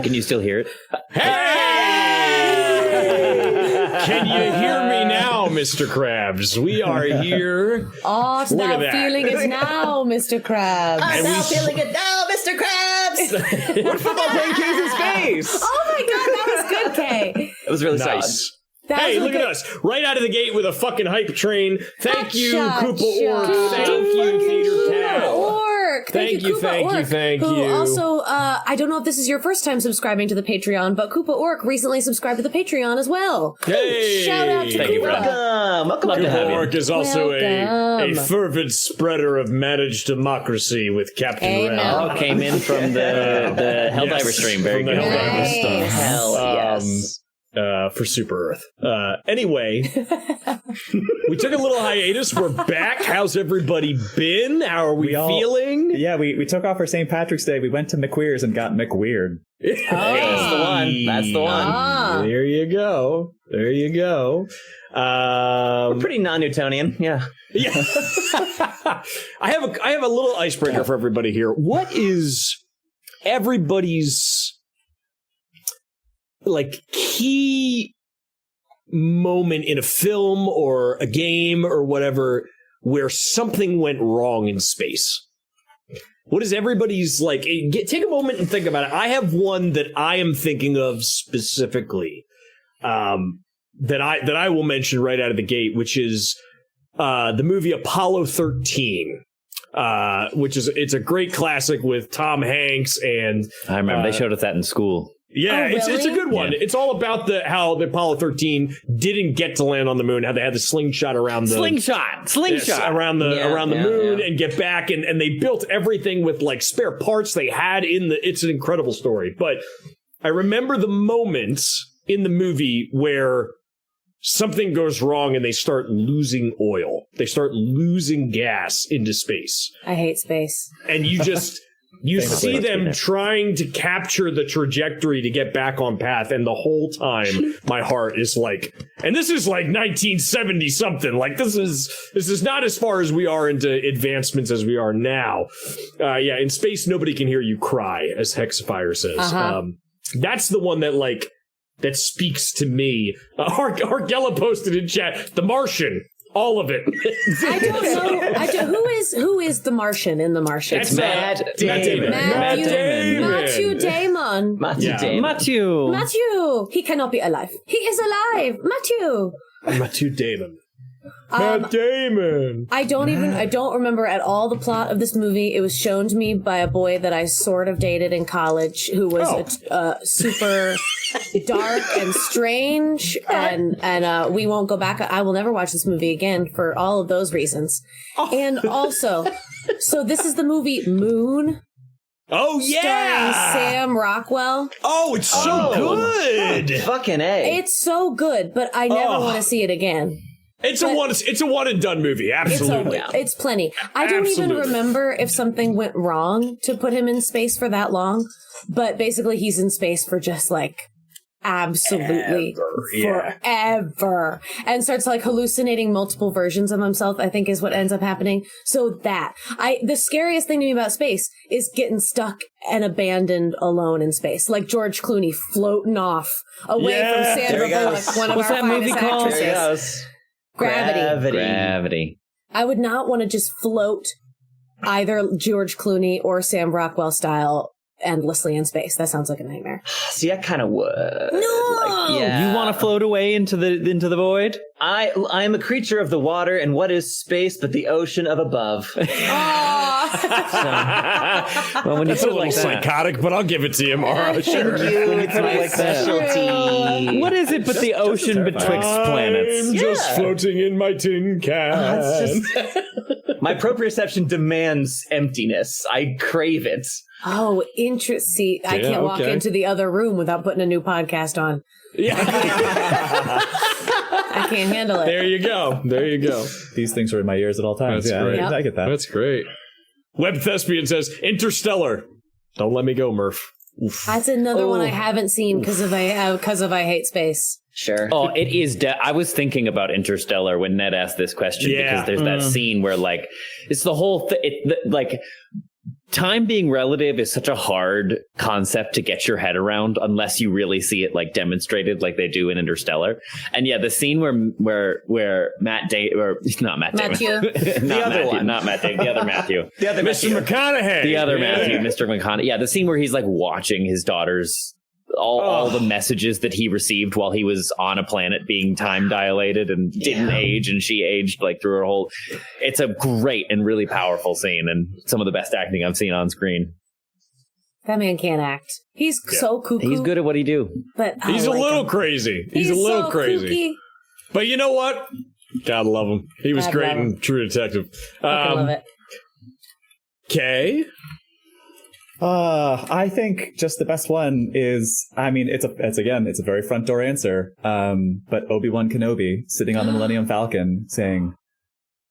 Can you still hear it? Hey! Can you hear me now, Mr. Krabs? We are here. Oh, it's now feeling it now, Mr. Krabs. I'm now feeling it now, Mr. Krabs. We're football playing K's in space. Oh my god, that was good, Kay. That was really Nice. solid. Hey, look at us. Right out of the gate with a fucking hype train. Thank you, Koopa Orc. Thank you, Theater Cow. Thank you, thank you. Also, I don't know if this is your first time subscribing to the Patreon, but Koopa Orc recently subscribed to the Patreon as well. Hey! Shout out to Thank you, Koopa. Welcome to have Koopa you. Orc is also a fervent spreader of managed democracy with Captain Amen. Rel. Oh, came in from the Helldiver stream. Very from good. the Helldiver Nice. stuff. Hell yes. For Super Earth. Anyway, we took a little hiatus. We're back. How's everybody been? How are we feeling? Yeah, we took off for St. Patrick's Day. We went to McWeir's and got McWeird. That's the one. That's the one. Ah. There you go. There you go. We're pretty non-Newtonian. Yeah. Yeah. I have a little icebreaker for everybody here. What is everybody's key moment in a film or a game or whatever where something went wrong in space? What is everybody's take a moment and think about it. I have one that I am thinking of specifically that I will mention right out of the gate, which is the movie Apollo 13. It's a great classic with Tom Hanks and I remember they showed us that in school. Yeah, Oh, really? it's a good one. Yeah. It's all about how the Apollo 13 didn't get to land on the moon, how they had the slingshot around the around the moon and get back, and they built everything with spare parts they had it's an incredible story. But I remember the moments in the movie where something goes wrong and they start losing oil. They start losing gas into space. I hate space. And you just you see them trying to capture the trajectory to get back on path, and the whole time my heart is and this is 1970 something. This is not as far as we are into advancements as we are now. In space nobody can hear you cry, as Hexafire says. Uh-huh. That's the one that that speaks to me. Argella posted in chat, The Martian. All of it. I don't know. Who is the Martian in The Martian? It's Matt Damon. Matthew Damon. Matthew. He cannot be alive. He is alive. Matthew Damon. Matt Damon. I don't remember at all the plot of this movie. It was shown to me by a boy that I sort of dated in college who was super dark and strange, and we won't go back. I will never watch this movie again for all of those reasons. And also, so this is the movie Moon. Oh yeah, starring Sam Rockwell. Oh, it's so good. Fucking A. It's so good, but I never want to see it again. It's a one and done movie. Absolutely. It's plenty. I don't even remember if something went wrong to put him in space for that long, but basically he's in space for just absolutely forever, and starts hallucinating multiple versions of himself, I think is what ends up happening. So the scariest thing to me about space is getting stuck and abandoned alone in space, like George Clooney floating off away from Sandra Bullock, one of What's our that movie finest called? actresses. Gravity. I would not want to just float either George Clooney or Sam Rockwell style endlessly in space. That sounds like a nightmare. See, I kind of would. No! Yeah. You want to float away into the void? I am a creature of the water, and what is space but the ocean of above? Well, when you That's a put it little like that, psychotic, but I'll give it to you, Mara. Sure. It's my specialty. what is it but the ocean betwixt planets? I'm just floating in my tin can. My proprioception demands emptiness. I crave it. Oh, interesting. I can't walk into the other room without putting a new podcast on. Yeah. I can't handle it. There you go. These things are in my ears at all times. That's great. Yep. I get that. That's great. Web Thespian says, Interstellar. Don't let me go, Murph. Oof. That's another one I haven't seen because of I hate space. Sure. Oh, it is. I was thinking about Interstellar when Ned asked this question because there's that scene where like it's the whole like time being relative is such a hard concept to get your head around unless you really see it like demonstrated like they do in Interstellar. And yeah, the scene where Matt Damon, or not Matt Damon, the other one, not Matt Damon, the other Matthew, The other Mr. McConaughey. the other Matthew, Mr. McConaughey. Yeah, the scene where he's like watching his daughter's all the messages that he received while he was on a planet being time dilated and didn't age, and she aged like through her whole. It's a great and really powerful scene, and some of the best acting I've seen on screen. That man can't act. He's so cuckoo. He's good at what he do. But I He's a like little him. crazy. He's a little so crazy. kooky. But you know what? Gotta love him. He was Gotta great love in him. True Detective. I love it. Kay? I think just the best one is, I mean, it's a very front door answer. But Obi-Wan Kenobi sitting on the Millennium Falcon saying,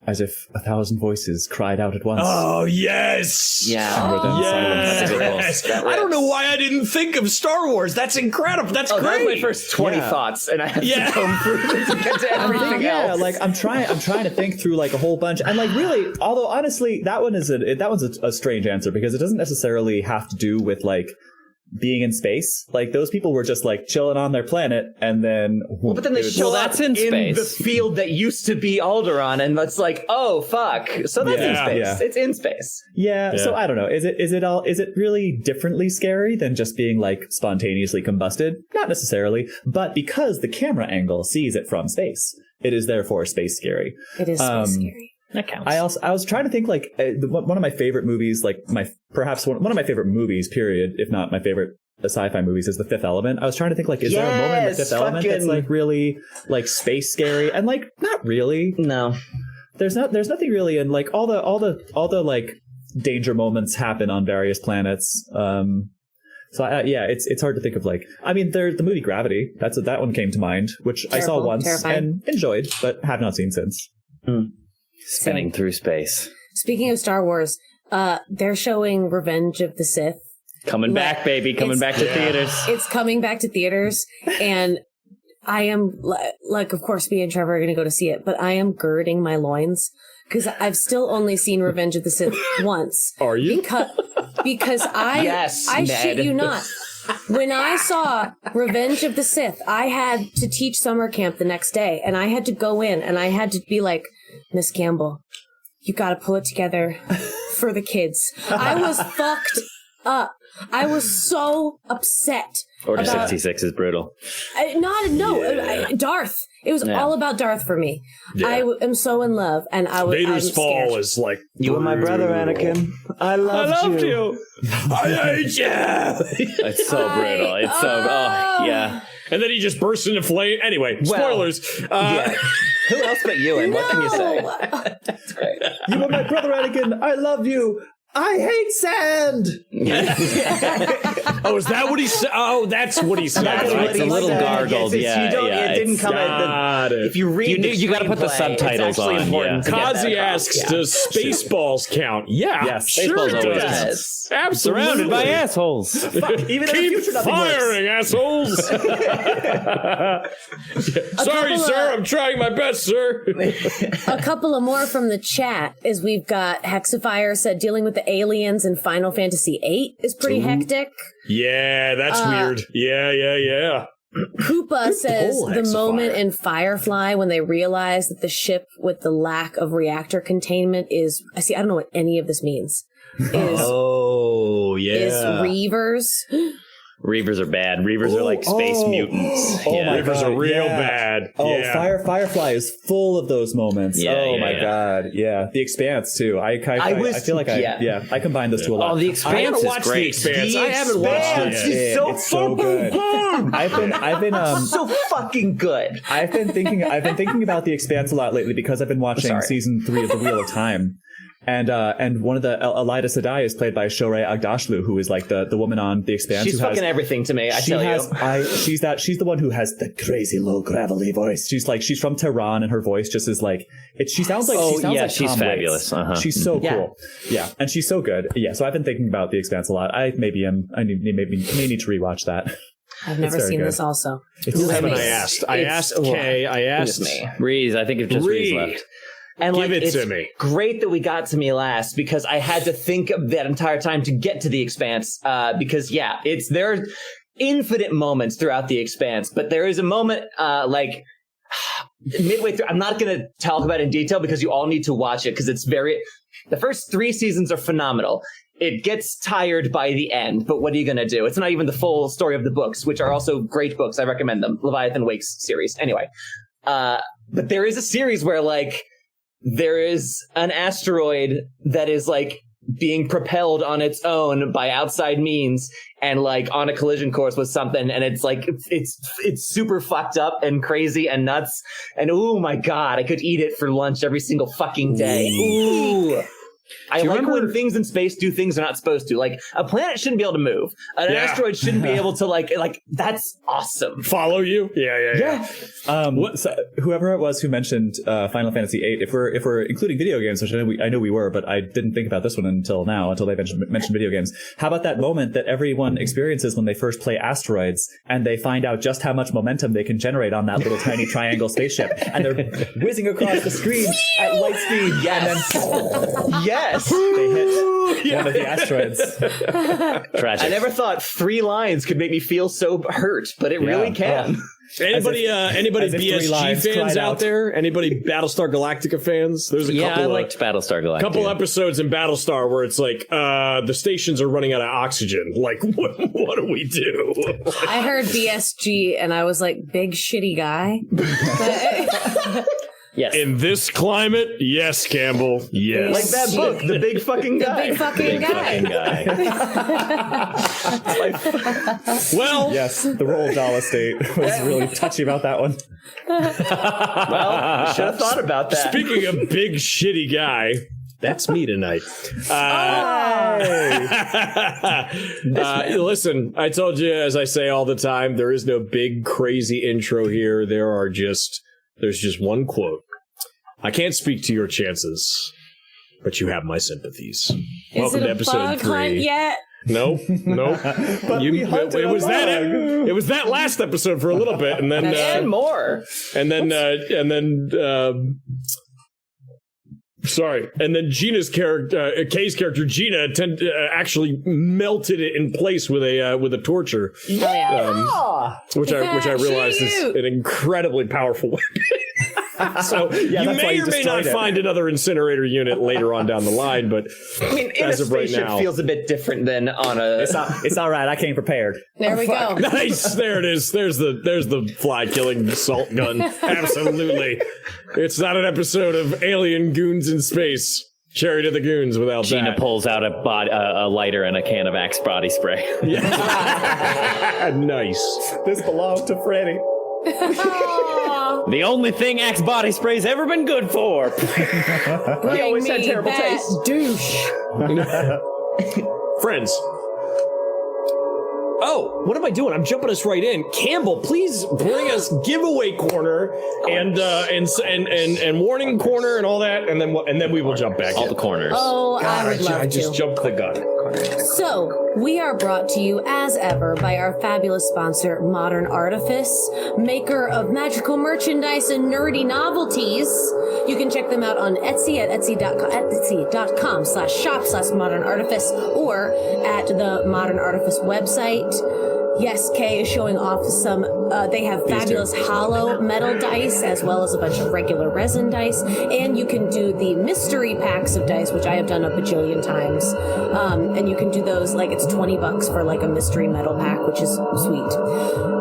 as if 1,000 voices cried out at once. Oh, yes! Yeah. And we're then silent. Yes! I don't know why I didn't think of Star Wars. That's incredible. That's That great. was my first 20 thoughts, and I had to comb through them to get to everything Yeah, else. like I'm trying to think through like a whole bunch, and like really, although honestly, that one's a strange answer because it doesn't necessarily have to do with like being in space. Like those people were just like chilling on their planet, and then But then they show that's up in in the space. field that used to be Alderaan, and that's like, oh fuck. So that's in Yeah. space. Yeah. It's in space. Yeah, so I don't know. Is it really differently scary than just being like spontaneously combusted? Not necessarily, but because the camera angle sees it from space, it is therefore space scary. It is so scary. That counts. I was trying to think like one of my favorite movies, like perhaps one of my favorite movies, period, if not my favorite sci-fi movies, is The Fifth Element. I was trying to think like, is there a moment in The Fifth Element that's like really like space scary? And like, not really. No. There's nothing really, and like all the like danger moments happen on various planets. So it's hard to think of like. I mean, the movie Gravity. That one came to mind, which I saw once and enjoyed, but have not seen since. Spinning through space. Speaking of Star Wars, they're showing Revenge of the Sith. Coming back, baby. Coming back to theaters. It's coming back to theaters, and I am like, of course, me and Trevor are going to go to see it, but I am girding my loins because I've still only seen Revenge of the Sith once. Are you? Because I shit you not. When I saw Revenge of the Sith, I had to teach summer camp the next day, and I had to go in and I had to be like, Miss Campbell, you got to pull it together for the kids. I was fucked up. I was so upset. Order 66 is brutal. Darth. It was all about Darth for me. Yeah. I am so in love, and I'm Vader's fall scared. is like You were my brother, brutal. Anakin. I loved you. I hate you. It's so brutal. It's so. Oh, yeah. And then he just bursts into flame. Anyway, spoilers. Yeah. Who else but you? And what can you say? No. That's great. You were my brother, Anakin. I love you. I hate sand. Oh, is that what he said? Oh, that's what he said. It's a little gargled. It didn't come at Got it. If you read You gotta put the subtitles it's actually on, important to get that Kazi across. asks, Yeah. does Spaceballs count? Yeah, Yes. sure Spaceballs it always does. Yes. Absolutely. Surrounded by assholes. Even in the Keep future, nothing works. firing, assholes. Sorry, couple sir. of- I'm trying my best, sir. A couple of more from the chat is we've got Hexifier said dealing with the aliens in Final Fantasy VIII is pretty hectic. Yeah, that's weird. Yeah. Koopa says pull, the Hexifier. moment in Firefly when they realize that the ship with the lack of reactor containment is, I don't know what any of this means. Is Oh, is Reavers. Reavers are bad. Reavers are like space mutants. Oh my Reavers God, are real yeah. bad. Oh, yeah. Firefly is full of those moments. Yeah, oh yeah, my yeah. God, yeah. The Expanse too. I feel like I combine those two a lot. Oh, The Expanse is great. Expanse. I haven't watched it. It's so good. I've been so fucking good. I've been thinking about The Expanse a lot lately because I've been watching season 3 of The Wheel of Time. And one of the Elida Sadai is played by Shohreh Aghdashloo, who is like the woman on The Expanse. She's fucking everything to me. She's the one who has the crazy low gravelly voice. She's from Tehran, and her voice just is like she sounds like she's Tom fabulous. Waits. She's so cool. Yeah, and she's so good. Yeah, so I've been thinking about The Expanse a lot. I may need to rewatch that. I've never seen this. Also, Who haven't I asked? I asked Kay. I asked Reese. I think it's just Reese left. And Give it to me. Great that we got to me last because I had to think of that entire time to get to The Expanse. Because there are infinite moments throughout The Expanse, but there is a moment like midway through. I'm not going to talk about it in detail because you all need to watch it because the first 3 seasons are phenomenal. It gets tired by the end, but what are you going to do? It's not even the full story of the books, which are also great books. I recommend them. Leviathan Wakes series. Anyway, but there is a series where like there is an asteroid that is like being propelled on its own by outside means and like on a collision course with something, and it's like it's super fucked up and crazy and nuts, and oh my God, I could eat it for lunch every single fucking day. Ooh. I like when things in space do things they're not supposed to. Like, a planet shouldn't be able to move. An asteroid shouldn't be able to, like, that's awesome. Follow you? Yeah. So whoever it was who mentioned Final Fantasy VIII, if we're including video games, which I know we were, but I didn't think about this one until they mentioned video games. How about that moment that everyone experiences when they first play Asteroids and they find out just how much momentum they can generate on that little tiny triangle spaceship, and they're whizzing across the screen at light speed. Yes. Yes. They hit one of the asteroids. Tragic. I never thought 3 lines could make me feel so hurt, but it really can. Anybody BSG fans out there? Anybody Battlestar Galactica fans? There's a couple. I liked Battlestar Galactica. Couple episodes in Battlestar where it's like the stations are running out of oxygen. Like, what do we do? I heard BSG and I was like, big shitty guy. Yes. In this climate, yes, Campbell. Yes. Like that book, The Big Fucking Guy. The Big Fucking Guy. Well, yes, the Roald Dahl estate was really touchy about that one. Well, should have thought about that. Speaking of big shitty guy, that's me tonight. Listen, I told you, as I say all the time, there is no big crazy intro here. There's just one quote. I can't speak to your chances, but you have my sympathies. Welcome to episode 3. Yet? Nope. It was that last episode for a little bit, and then and more. And then Gina's character, Kay's character, Gina, actually melted it in place with a torture, which I realized is an incredibly powerful weapon. So you may or may not find another incinerator unit later on down the line, but I mean, in as a of right spaceship now, feels a bit different than on a. It's all right. I came prepared. There we go. Nice. There it is. There's the fly killing assault gun. Absolutely. It's not an episode of Alien Goons in Space. Chariot of the Goons without Gina that. pulls out a lighter and a can of Axe body spray. Nice. This belongs to Freddy. The only thing Axe body spray's ever been good for. He always had terrible taste. Douche. Friends. Oh, what am I doing? I'm jumping us right in. Campbell, please bring us giveaway corner and warning corner and all that, and then we will jump back All in. the corners. Oh, God, I would love I just to. jumped the gun. So, we are brought to you as ever by our fabulous sponsor, Modern Artifice, maker of magical merchandise and nerdy novelties. You can check them out on Etsy at etsy.com/shop/modern artifice or at the Modern Artifice website. Yes, Kay is showing off some, they have fabulous hollow metal dice as well as a bunch of regular resin dice. And you can do the mystery packs of dice, which I have done a bajillion times. And you can do those, like, it's $20 for like a mystery metal pack, which is sweet.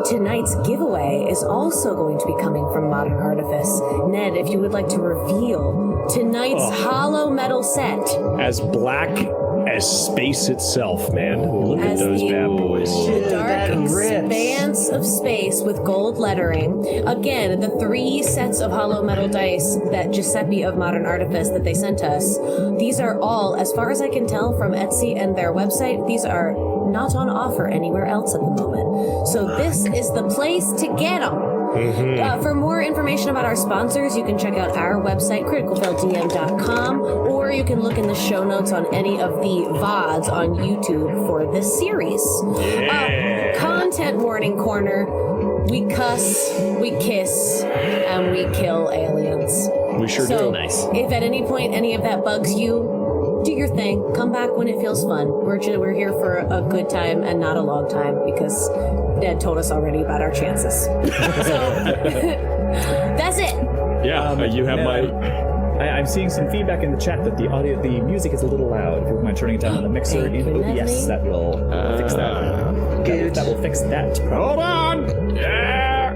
Tonight's giveaway is also going to be coming from Modern Artifice. Ned, if you would like to reveal tonight's hollow metal set. As black as space itself, man. Look at those bad boys. The dark expanse of space with gold lettering. Again, the 3 sets of hollow metal dice that Giuseppe of Modern Artifice that they sent us, these are all, as far as I can tell from Etsy and their website, these are not on offer anywhere else at the moment. So this is the place to get them. For more information about our sponsors, you can check out our website, criticalfaildm.com, or you can look in the show notes on any of the VODs on YouTube for this series. Content warning corner. We cuss, we kiss, and we kill aliens. We sure do. Nice. If at any point any of that bugs you, do your thing. Come back when it feels fun. We're here for a good time and not a long time because Ned told us already about our chances. So that's it. Yeah, you have I'm seeing some feedback in the chat that the music is a little loud. If you mind turning it down on the mixer in OBS, that will fix that. That will fix that problem. Hold on! Yeah!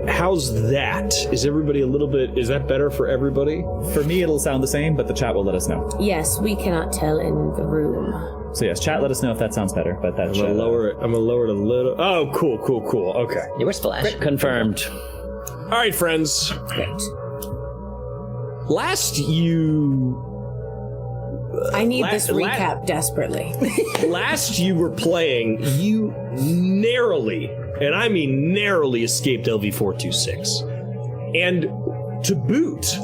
How's that? Is everybody is that better for everybody? For me, it'll sound the same, but the chat will let us know. Yes, we cannot tell in the room. So yes, chat, let us know if that sounds better. But that I'm gonna lower it a little. Oh, cool. Okay. You were splash. Confirmed. All right, friends. Great. Last I need this recap desperately. Last you were playing, you narrowly, and I mean narrowly, escaped LV-426. And to boot,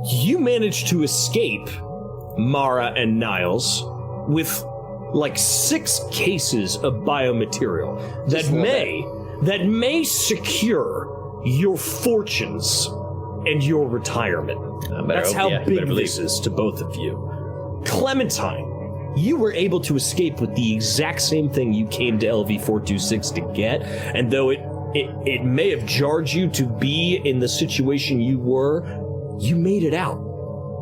you managed to escape Mara and Niles with like 6 cases of biomaterial that may secure your fortunes and your retirement. That's how big this is to both of you. Clementine, you were able to escape with the exact same thing you came to LV-426 to get, and though it may have jarred you to be in the situation you were, you made it out.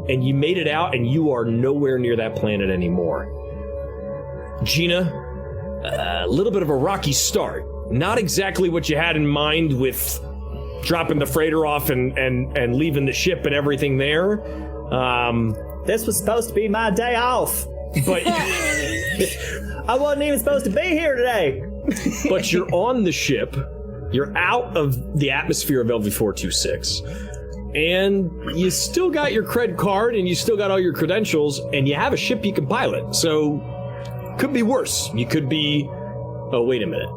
And you made it out, and you are nowhere near that planet anymore. Gina, a little bit of a rocky start. Not exactly what you had in mind with dropping the freighter off and leaving the ship and everything there. This was supposed to be my day off. But I wasn't even supposed to be here today. But you're on the ship. You're out of the atmosphere of LV-426. And you still got your cred card and you still got all your credentials and you have a ship you can pilot. So, could be worse. You could be... Oh, wait a minute.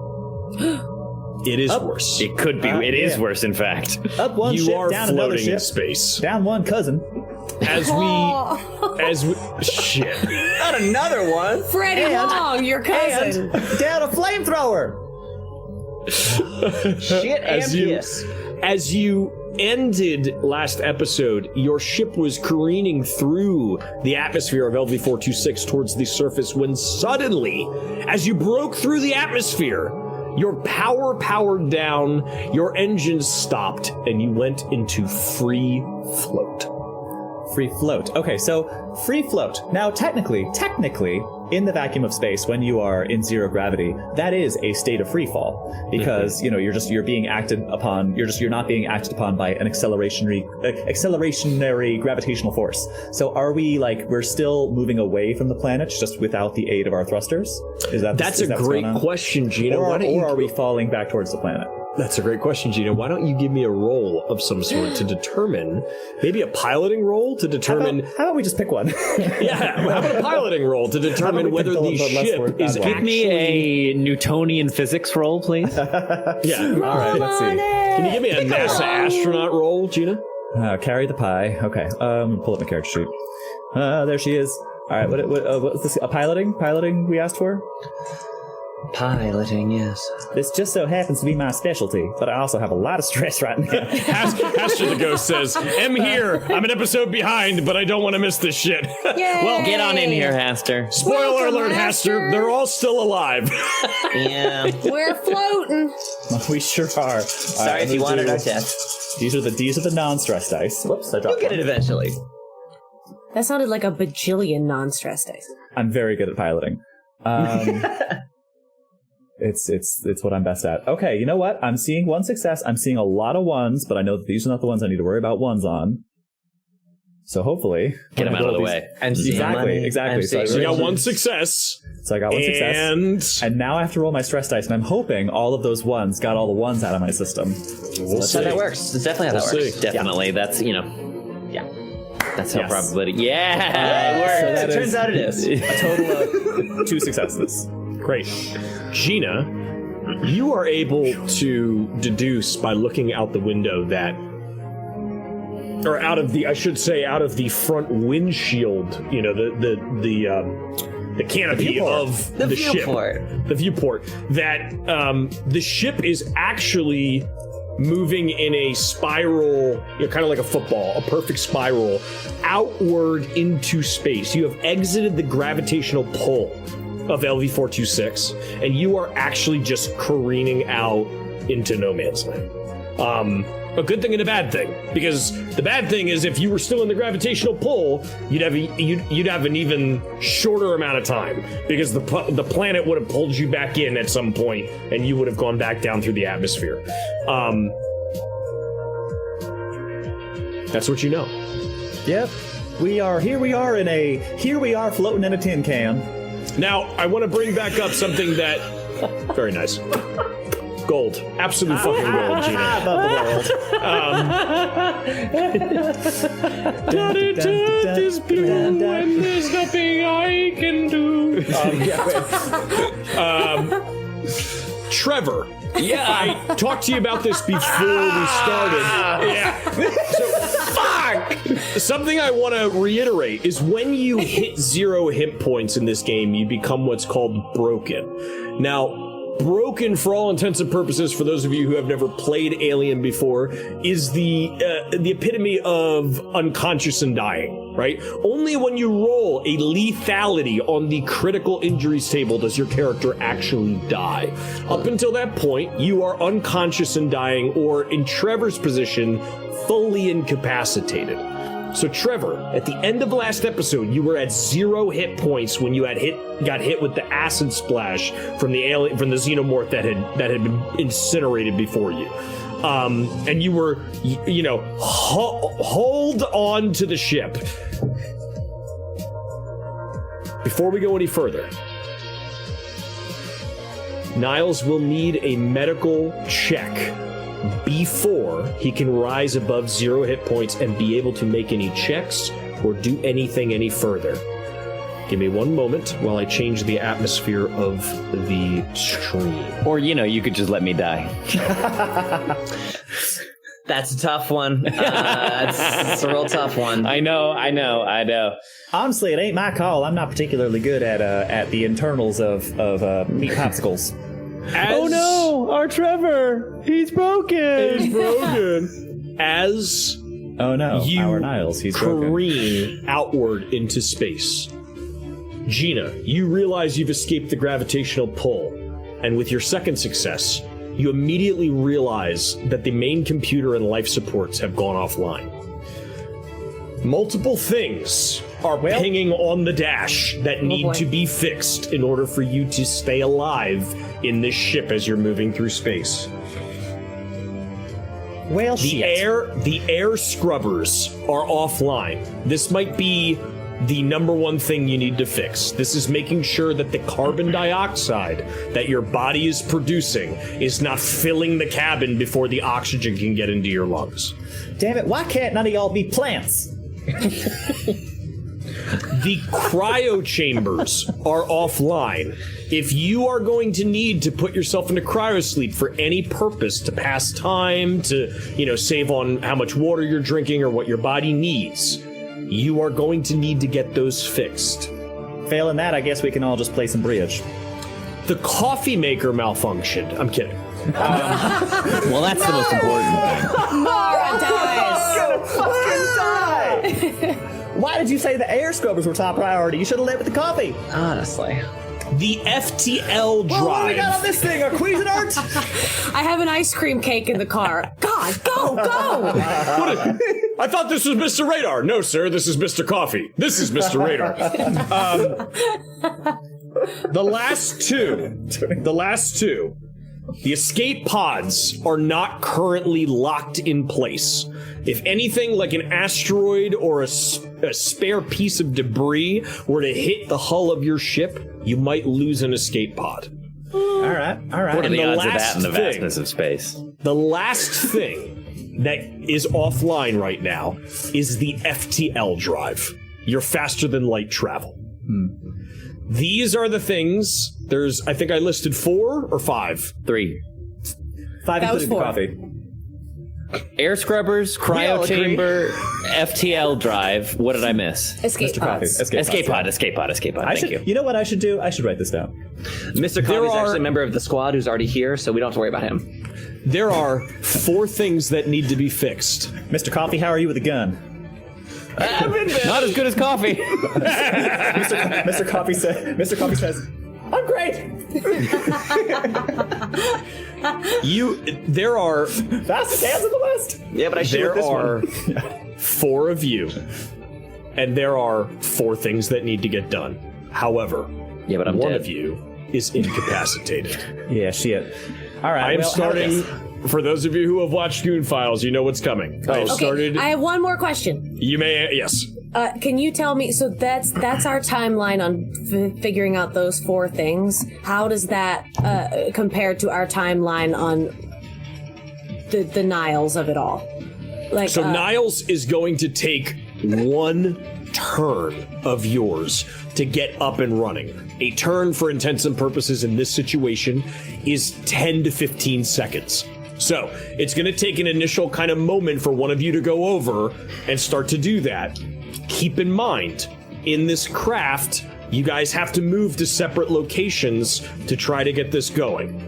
It is worse. It could be. It is worse, in fact. Up one you ship, are down another floating ship. in space. Down one cousin. As we shit. Not another one. Freddie Long, your cousin. Down a flamethrower. Shit and piss. As you ended last episode, your ship was careening through the atmosphere of LV-426 towards the surface when suddenly, as you broke through the atmosphere, your power powered down, your engines stopped, and you went into free float. Free float. Okay, so free float. Now, technically, in the vacuum of space, when you are in zero gravity, that is a state of free fall because you're being acted upon. You're not being acted upon by an accelerationary gravitational force. So, are we we're still moving away from the planet just without the aid of our thrusters? That's a great question, Gina. Or are we falling back towards the planet? That's a great question, Gina. Why don't you give me a roll of some sort to determine, maybe a piloting roll to determine... How about we just pick one? Yeah, how about a piloting roll to determine whether the ship is actually... Give me a Newtonian physics roll, please. Yeah, all right, let's see. Can you give me a NASA astronaut roll, Gina? Carry the pie. Okay, pull up my character sheet. There she is. All right, what's this? A piloting we asked for? Piloting, yes. This just so happens to be my specialty, but I also have a lot of stress right now. Haster the Ghost says, "I'm here. I'm an episode behind, but I don't want to miss this shit." Well, get on in here, Haster. Spoiler alert, Haster. They're all still alive. Yeah. We're floating. We sure are. Sorry if you wanted our death. These are the non-stress dice. Whoops, I dropped You'll get it eventually. That sounded like a bajillion non-stress dice. I'm very good at piloting. It's what I'm best at. Okay, you know what? I'm seeing one success. I'm seeing a lot of ones, but I know that these are not the ones I need to worry about ones on. So hopefully, get them out of the way. Exactly. So you got one success. So I got one success. And now I have to roll my stress dice, and I'm hoping all of those ones got all the ones out of my system. That's how that works. That's definitely how that works. Definitely. Yeah. That's, that's how probability. Yeah, it works. So turns out it is. A total of 2 successes. Great. Gina, you are able to deduce by looking out the window that, or out of the front windshield, the canopy of the ship, the viewport, that the ship is actually moving in a spiral, kind of like a football, a perfect spiral, outward into space. You have exited the gravitational pull of LV-426, and you are actually just careening out into no man's land. A good thing and a bad thing, because the bad thing is if you were still in the gravitational pull, you'd have an even shorter amount of time, because the planet would have pulled you back in at some point, and you would have gone back down through the atmosphere. That's what you know. Yep. We are floating in a tin can. Now, I want to bring back up something that... Very nice. Gold. Absolute fucking gold, Gina. Above the world. Not into this blue, and there's nothing I can do. Trevor. Yeah. I talked to you about this before we started. Fuck! Something I want to reiterate is when you hit 0 hit points in this game, you become what's called broken. Now, broken, for all intents and purposes, for those of you who have never played Alien before, is the epitome of unconscious and dying, right? Only when you roll a lethality on the critical injuries table does your character actually die. Up until that point, you are unconscious and dying, or in Trevor's position, fully incapacitated. So Trevor, at the end of last episode, you were at 0 hit points when you got hit with the acid splash from the xenomorph that had been incinerated before you. And you were, hold on to the ship. Before we go any further, Niles will need a medical check before he can rise above 0 hit points and be able to make any checks or do anything any further. Give me one moment while I change the atmosphere of the stream. Or, you could just let me die. That's a tough one. It's a real tough one. I know. Honestly, it ain't my call. I'm not particularly good at the internals of meat popsicles. Oh no, our Trevor! He's broken! As our Niles, he's careen broken. Outward into space, Gina, you realize you've escaped the gravitational pull, and with your second success, you immediately realize that the main computer and life supports have gone offline. Multiple things are pinging on the dash that need to be fixed in order for you to stay alive in this ship as you're moving through space. Well, the air scrubbers are offline. This might be the number one thing you need to fix. This is making sure that the carbon dioxide that your body is producing is not filling the cabin before the oxygen can get into your lungs. Damn it, why can't none of y'all be plants? The cryo chambers are offline. If you are going to need to put yourself into cryosleep for any purpose, to pass time, to, save on how much water you're drinking or what your body needs, you are going to need to get those fixed. Failing that, I guess we can all just play some bridge. The coffee maker malfunctioned. I'm kidding. Well, that's the most important thing. Mara dies. Why did you say the air scrubbers were top priority? You should have led with the coffee. Honestly. The FTL drive. What do we got on this thing? A Cuisinart? I have an ice cream cake in the car. God, go! I thought this was Mr. Radar. No, sir, this is Mr. Coffee. This is Mr. Radar. The last two. The escape pods are not currently locked in place. If anything like an asteroid or a spare piece of debris were to hit the hull of your ship, you might lose an escape pod. All right. What are the odds of that in the vastness of space? The last thing that is offline right now is the FTL drive. Your faster than light travel. These are the things. I think I listed 4 or 5. 3. 5 including the coffee. Air scrubbers, cryo chamber, FTL drive. What did I miss? Escape pods. Escape pod. Thank you. You know what I should do? I should write this down. Mr. Coffee's actually a member of the squad who's already here, so we don't have to worry about him. There are 4 things that need to be fixed. Mr. Coffee, how are you with a gun? Not as good as coffee. Mr. Coffee says, I'm great. There are fastest hands in the West. Yeah, but I should there with this are one. 4 of you, and there are 4 things that need to get done. However, yeah, but one dead. of you is incapacitated. Yeah, shit. All right. I am starting. For those of you who have watched Goon Files, you know what's coming. I have started. I have one more question. You may, yes. Can you tell me? So that's our timeline on figuring out those 4 things. How does that compare to our timeline on the Niles of it all? Like, so Niles is going to take 1 turn of yours to get up and running. A turn, for intents and purposes in this situation, is 10 to 15 seconds. So it's going to take an initial kind of moment for one of you to go over and start to do that. Keep in mind, in this craft, you guys have to move to separate locations to try to get this going.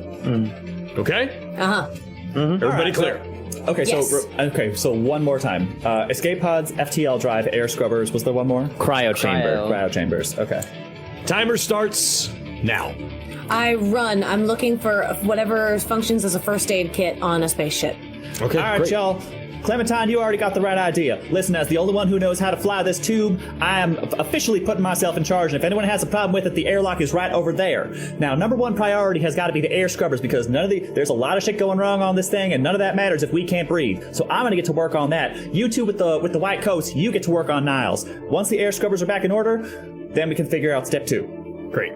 Okay? Uh-huh. Everybody clear? Okay, Yes. so one more time. Escape pods, FTL drive, air scrubbers. Was there one more? Cryo chamber. Cryo chambers. Okay. Timer starts now. I run. I'm looking for whatever functions as a first aid kit on a spaceship. Okay, All right, great. y'all. Clementine, you already got the right idea. Listen, as the only one who knows how to fly this tube, I am officially putting myself in charge, and if anyone has a problem with it, the airlock is right over there. Now, number 1 priority has got to be the air scrubbers, because there's a lot of shit going wrong on this thing, and none of that matters if we can't breathe. So I'm gonna get to work on that. You two with the white coats, you get to work on Niles. Once the air scrubbers are back in order, then we can figure out step 2. Great.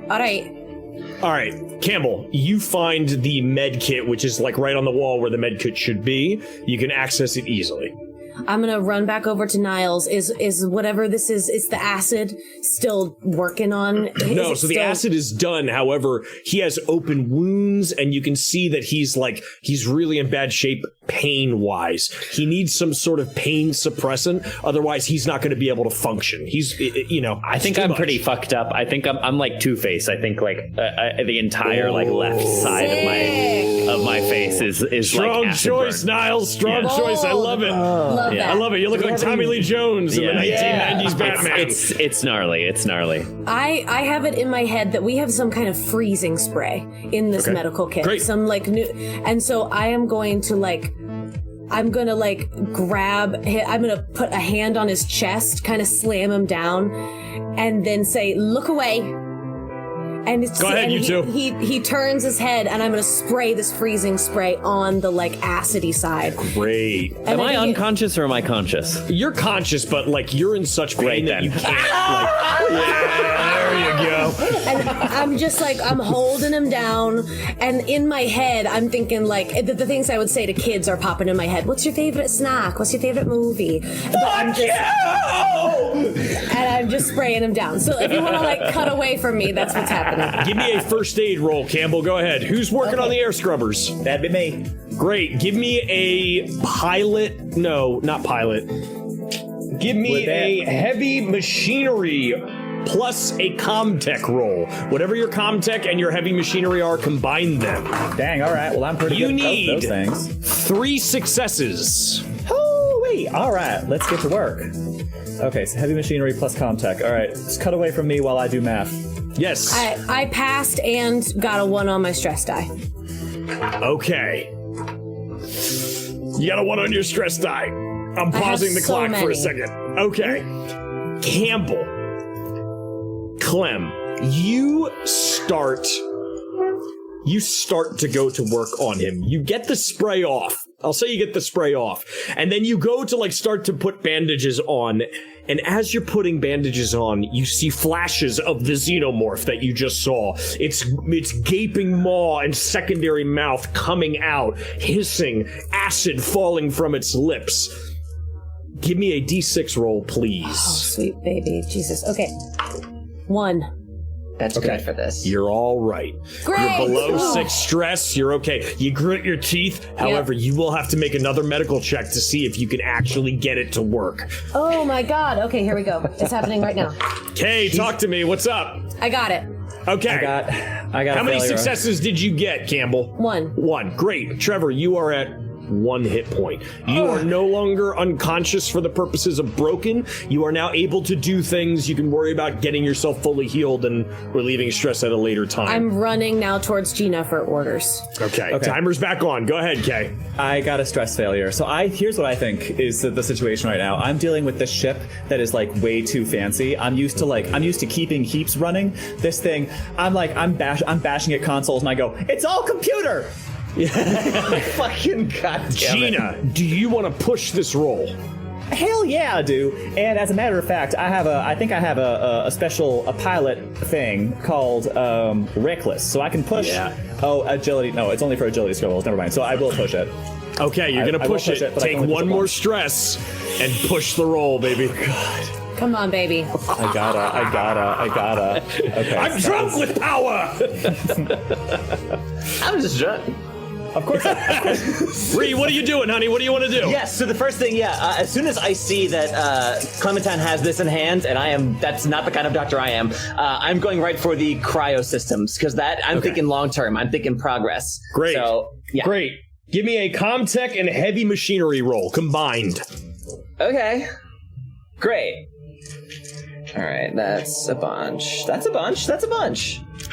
All right. Campbell, you find the med kit, which is like right on the wall where the med kit should be. You can access it easily. I'm gonna run back over to Niles. Is whatever this is the acid still working on? No, so the acid is done. However, he has open wounds, and you can see that he's really in bad shape pain-wise. He needs some sort of pain suppressant, otherwise he's not going to be able to function. I think I'm pretty fucked up. I think I'm like Two-Face. I think like the entire left side of my face is strong like choice, burn. Niles. Strong choice. I love it. Love that. I love it. You look like Tommy Lee Jones in the 1990s Batman. It's gnarly. It's gnarly. I have it in my head that we have some kind of freezing spray in this medical kit. Great. Some new, and so I am going to I'm gonna put a hand on his chest, kind of slam him down, and then say, "Look away." And it's, Go ahead, and you two. He turns his head, and I'm gonna spray this freezing spray on the acidy side. Great. And Am I I think unconscious or am I conscious? You're conscious, but you're in such pain Great, that then. you can't. There you go. And I'm just I'm holding him down, and in my head, I'm thinking the things I would say to kids are popping in my head. What's your favorite snack? What's your favorite movie? And I'm just spraying him down. So if you want to cut away from me, that's what's happening. Give me a first aid roll, Campbell. Go ahead. Who's working on the air scrubbers? That'd be me. Great. Give me a pilot. No, not pilot. Give me a heavy machinery plus a Comtech roll. Whatever your Comtech and your heavy machinery are, combine them. Dang, all right. Well, I'm pretty good at both those things. 3 successes. Hoo-wee! All right, let's get to work. Okay, so heavy machinery plus Comtech. All right, just cut away from me while I do math. Yes. I passed and got a 1 on my stress die. Okay. You got a 1 on your stress die. I'm pausing the clock for a second. Okay. Campbell. Clem, you start to go to work on him. You get the spray off. I'll say you get the spray off. And then you go to like start to put bandages on. And as you're putting bandages on, you see flashes of the xenomorph that you just saw. Its gaping maw and secondary mouth coming out, hissing, acid falling from its lips. Give me a D6 roll, please. Oh, sweet baby. Jesus. Okay. 1. That's good for this. You're all right. Great. You're below 6 stress. You're okay. You grit your teeth. However, you will have to make another medical check to see if you can actually get it to work. Oh my god. Okay, here we go. It's happening right now. Kay, talk to me. What's up? I got it. Okay. I got How many failure. successes did you get, Campbell? 1. 1. Great. Trevor, you are at 1 hit point. You are no longer unconscious for the purposes of broken. You are now able to do things. You can worry about getting yourself fully healed and relieving stress at a later time. I'm running now towards Gina for orders. Okay. Timer's back on. Go ahead, Kay. I got a stress failure. So here's what I think is the situation right now. I'm dealing with this ship that is like way too fancy. I'm used to keeping heaps running. This thing, I'm bashing at consoles and I go, it's all computer. Fucking goddamn Gina, do you want to push this roll? Hell yeah, I do. And as a matter of fact, I think I have a special pilot thing called reckless, so I can push. Yeah. Oh, agility. No, it's only for agility skills. Never mind. So I will push it. Okay, you're gonna push it. Take 1 more stress and push the roll, baby. God. Come on, baby. I gotta. Okay. I'm drunk with power. I'm just drunk. Of course. Ree, what are you doing, honey? What do you want to do? Yes, so the first thing, as soon as I see that Clementine has this in hand, and that's not the kind of doctor I am, I'm going right for the cryo systems, because I'm thinking long term. I'm thinking progress. Great. So, yeah. Great. Give me a Comtech and heavy machinery roll combined. Okay. Great. All right, that's a bunch.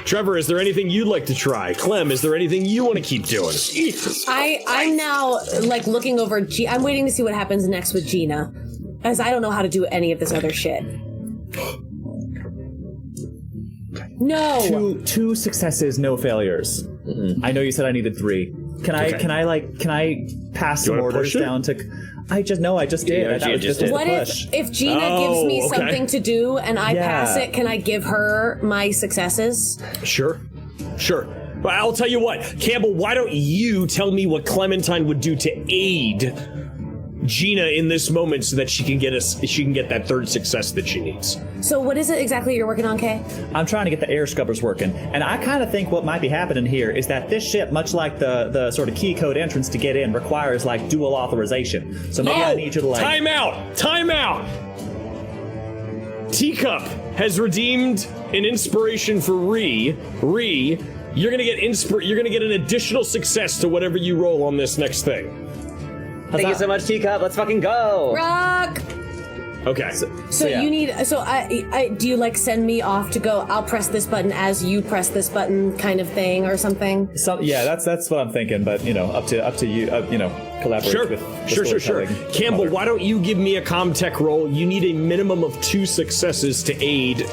Trevor, is there anything you'd like to try? Clem, is there anything you want to keep doing? Jesus. I'm now like looking over. I'm waiting to see what happens next with Gina, as I don't know how to do any of this other shit. No. Two successes, no failures. I know you said I needed 3. Can I pass some orders down to? I just did. Yeah, that was just a what push. if Gina gives me something to do and I pass it? Can I give her my successes? Sure. Well, I'll tell you what, Campbell. Why don't you tell me what Clementine would do to aid Gina in this moment so that she can get that 3rd success that she needs. So what is it exactly you're working on, Kay? I'm trying to get the air scrubbers working, and I kind of think what might be happening here is that this ship, much like the sort of key code entrance to get in, requires like dual authorization. So maybe I need you to like time out. Teacup has redeemed an inspiration for Ree. You're gonna get an additional success to whatever you roll on this next thing. Thank you so much, Teacup. Let's fucking go. Rock! Okay. So you need, do you like send me off to go, I'll press this button as you press this button kind of thing or something? That's what I'm thinking, but up to you, collaborate with Sure. Campbell, why don't you give me a Comtech roll? You need a minimum of 2 successes to aid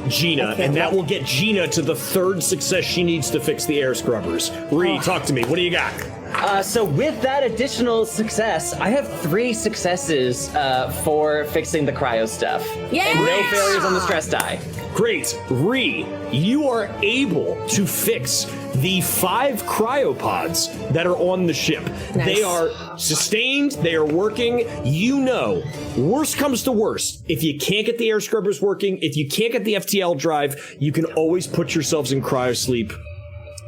Gina, and that will get Gina to the 3rd success she needs to fix the air scrubbers. Ree, talk to me. What do you got? So with that additional success, I have 3 successes for fixing the cryo stuff. Yeah! And no failures on the stress die. Great. Ree, you are able to fix the 5 cryopods that are on the ship. Nice. They are sustained, they are working. Worst comes to worst. If you can't get the air scrubbers working, if you can't get the FTL drive, you can always put yourselves in cryosleep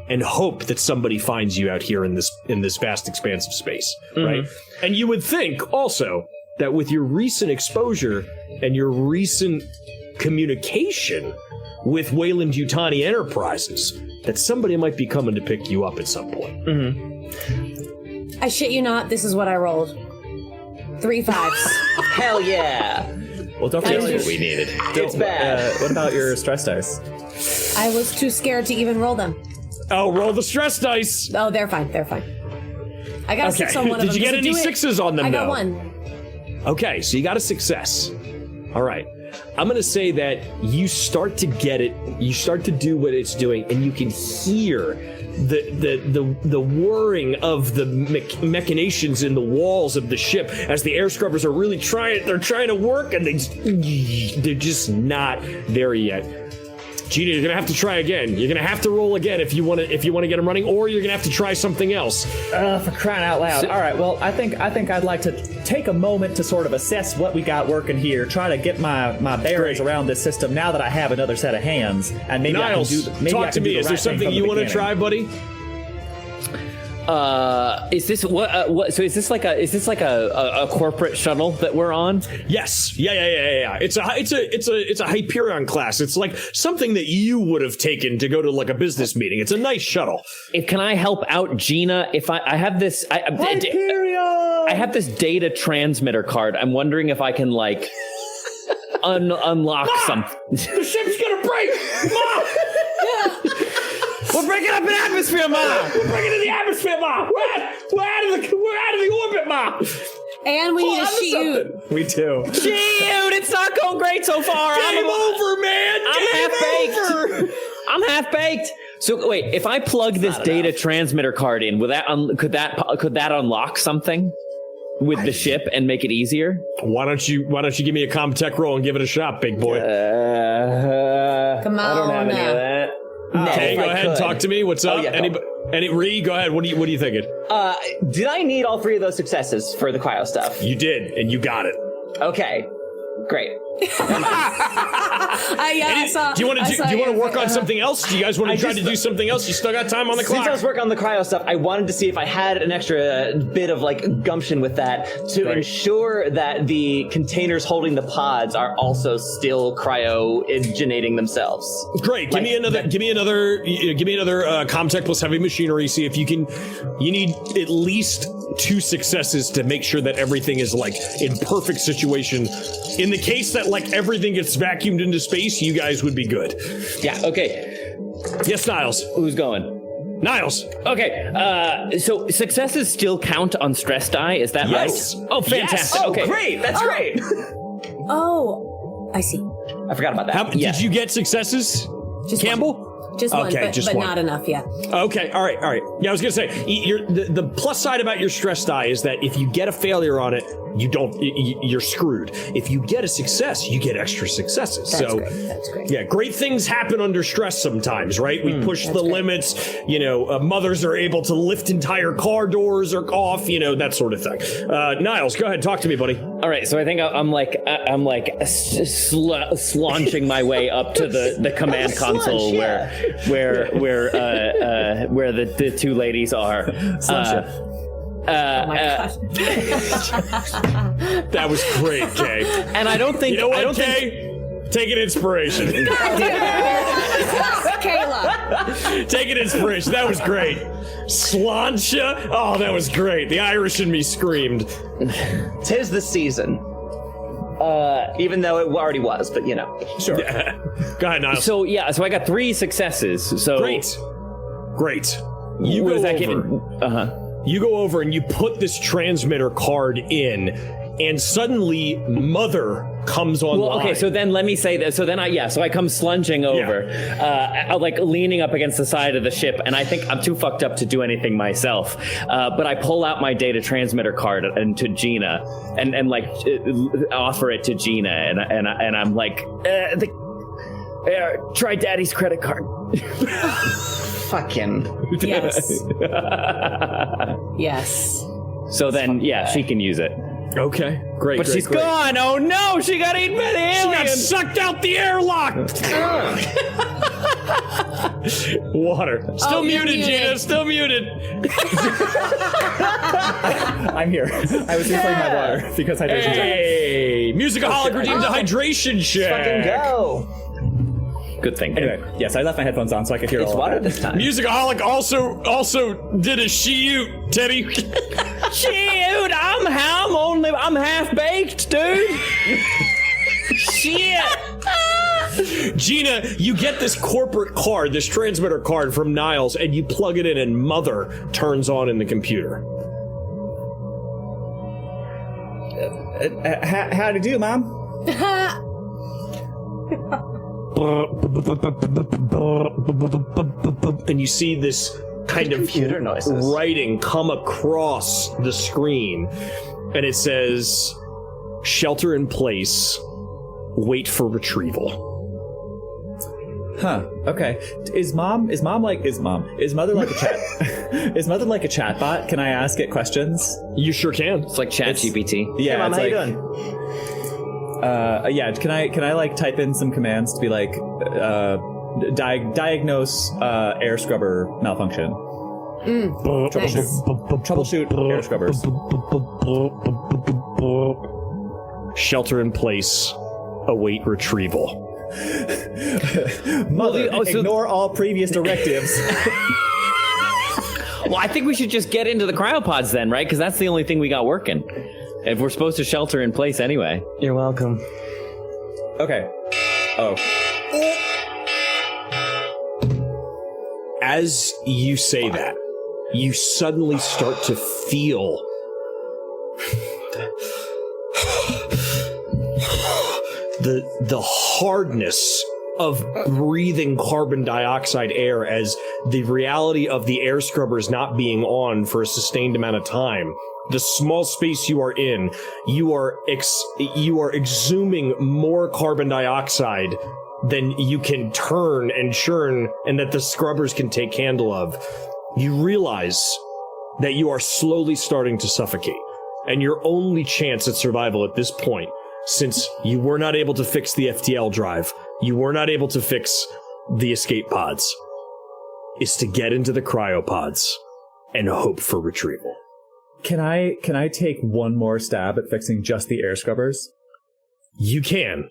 and hope that somebody finds you out here in this vast expanse of space, right? And you would think also that with your recent exposure and your recent communication with Weyland Yutani Enterprises that somebody might be coming to pick you up at some point. I shit you not, this is what I rolled. 3 5s. Hell yeah. Well, don't forget That's what we needed. It's bad. What about your stress dice? I was too scared to even roll them. Oh, roll the stress dice. Oh, they're fine. I got a 6 on one of them. Did you get any 6s on them? I got though? 1. Okay, so you got a success. All right. I'm going to say that you start to get it, you start to do what it's doing, and you can hear the whirring of the machinations in the walls of the ship as the air scrubbers are really trying to work, and they're just not there yet. Gina, you're gonna have to try again. You're gonna have to roll again if you want to get them running, or you're gonna have to try something else. For crying out loud! All right, well, I think I'd like to take a moment to sort of assess what we got working here, try to get my bearings around this system now that I have another set of hands, and maybe Niles, I can do. talk to me. Is there something you want to try, buddy? Is this what? So is this like a corporate shuttle that we're on? Yes. Yeah. It's a Hyperion class. It's like something that you would have taken to go to like a business meeting. It's a nice shuttle. Can I help out Gina? If I have this, I have this data transmitter card. I'm wondering if I can like unlock something. The ship's gonna break, Ma! We're breaking up an atmosphere, Ma! We're breaking in the atmosphere, Ma! We're out of the orbit, Ma! And we need to shoot. We do. Shoot! It's not going great so far. Game over, man! I'm half baked. So wait, if I plug this data transmitter card in, could that unlock something with the ship and make it easier? Why don't you give me a CommTech roll and give it a shot, big boy? Come on. I don't have any of that. Okay, go ahead. Talk to me. What's up? Ree, go ahead. What are you thinking? Did I need all 3 of those successes for the cryo stuff? You did, and you got it. Okay, great. Do you want to work on something else? Do you guys want to try to do something else? You still got time on the clock. Since I was working on the cryo stuff, I wanted to see if I had an extra bit of like gumption with that to ensure that the containers holding the pods are also still cryogenating themselves. Great. Give me another CommTech plus heavy machinery. See if you can. You need at least 2 successes to make sure that everything is like in perfect situation. In the case that like everything gets vacuumed into space, you guys would be good. Yeah, okay. Yes, Niles. Who's going? Niles. Okay, so successes still count on stress die, is that right? Oh, fantastic. Yes. Okay. Oh, great. That's great. Oh, I see. I forgot about that. Did you get successes, Just Campbell? Just one, okay, but one. not enough yet. Okay, all right. Yeah, I was gonna say, the plus side about your stress die is that if you get a failure on it, you're screwed. If you get a success, you get extra successes. That's great. Yeah, great things happen under stress sometimes, right? We push the limits. Mothers are able to lift entire car doors or off. That sort of thing. Niles, go ahead, talk to me, buddy. All right, so I think I'm slaunching my way up to the command console where the 2 ladies are. Oh my gosh. That was great, Kay. And I don't think. You know what, Kay? Take an inspiration. Kayla. Take an inspiration. That was great. Slancha. Oh, that was great. The Irish in me screamed. 'Tis the season. Even though it already was, but Sure. Yeah. Go ahead, Niles. So I got 3 successes. So Great. You what go does that over. You go over and you put this transmitter card in, and suddenly Mother comes online. Well, okay, so then let me say that. So then I come slunging over, like leaning up against the side of the ship, and I think I'm too fucked up to do anything myself. But I pull out my data transmitter card and to Gina, and like offer it to Gina, and I'm like, try Daddy's credit card. Fucking Yes. Yes. So then, she can use it. Okay, great. But she's gone. Oh no, she got eaten by the alien. She got sucked out the airlock. Water. Still muted, Gina. Still muted. I'm here. I was replaying my water because hydration check. Hey, Musicaholic redeemed a hydration check. Fucking go. Good thing. Anyway, yes, I left my headphones on so I could hear It's all water of that. this time. Musicaholic also did a shoot, Teddy. Shoot, I'm half baked, dude. Shit. Gina, you get this corporate card, this transmitter card from Niles, and you plug it in, and Mother turns on in the computer. How to do, Mom? And you see this kind of computer noises. writing come across the screen, and it says, "Shelter in place. Wait for retrieval." Huh. Okay. Is mother like a chat? Is mother like a chatbot? Can I ask it questions? You sure can. It's like ChatGPT. Yeah. Hey, Mom, it's how like, you doing? Yeah. Can I like type in some commands to be like, diagnose air scrubber malfunction. Troubleshoot air scrubbers. Shelter in place. Await retrieval. Mother, ignore all previous directives. Well, I think we should just get into the cryopods then, right? Because that's the only thing we got working. If we're supposed to shelter in place anyway. You're welcome. Okay. Oh. As you say that, you suddenly start to feel the hardness of breathing carbon dioxide air as the reality of the air scrubbers not being on for a sustained amount of time. The small space you are in, you are exhuming more carbon dioxide than you can turn and churn and that the scrubbers can take handle of. You realize that you are slowly starting to suffocate, and your only chance at survival at this point, since you were not able to fix the FTL drive, you were not able to fix the escape pods, is to get into the cryopods and hope for retrieval. Can I take one more stab at fixing just the air scrubbers? You can,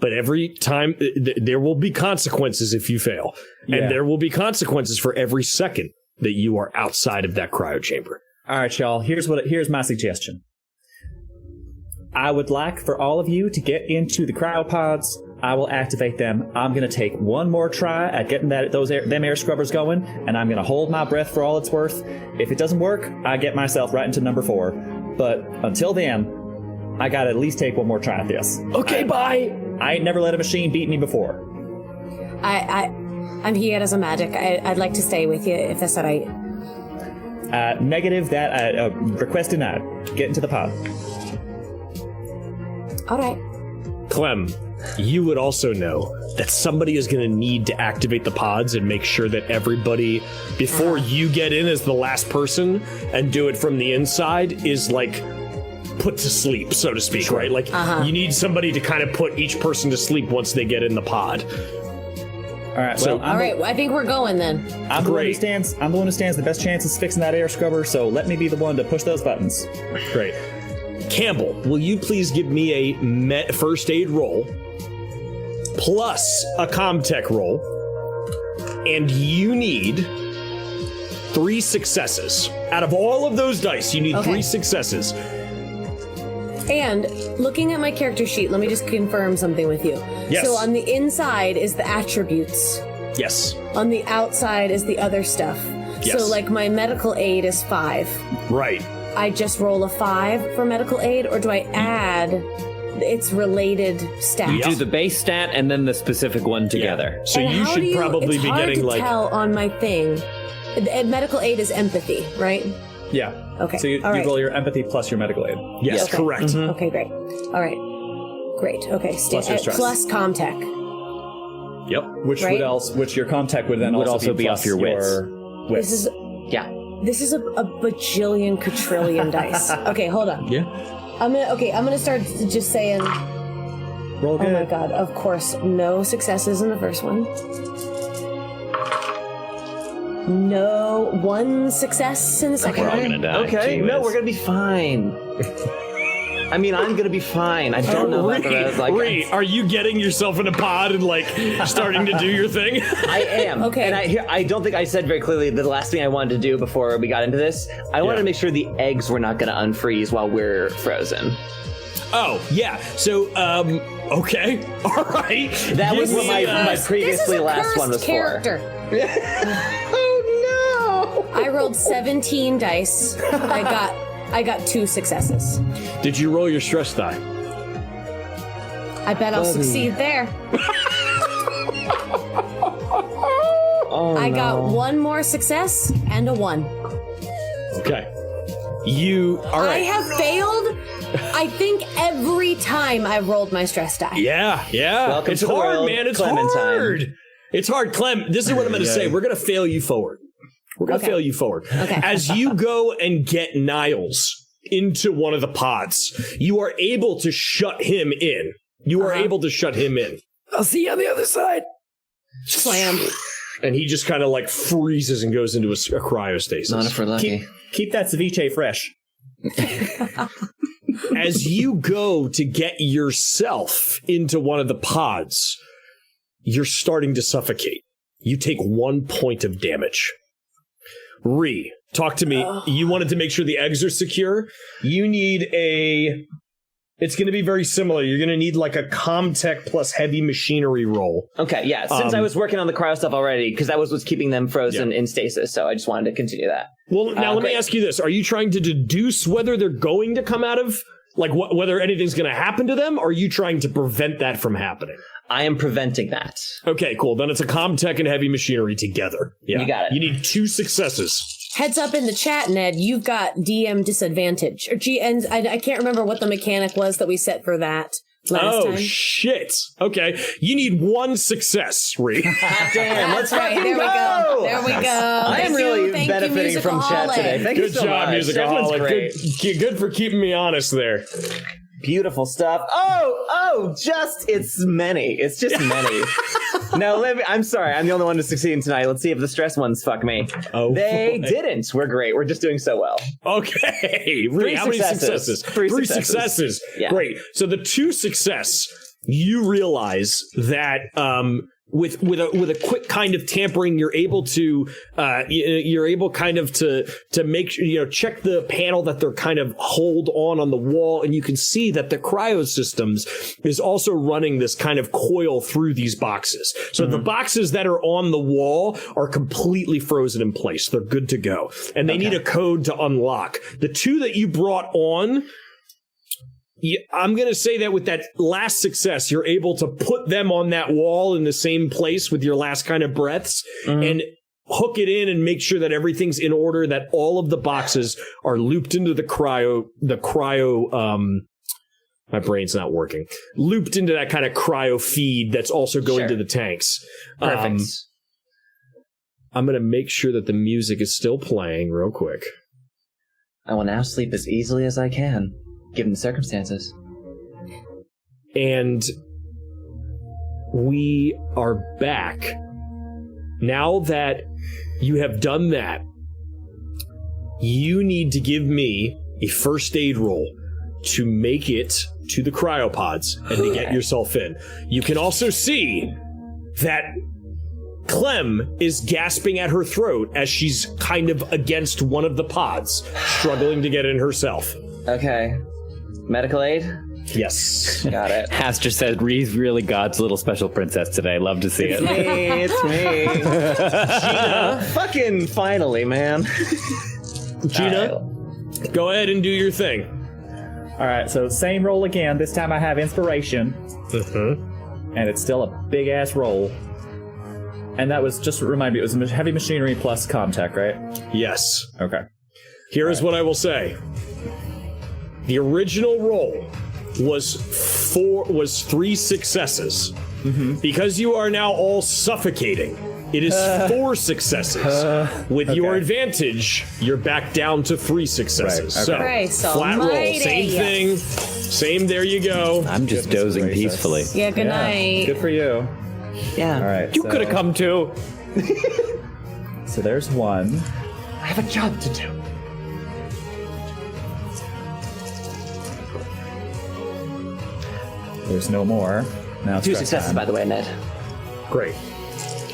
but every time there will be consequences if you fail, and there will be consequences for every second that you are outside of that cryo chamber. All right, y'all. Here's my suggestion. I would like for all of you to get into the cryopods. I will activate them. I'm going to take one more try at getting them air scrubbers going, and I'm going to hold my breath for all it's worth. If it doesn't work, I get myself right into number 4. But until then, I got to at least take one more try at this. Okay, bye. I ain't never let a machine beat me before. I'm here as a magic. I'd like to stay with you if that's all right. Negative. That request denied. Get into the pod. All right. Clem, you would also know that somebody is going to need to activate the pods and make sure that everybody, before you get in as the last person and do it from the inside, is like put to sleep, so to speak, right? Like you need somebody to kind of put each person to sleep once they get in the pod. All right. So, All right. I think we're going then. I'm the one who stands the best chance of fixing that air scrubber. So let me be the one to push those buttons. Great. Campbell, will you please give me a first aid roll plus a Comtech roll, and you need 3 successes. Out of all of those dice, you need 3 successes. And looking at my character sheet, let me just confirm something with you. Yes. So on the inside is the attributes. Yes. On the outside is the other stuff. Yes. So like my medical aid is 5. Right. I just roll a 5 for medical aid, or do I add its related stat? You do the base stat and then the specific one together. Yeah. So and you should probably it's be hard getting to like tell on my thing. Medical aid is empathy, right? Yeah. Okay. So you roll your empathy plus your medical aid. yes, Okay. correct. Mm-hmm. Okay, great. All right. Great. Okay. Plus your stress. Plus Comtech. Yep. Which Right? which your Comtech would then also be plus off your wits. This is Yeah. This is a bajillion quadrillion dice. Okay, hold on. Yeah. I'm gonna start just saying. Roll good. Oh my god! Of course, no successes in the first one. No, 1 success in the second We're all one. gonna die. Okay, no, we're gonna be fine. I mean, I'm gonna be fine. I don't know about the rest. Like, are you getting yourself in a pod and like starting to do your thing? I am. Okay. And I don't think I said very clearly the last thing I wanted to do before we got into this. I wanted to make sure the eggs were not gonna unfreeze while we're frozen. Oh, yeah. So, okay. All right. That was what my previously this is a last one was character. for. Oh no! I rolled 17 dice. I got 2 successes. Did you roll your stress die? I bet I'll succeed there. I got 1 more success and a 1. Okay. All right. I have failed, I think, every time I've rolled my stress die. Yeah. Welcome it's to the hard, world, man. It's Clementine. hard. It's hard, Clem. This is what I'm going to say. We're going to fail you forward. Okay. As you go and get Niles into one of the pods, you are able to shut him in. I'll see you on the other side. Slam. And he just kind of like freezes and goes into a cryostasis. Not if we're lucky. Keep that ceviche fresh. As you go to get yourself into one of the pods, you're starting to suffocate. You take 1 point of damage. Ree, talk to me. You wanted to make sure the eggs are secure. You need it's going to be very similar. You're going to need like a Comtech plus heavy machinery roll. Okay, yeah. Since I was working on the cryo stuff already, because that was what's keeping them frozen in stasis, so I just wanted to continue that. Well, now let me ask you this. Are you trying to deduce whether they're going to come out of, like, whether anything's going to happen to them, or are you trying to prevent that from happening? I am preventing that. Okay, cool. Then it's a Comtech and heavy machinery together. Yeah. You got it. You need 2 successes. Heads up in the chat, Ned, you've got DM disadvantage. And I can't remember what the mechanic was that we set for that last time. Oh, shit. Okay. You need 1 success, Ree. Damn, let's fucking There we go. There we go. I am really benefiting from chat today. Thank you Good so job, much. Everyone's Musicaholic. great. Good for keeping me honest there. Beautiful stuff. It's many. It's just many. No, I'm sorry. I'm the only one to succeed tonight. Let's see if the stress ones fuck me. Oh, they boy. didn't. We're great. We're just doing so well. Okay. Ree, how many successes? 3 successes. Yeah. Great. So the 2 success, you realize that with a quick kind of tampering, you're able to make sure, check the panel that they're kind of hold on the wall, and you can see that the cryo systems is also running this kind of coil through these boxes. So the boxes that are on the wall are completely frozen in place. They're good to go, and they need a code to unlock. The 2 that you brought on, I'm going to say that with that last success, you're able to put them on that wall in the same place with your last kind of breaths and hook it in and make sure that everything's in order, that all of the boxes are looped into the cryo, my brain's not working, looped into that kind of cryo feed that's also going to the tanks. Perfect. I'm going to make sure that the music is still playing real quick. I will now sleep as easily as I can, given the circumstances. And we are back. Now that you have done that, you need to give me a first aid roll to make it to the cryopods and to get yourself in. You can also see that Clem is gasping at her throat as she's kind of against one of the pods, struggling to get in herself. Okay. Medical aid? Yes. Got it. Haster said, Ree's really God's little special princess today. Love to see it. It's me. Gina, fucking finally, man. Gina, go ahead and do your thing. All right, so same roll again. This time I have inspiration. And it's still a big-ass roll. And that was, just remind me, it was heavy machinery plus Comtech, right? Yes. Okay. Here is what I will say. The original roll was 3 successes. Because you are now all suffocating, it is 4 successes. With your advantage, you're back down to 3 successes. Right, okay. So, flat roll, same thing. Same, there you go. I'm just dozing peacefully. Yeah, good night. Good for you. Yeah. All right. You could have come too. So there's one. I have a job to do. There's no more. Now 2 successes, by the way, Ned. Great.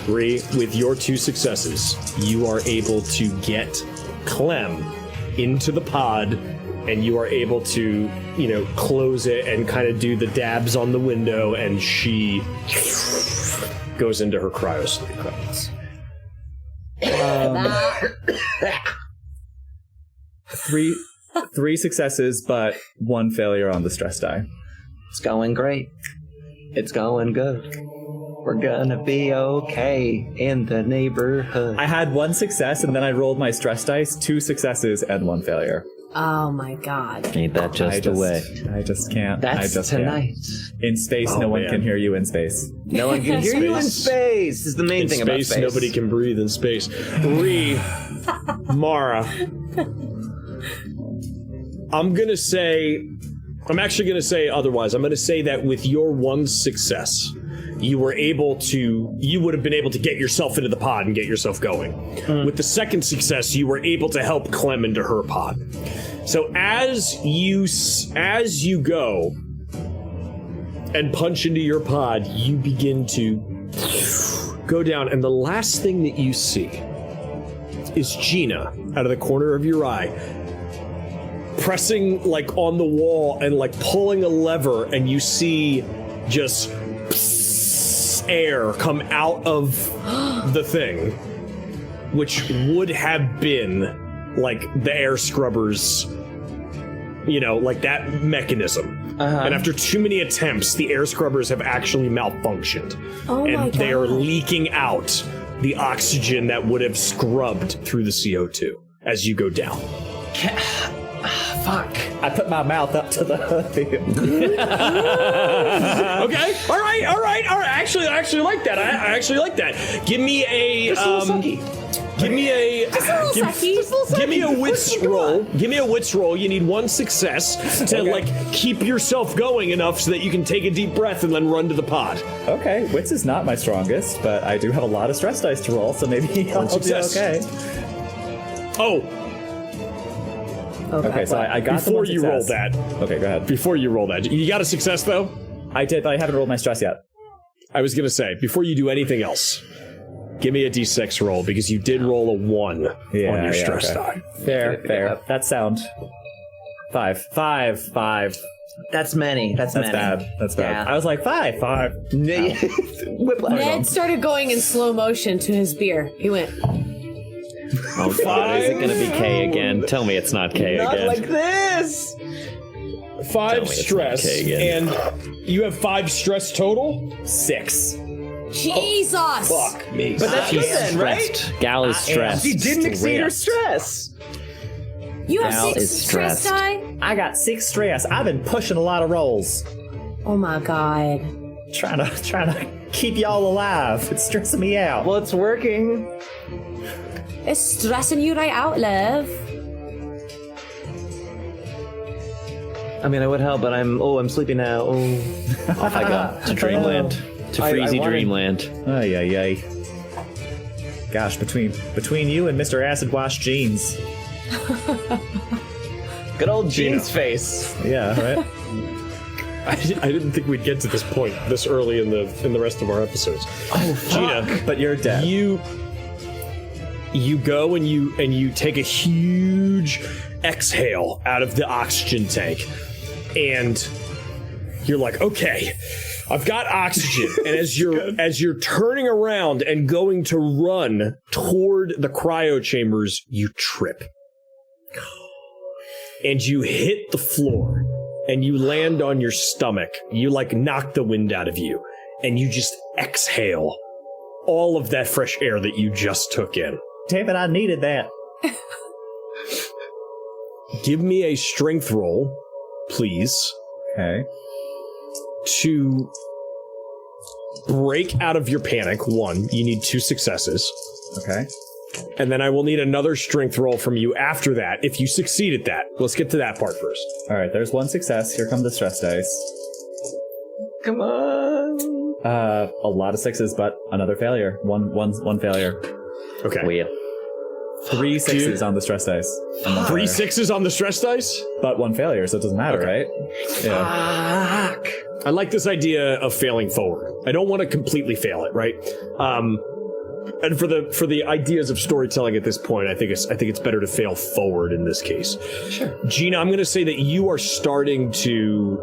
Bree, with your 2 successes, you are able to get Clem into the pod, and you are able to, close it and kind of do the dabs on the window, and she goes into her cryosleep. Three successes, but 1 failure on the stress die. It's going great. It's going good. We're gonna be okay in the neighborhood. I had 1 success, and then I rolled my stress dice, 2 successes and 1 failure. Oh my god. Ain't that just the way? I just can't. That's I just tonight. Can't. In space, no one can hear you in space. No one can hear you in space. Is the main thing about space. Nobody can breathe in space. Bree, Mara, I'm actually going to say otherwise. I'm going to say that with your 1 success, you would have been able to get yourself into the pod and get yourself going. With the 2nd success, you were able to help Clem into her pod. So as you go and punch into your pod, you begin to go down, and the last thing that you see is Gina out of the corner of your eye, pressing on the wall and pulling a lever, and you see just air come out of the thing, which would have been the air scrubbers, that mechanism. And after too many attempts, the air scrubbers have actually malfunctioned. Oh and my God. they are leaking out the oxygen that would have scrubbed through the CO2 as you go down. Fuck. I put my mouth up to the Okay. All right. Actually, I actually like that. I actually like that. Give me a Give me a give me a wits roll. Give me a wits roll. You need 1 success to keep yourself going enough so that you can take a deep breath and then run to the pod. Okay, wits is not my strongest, but I do have a lot of stress dice to roll, so maybe I'll do okay. Oh. Okay, so I got before you roll that. Okay, go ahead. Before you roll that, you got a success though? I did, but I haven't rolled my stress yet. I was gonna say, before you do anything else, give me a d6 roll, because you did roll a 1 on your stress die. Fair. That's sound. 5. That's many. That's many. Bad. That's bad. Yeah. I was like, 5. Ned started going in slow motion to his beer. He went. Oh God, is it going to be K again? Tell me it's not K Not again. like this. 5 stress, and you have 5 stress total? 6. Jesus! Fuck me. But that's good then, right? Stressed. Gal is stressed. She didn't exceed her stress. You have Gal 6 is stress stressed. die? I got 6 stress. I've been pushing a lot of rolls. Oh my god. Trying to keep y'all alive. It's stressing me out. Well, it's working. It's stressing you right out, love. I mean, I would help, but I'm sleepy now. Oh. Off I go to dreamland, to freezy dreamland. Ay. Gosh, between you and Mr. Acid Wash Jeans. Good old Jeans face. Yeah, right? I didn't think we'd get to this point this early in the rest of our episodes. Oh, Gina, But you're dead. you go and you take a huge exhale out of the oxygen tank, and you're like, okay, I've got oxygen. And as you're turning around and going to run toward the cryo chambers, you trip. And you hit the floor, and you land on your stomach. You knock the wind out of you, and you just exhale all of that fresh air that you just took in. Damn it, I needed that. Give me a strength roll, please, Okay. to break out of your panic. 1, you need 2 successes. Okay. And then I will need another strength roll from you after that, if you succeed at that. Let's get to that part first. All right, there's 1 success. Here come the stress dice. Come on. A lot of 6s, but another failure. One failure. Okay. Weird. 3 6s on the stress dice. 3 6s on the stress dice? But 1 failure, so it doesn't matter, right? Yeah. Fuck. I like this idea of failing forward. I don't want to completely fail it, right? And for the ideas of storytelling at this point, I think it's better to fail forward in this case. Sure. Gina, I'm going to say that you are starting to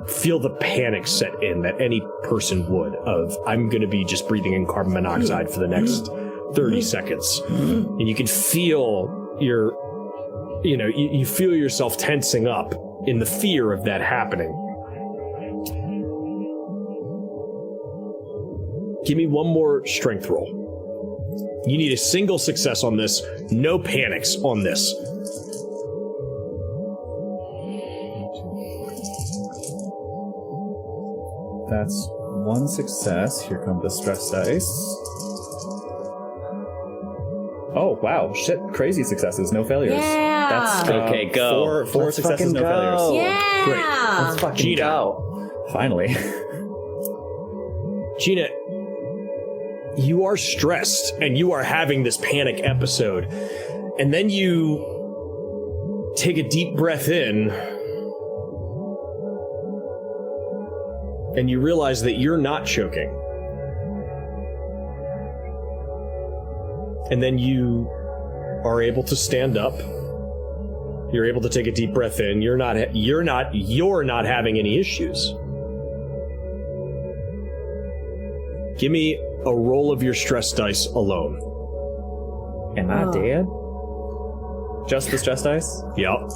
feel the panic set in that any person would of, I'm going to be just breathing in carbon monoxide for the next 30 seconds. And you can feel you feel yourself tensing up in the fear of that happening. Give me one more strength roll. You need a single success on this. No panics on this. That's 1 success. Here come the stress dice. Oh, wow. Shit. Crazy successes. No failures. Yeah. That's Okay, go. Four Let's successes, fucking no go. failures. Yeah. Great. Let's fucking Gina. go. Finally. Gina, you are stressed and you are having this panic episode. And then you take a deep breath in and you realize that you're not choking. And then you are able to stand up. You're able to take a deep breath in. You're not having any issues. Give me a roll of your stress dice alone. Am I dead? Just the stress dice? Yep.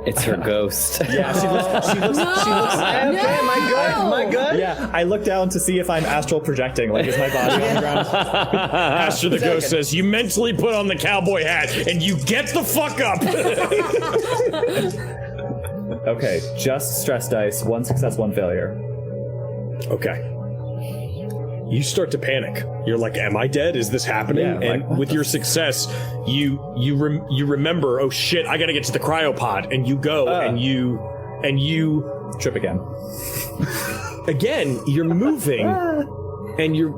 It's her ghost. Yeah, she looks Am I good? Am I good? Yeah, I look down to see if I'm astral projecting. Like, is my body on the ground? Pastor the Ghost says, you mentally put on the cowboy hat and you get the fuck up. Okay, just stress dice. 1 success, 1 failure. Okay. You start to panic. You're like, am I dead? Is this happening? Yeah, and like, with your success, you remember, oh shit, I gotta get to the cryopod. And you go and you Trip again. again, you're moving and you're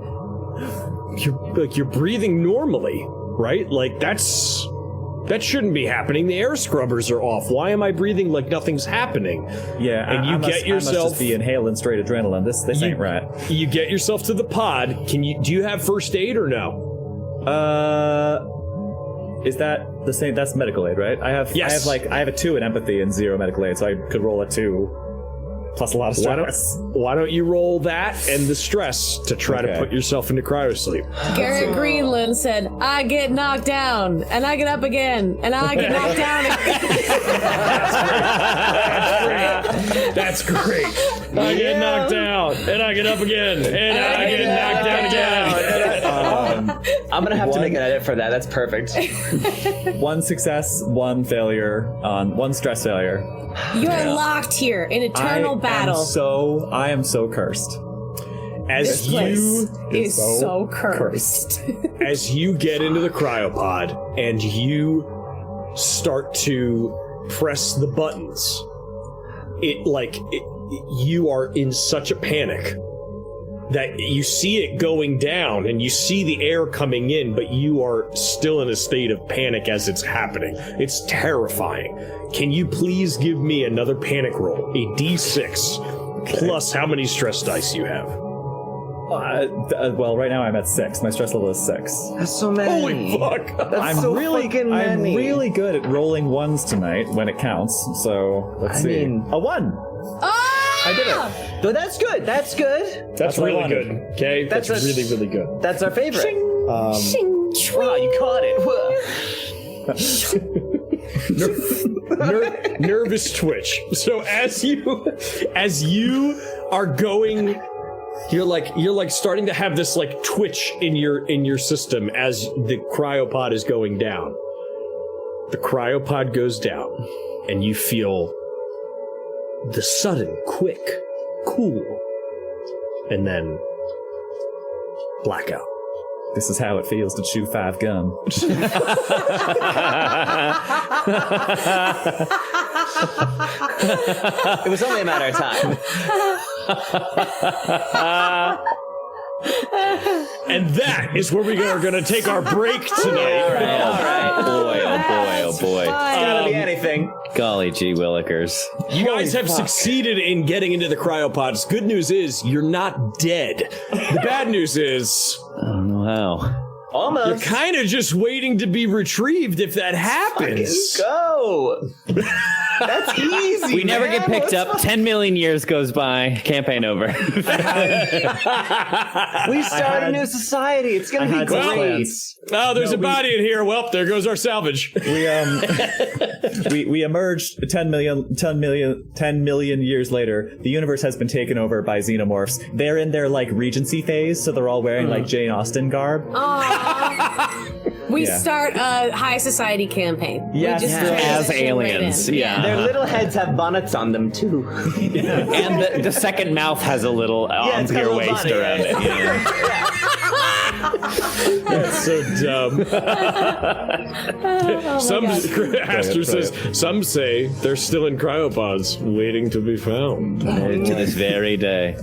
breathing normally, right? Like that shouldn't be happening. The air scrubbers are off. Why am I breathing like nothing's happening? Yeah, and you get yourself. I must just be inhaling straight adrenaline. This ain't right. You get yourself to the pod. Do you have first aid or no? Is that the same? That's medical aid, right? Yes. I have a 2 in empathy and 0 medical aid, so I could roll a 2 plus a lot of stress. Why don't you roll that and the stress to try to put yourself into cryosleep? Garrett Greenland said, I get knocked down, and I get up again, and I get knocked down again. That's great. I get knocked down, and I get up again, and I get knocked down again. I'm gonna have to make an edit for that. That's perfect. 1 success, 1 failure on 1 stress failure. You are locked here in eternal battle. I am so cursed. This place is so cursed. As you get into the cryopod and you start to press the buttons, you are in such a panic that you see it going down and you see the air coming in, but you are still in a state of panic as it's happening. It's terrifying. Can you please give me another panic roll? A D6 plus how many stress dice you have? Well, right now I'm at 6. My stress level is 6. That's so many. Holy fuck! That's so fucking many. I'm really good at rolling 1s tonight when it counts. So let's see. A 1. I did it. But that's good. That's good. That's really good. Okay, that's really, really good. That's our favorite. Wow, you caught it. Nervous twitch. So as you are going, you're like starting to have this like twitch in your system as the cryopod is going down. The cryopod goes down, and you feel the sudden, quick, cool, and then blackout. This is how it feels to chew 5 gum. It was only a matter of time. And that is where we are going to take our break tonight. All right. Oh boy. It's gotta be anything. Golly gee willikers. You guys have succeeded in getting into the cryopods. Good news is you're not dead. The bad news is I don't know how. Almost. you're kind of just waiting to be retrieved if that happens. Go. That's easy. We never man. get picked up. 10 million years goes by. Campaign over. We start a new society. It's gonna be great. Oh, there's a body in here. Well, there goes our salvage. We emerged 10 million years later. The universe has been taken over by xenomorphs. They're in their like Regency phase, so they're all wearing like Jane Austen garb. We start a high society campaign. Yes. We just As transition aliens. right in. Yeah. Their little heads have bonnets on them too. And the second mouth has a little it's got a your little waist body, around it. That's so dumb. Aster says, some say they're still in cryopods, waiting to be found. To this very day.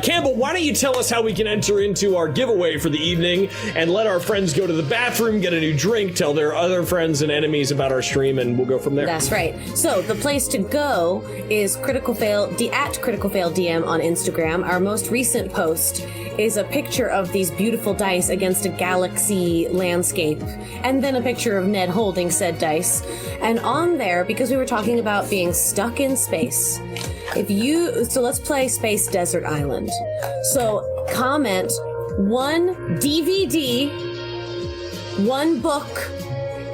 Campbell, why don't you tell us how we can enter into our giveaway for the evening and let our friends go to the bathroom, get a new drink, tell their other friends and enemies about our stream, and we'll go from there. That's right. So the place to go is at Critical Fail DM on Instagram. Our most recent post is a picture of these beautiful dice against a galaxy landscape, and then a picture of Ned holding said dice. And on there, because we were talking about being stuck in space, so let's play Space Desert Island. So comment one DVD, one book,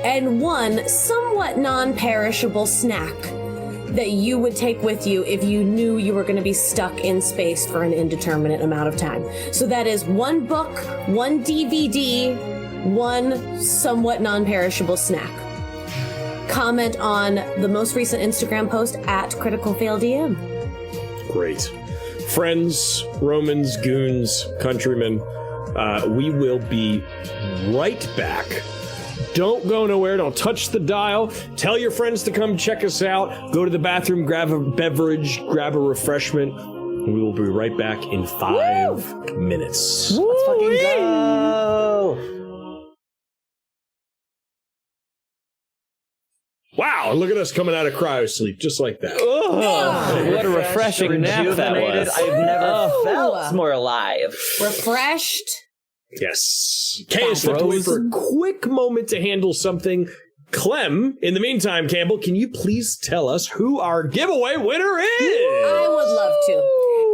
and one somewhat non-perishable snack that you would take with you if you knew you were going to be stuck in space for an indeterminate amount of time. So that is one book, one DVD, one somewhat non-perishable snack. Comment on the most recent Instagram post at Critical Fail DM. Great. Friends, Romans, goons, countrymen, we will be right back. Don't go nowhere. Don't touch the dial. Tell your friends to come check us out. Go to the bathroom, grab a beverage, grab a refreshment. We will be right back in 5 minutes. Let's fucking go. Wow, look at us coming out of cryo sleep just like that. Oh, what a refreshing nap that was. I've never felt more alive. Refreshed. Yes. Kay has stepped away for a quick moment to handle something. Clem, in the meantime, Campbell, can you please tell us who our giveaway winner is? I would love to.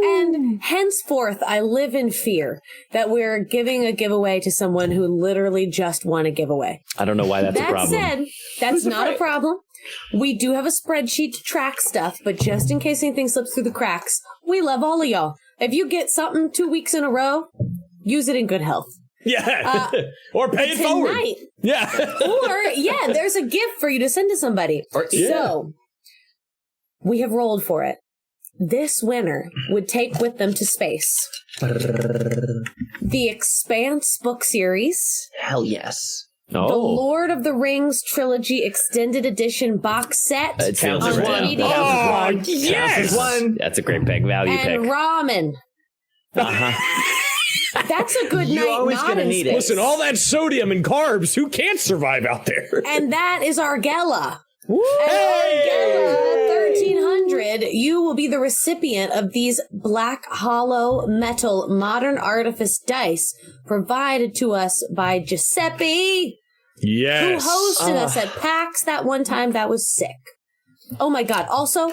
And henceforth, I live in fear that we're giving a giveaway to someone who literally just won a giveaway. I don't know why that's a problem. That said, that's not a problem. We do have a spreadsheet to track stuff, but just in case anything slips through the cracks, we love all of y'all. If you get something 2 weeks in a row, use it in good health. Yeah. Or pay it forward. Yeah. Or, there's a gift for you to send to somebody. So, we have rolled for it. This winner would take with them to space the Expanse book series. Hell yes. The Lord of the Rings trilogy extended edition box set on DVD. Oh, yes! That's a great pick. Value pick. And ramen. That's a good night. You're always not gonna in need space. it. Listen, all that sodium and carbs, who can't survive out there? And that is Argella. And Argella 1300, you will be the recipient of these black hollow metal modern artifice dice provided to us by Giuseppe, Yes. who hosted us at PAX that one time. That was sick. Oh my God. Also,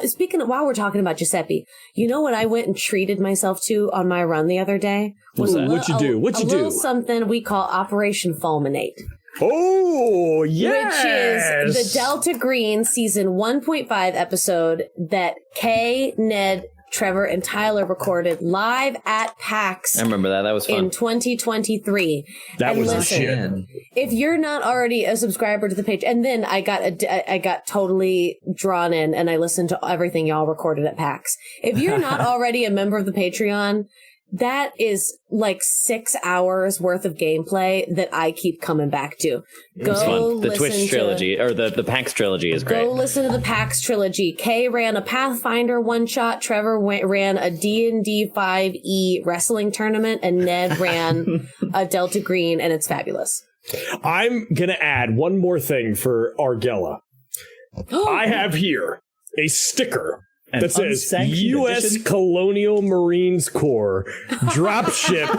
speaking of, while we're talking about Giuseppe, you know what I went and treated myself to on my run the other day? What'd you do? A little something we call Operation Fulminate. Oh, yes! Which is the Delta Green season 1.5 episode that Kay, Ned, Trevor, and Tyler recorded live at PAX. I remember that. That was fun. In 2023. That was the shit. If you're not already a subscriber to the page, and then I got totally drawn in and I listened to everything y'all recorded at PAX. If you're not already a member of the Patreon, that is like 6 hours worth of gameplay that I keep coming back to. Go the Twitch trilogy or the PAX trilogy is great. Go listen to the PAX trilogy. Kay ran a Pathfinder one-shot, Trevor ran a D&D 5e wrestling tournament, and Ned ran a Delta Green, and it's fabulous. I'm going to add one more thing for Argella. I have here a sticker that says U.S. edition? Colonial Marines Corps dropship.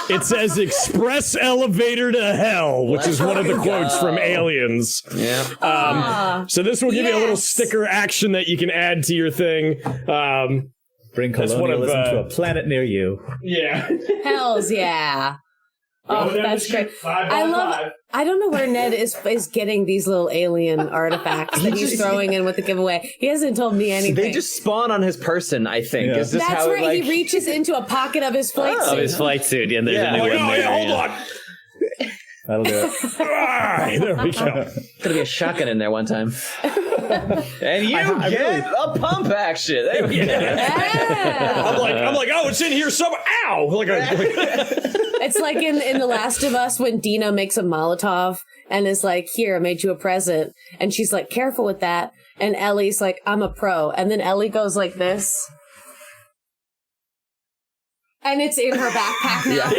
It says express elevator to hell, which is one of the quotes from Aliens. Yeah. So this will give you a little sticker action that you can add to your thing. Bring colonialism to a planet near you. Yeah. Hells yeah. Oh, that's great. I don't know where Ned is getting these little alien artifacts that he's throwing in with the giveaway. He hasn't told me anything. They just spawn on his person, I think. Yeah. Is this that's how where he reaches into a pocket of his flight suit. Of his flight suit, and there's a new one there. Hold on. That'll do it. There we go. Gonna be a shotgun in there one time. And you get a pump action. There we go. Yeah. I'm like, oh, it's in here somewhere. Ow! It's like in The Last of Us when Dina makes a Molotov and is like, here, I made you a present. And she's like, careful with that. And Ellie's like, I'm a pro. And then Ellie goes like this. And it's in her backpack now.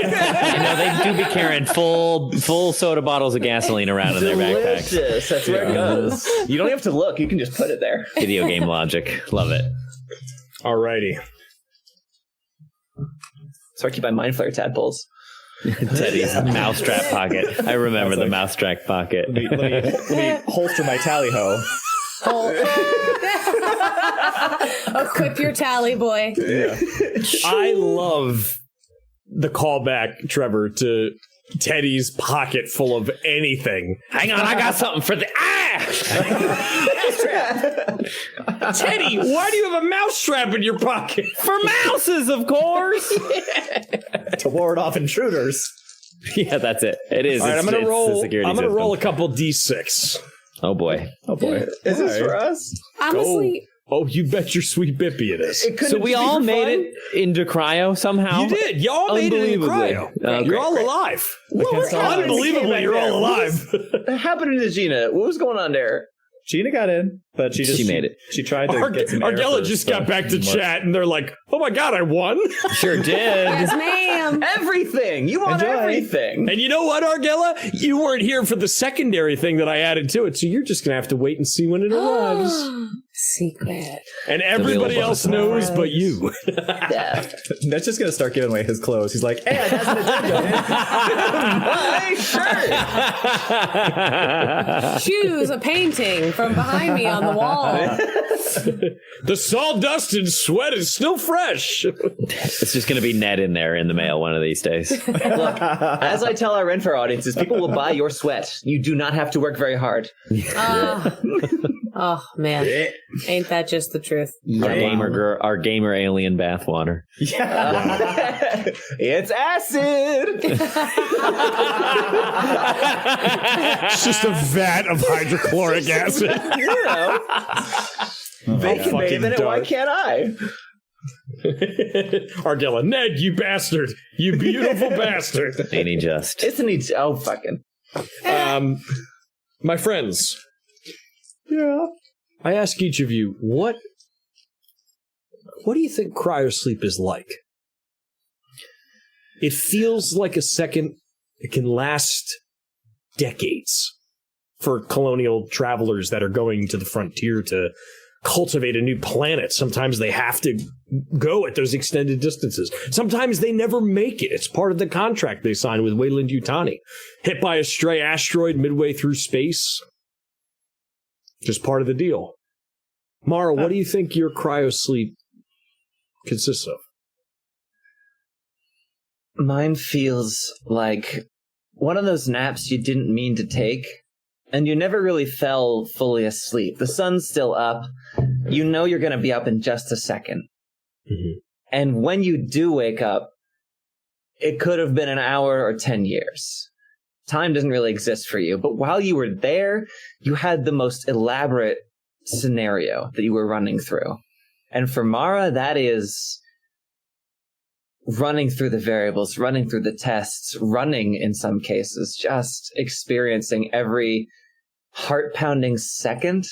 No, they do be carrying full soda bottles of gasoline around in their backpacks. Delicious. That's where it goes. You don't have to look. You can just put it there. Video game logic. Love it. Alrighty. So I keep my mind flare tadpoles. Teddy's mousetrap pocket. I remember the mousetrap pocket. Let me holster my tally-ho. Equip your tally, boy. Yeah. I love the callback, Trevor, to Teddy's pocket full of anything. Hang on, I got something for the Teddy, why do you have a mousetrap in your pocket? For mouses, of course. To ward off intruders. Yeah, that's it. It is. All right, I'm gonna roll a couple D6. Oh boy. Is this for us? Honestly. Oh, you bet your sweet bippy it is. So we all made it into cryo somehow? You did. You all made it into cryo. You're all alive. Unbelievably, you're all alive. What happened to Gina? What was going on there? Gina got in, but she made it. She tried to get some air. Argella just got back to chat, and they're like, "Oh my god, I won!" Sure did. Yes, ma'am. Everything. You want everything. And you know what, Argella? You weren't here for the secondary thing that I added to it, so you're just gonna have to wait and see when it arrives. Secret. And everybody else knows but you. Yeah. Ned's just gonna start giving away his clothes. He's like, "Hey, I got My shirt." Shoes, a painting from behind me on the wall. The sawdust and sweat is still fresh. It's just going to be Ned in there in the mail one of these days. Look, as I tell our Renfair audiences, people will buy your sweat. You do not have to work very hard. Oh, man. Ain't that just the truth? Our gamer alien bathwater. Yeah. It's acid. It's just a vat of hydrochloric acid. You know. They can bathe in it. Why can't I? Argella, Ned, you bastard. You beautiful bastard. Ain't he just? Isn't he? Oh, fucking. My friends. Yeah. I ask each of you, what do you think cryosleep is like? It feels like a second. It can last decades for colonial travelers that are going to the frontier to cultivate a new planet. Sometimes they have to go at those extended distances. Sometimes they never make it. It's part of the contract they signed with Weyland Yutani. Hit by a stray asteroid midway through space. Just part of the deal. Mara, what do you think your cryosleep consists of? Mine feels like one of those naps you didn't mean to take, and you never really fell fully asleep. The sun's still up. You know you're going to be up in just a second. Mm-hmm. And when you do wake up, it could have been an hour or 10 years. Time doesn't really exist for you. But while you were there, you had the most elaborate scenario that you were running through. And for Mara, that is running through the variables, running through the tests, running in some cases, just experiencing every heart-pounding second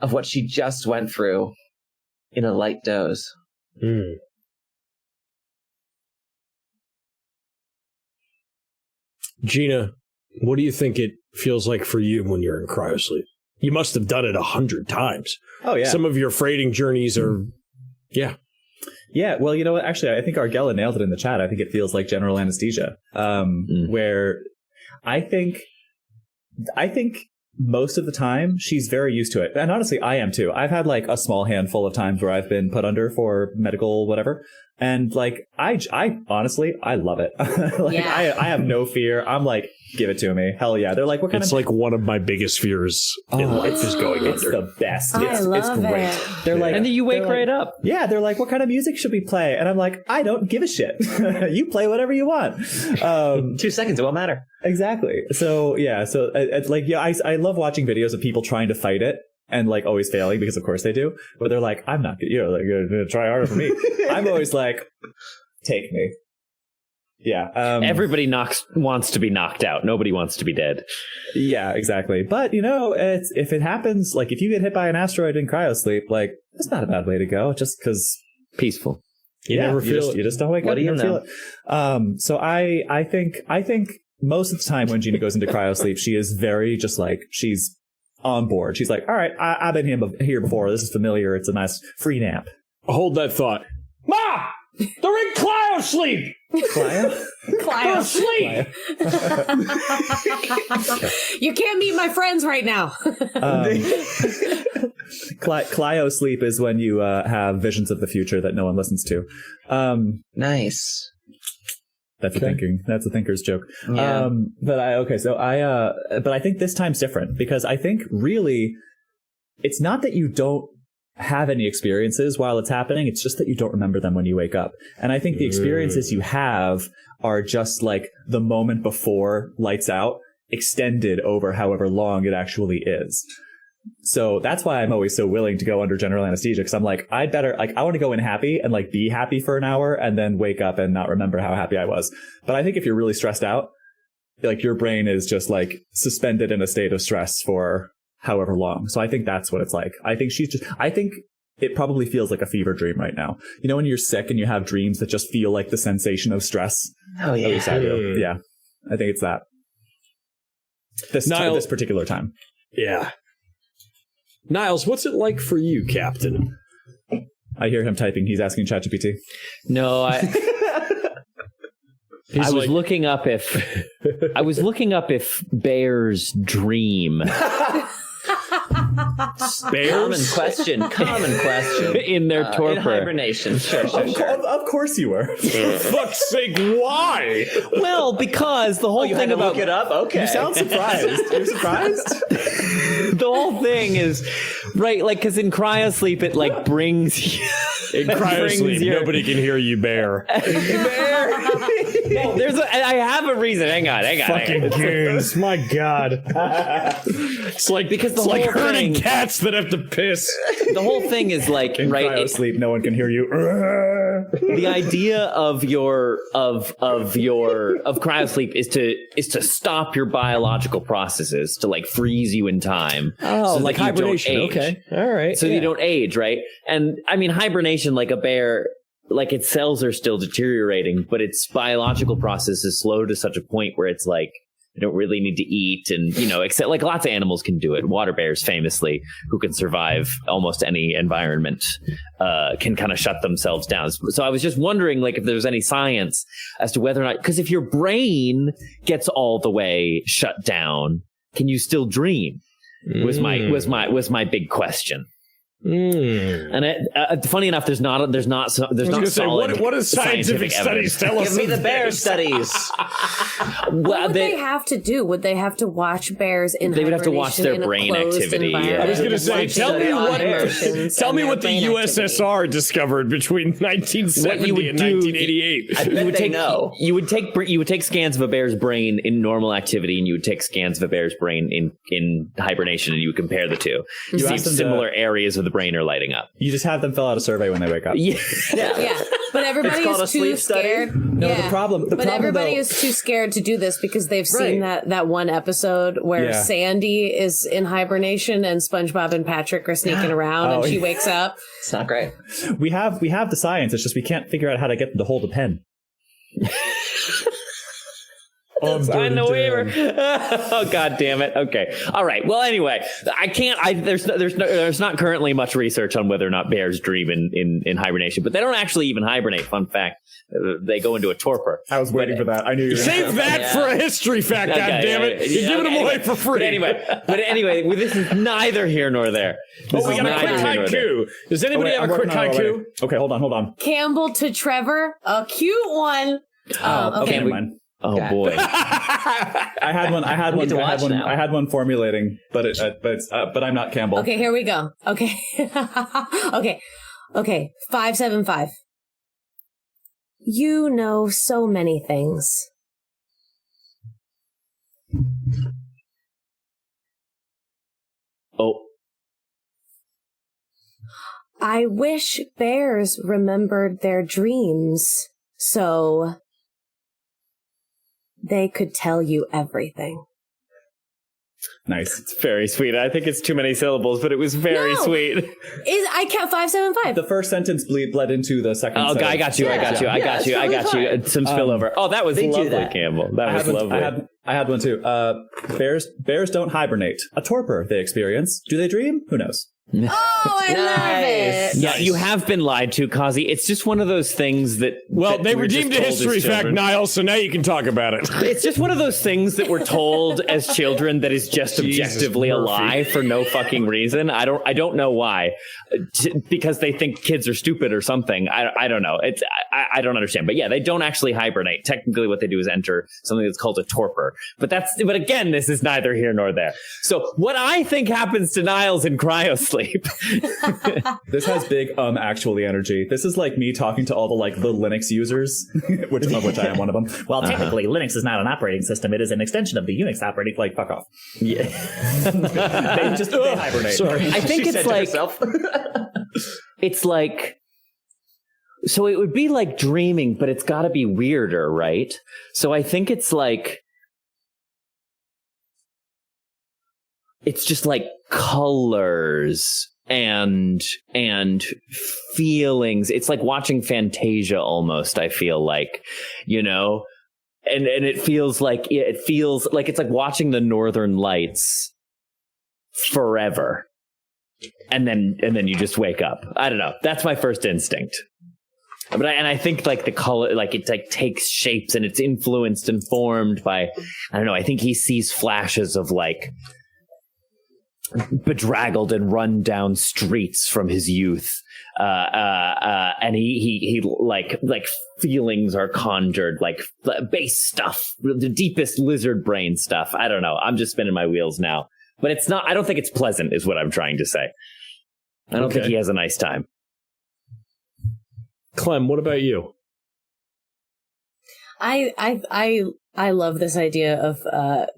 of what she just went through in a light doze. Gina, what do you think it feels like for you when you're in cryosleep? You must have done it 100 times. Oh, yeah. Some of your freighting journeys are, Yeah, well, you know what? Actually, I think Argella nailed it in the chat. I think it feels like general anesthesia, where I think most of the time she's very used to it. And honestly, I am too. I've had like a small handful of times where I've been put under for medical whatever. And like, I honestly, I love it. I have no fear. I'm like, give it to me. Hell yeah. They're like, what kind it's like one of my biggest fears in life is going it's under. The best. I love it's great. it. They're like, and then you wake right up. Yeah, they're like, what kind of music should we play? And I'm like, I don't give a shit. You play whatever you want. 2 seconds, it won't matter. Exactly. So yeah, I love watching videos of people trying to fight it and like always failing because of course they do. But they're like, I'm not, like, gonna try harder for me. I'm always like, take me. Yeah. Everybody wants to be knocked out. Nobody wants to be dead. Yeah, exactly. But if it happens, like if you get hit by an asteroid in cryosleep, like that's not a bad way to go. Just because peaceful. You never feel it. You just don't wake up. What do you never know? Feel it. So I think most of the time when Gina goes into cryosleep, she is very just like she's on board. She's like, all right, I've been here before. This is familiar. It's a nice free nap. Hold that thought. Ma! They're in cryosleep! They're asleep! You can't meet my friends right now. Cryosleep is when you have visions of the future that no one listens to. Nice. That's a thinker's joke. Yeah. But I think this time's different because I think really it's not that you don't have any experiences while it's happening. It's just that you don't remember them when you wake up. And I think the experiences you have are just like the moment before lights out extended over however long it actually is. So that's why I'm always so willing to go under general anesthesia because I'm like, I want to go in happy and like be happy for an hour and then wake up and not remember how happy I was. But I think if you're really stressed out, like your brain is just like suspended in a state of stress for however long. So I think that's what it's like. I think it probably feels like a fever dream right now. You know, when you're sick and you have dreams that just feel like the sensation of stress? Oh, yeah. At least I do. Yeah. I think it's that. This particular time. Yeah. Niles, what's it like for you, Captain? I hear him typing. He's asking ChatGPT. No, I was looking up if bears dream. Bears? Common question. In their torpor. In hibernation. Sure. Of course you were. For fuck's sake, why? Well, because the whole thing about... look it up? Okay. You sound surprised. You're surprised? The whole thing is... Right, like, because in cryosleep, it, like, brings... In cryosleep, nobody can hear you, bear. No, I have a reason. Hang on. Fucking Goons. My God. It's like... Because the whole herding thing... cats that have to piss. The whole thing is, like, in right... cryosleep, no one can hear you. The idea of cryosleep is to stop your biological processes, to like freeze you in time. Oh, so like hibernation. Okay. All right. So you don't age, right? And I mean, hibernation, like a bear, like its cells are still deteriorating, but its biological process is slow to such a point where it's like, you don't really need to eat, and except like lots of animals can do it. Water bears, famously, who can survive almost any environment, can kind of shut themselves down. So I was just wondering, like, if there's any science as to whether or not, because if your brain gets all the way shut down, can you still dream? Was my big question. And funny enough, there's not solid. What does scientific studies tell us? Give me the bear studies. What would they have to do? Would they have to watch bears in They would have to watch their brain activity. Yeah. I was going to say, tell me what the USSR discovered between 1970 and 1988. I bet they know. You would take scans of a bear's brain in normal activity, and you would take scans of a bear's brain in hibernation, and you would compare the two. You see if similar areas of the brain are lighting up. You just have them fill out a survey when they wake up. Yeah. Yeah, but everybody is too scared. No, the problem. But everybody is too scared to do this because they've seen that one episode where Sandy is in hibernation and SpongeBob and Patrick are sneaking around and she wakes up. It's not great. We have the science. It's just we can't figure out how to get them to hold a pen. Sign the waiver. Oh, God damn it. Okay. All right. Well, anyway, I can't. There's not currently much research on whether or not bears dream in hibernation, but they don't actually even hibernate. Fun fact: they go into a torpor. I was waiting for that. I knew you were save that for a history fact. God damn it! You're giving them away for free. But anyway, this is neither here nor there. We got a quick haiku. Does anybody have a quick haiku? Okay, hold on. Campbell to Trevor, a cute one. Okay, never mind. Oh boy! I had one formulating, but I'm not Campbell. Okay, here we go. Okay, okay. 575. You know so many things. Oh. I wish bears remembered their dreams so they could tell you everything. Nice. It's very sweet. I think it's too many syllables, but it was very sweet. I count 575. The first sentence bled into the second sentence. I got you. Some spillover. Oh, that was lovely, Campbell. That was lovely. I had one too. Bears don't hibernate. A torpor they experience. Do they dream? Who knows? Oh, I love it. Yeah, you have been lied to, Kazi. It's just one of those things that... Well, they redeemed a history fact, Niall, so now you can talk about it. It's just one of those things that we're told as children that is just objectively a lie for no fucking reason. I don't know why. Because they think kids are stupid or something. I don't know. I don't understand. But yeah, they don't actually hibernate. Technically, what they do is enter something that's called a torpor. But again, this is neither here nor there. So what I think happens to Niles in cryosleep. This has big actually energy. This is like me talking to all the Linux users, which I am one of them. Well, technically, Linux is not an operating system. It is an extension of the Unix operating. Like, fuck off. Yeah, they hibernate. Sorry, I think it's like it's like. So it would be like dreaming, but it's got to be weirder, right? So I think it's like. It's just like colors and feelings. It's like watching Fantasia almost, I feel like, and it feels like it's like watching the Northern Lights forever. And then you just wake up. I don't know. That's my first instinct. But I think like the color, like it like takes shapes and it's influenced and formed by, I don't know. I think he sees flashes of like bedraggled and run down streets from his youth, and he like feelings are conjured, like base stuff, the deepest lizard brain stuff. I don't know. I'm just spinning my wheels now, but it's not. I don't think it's pleasant, is what I'm trying to say. I don't think he has a nice time. Clem, what about you? I love this idea of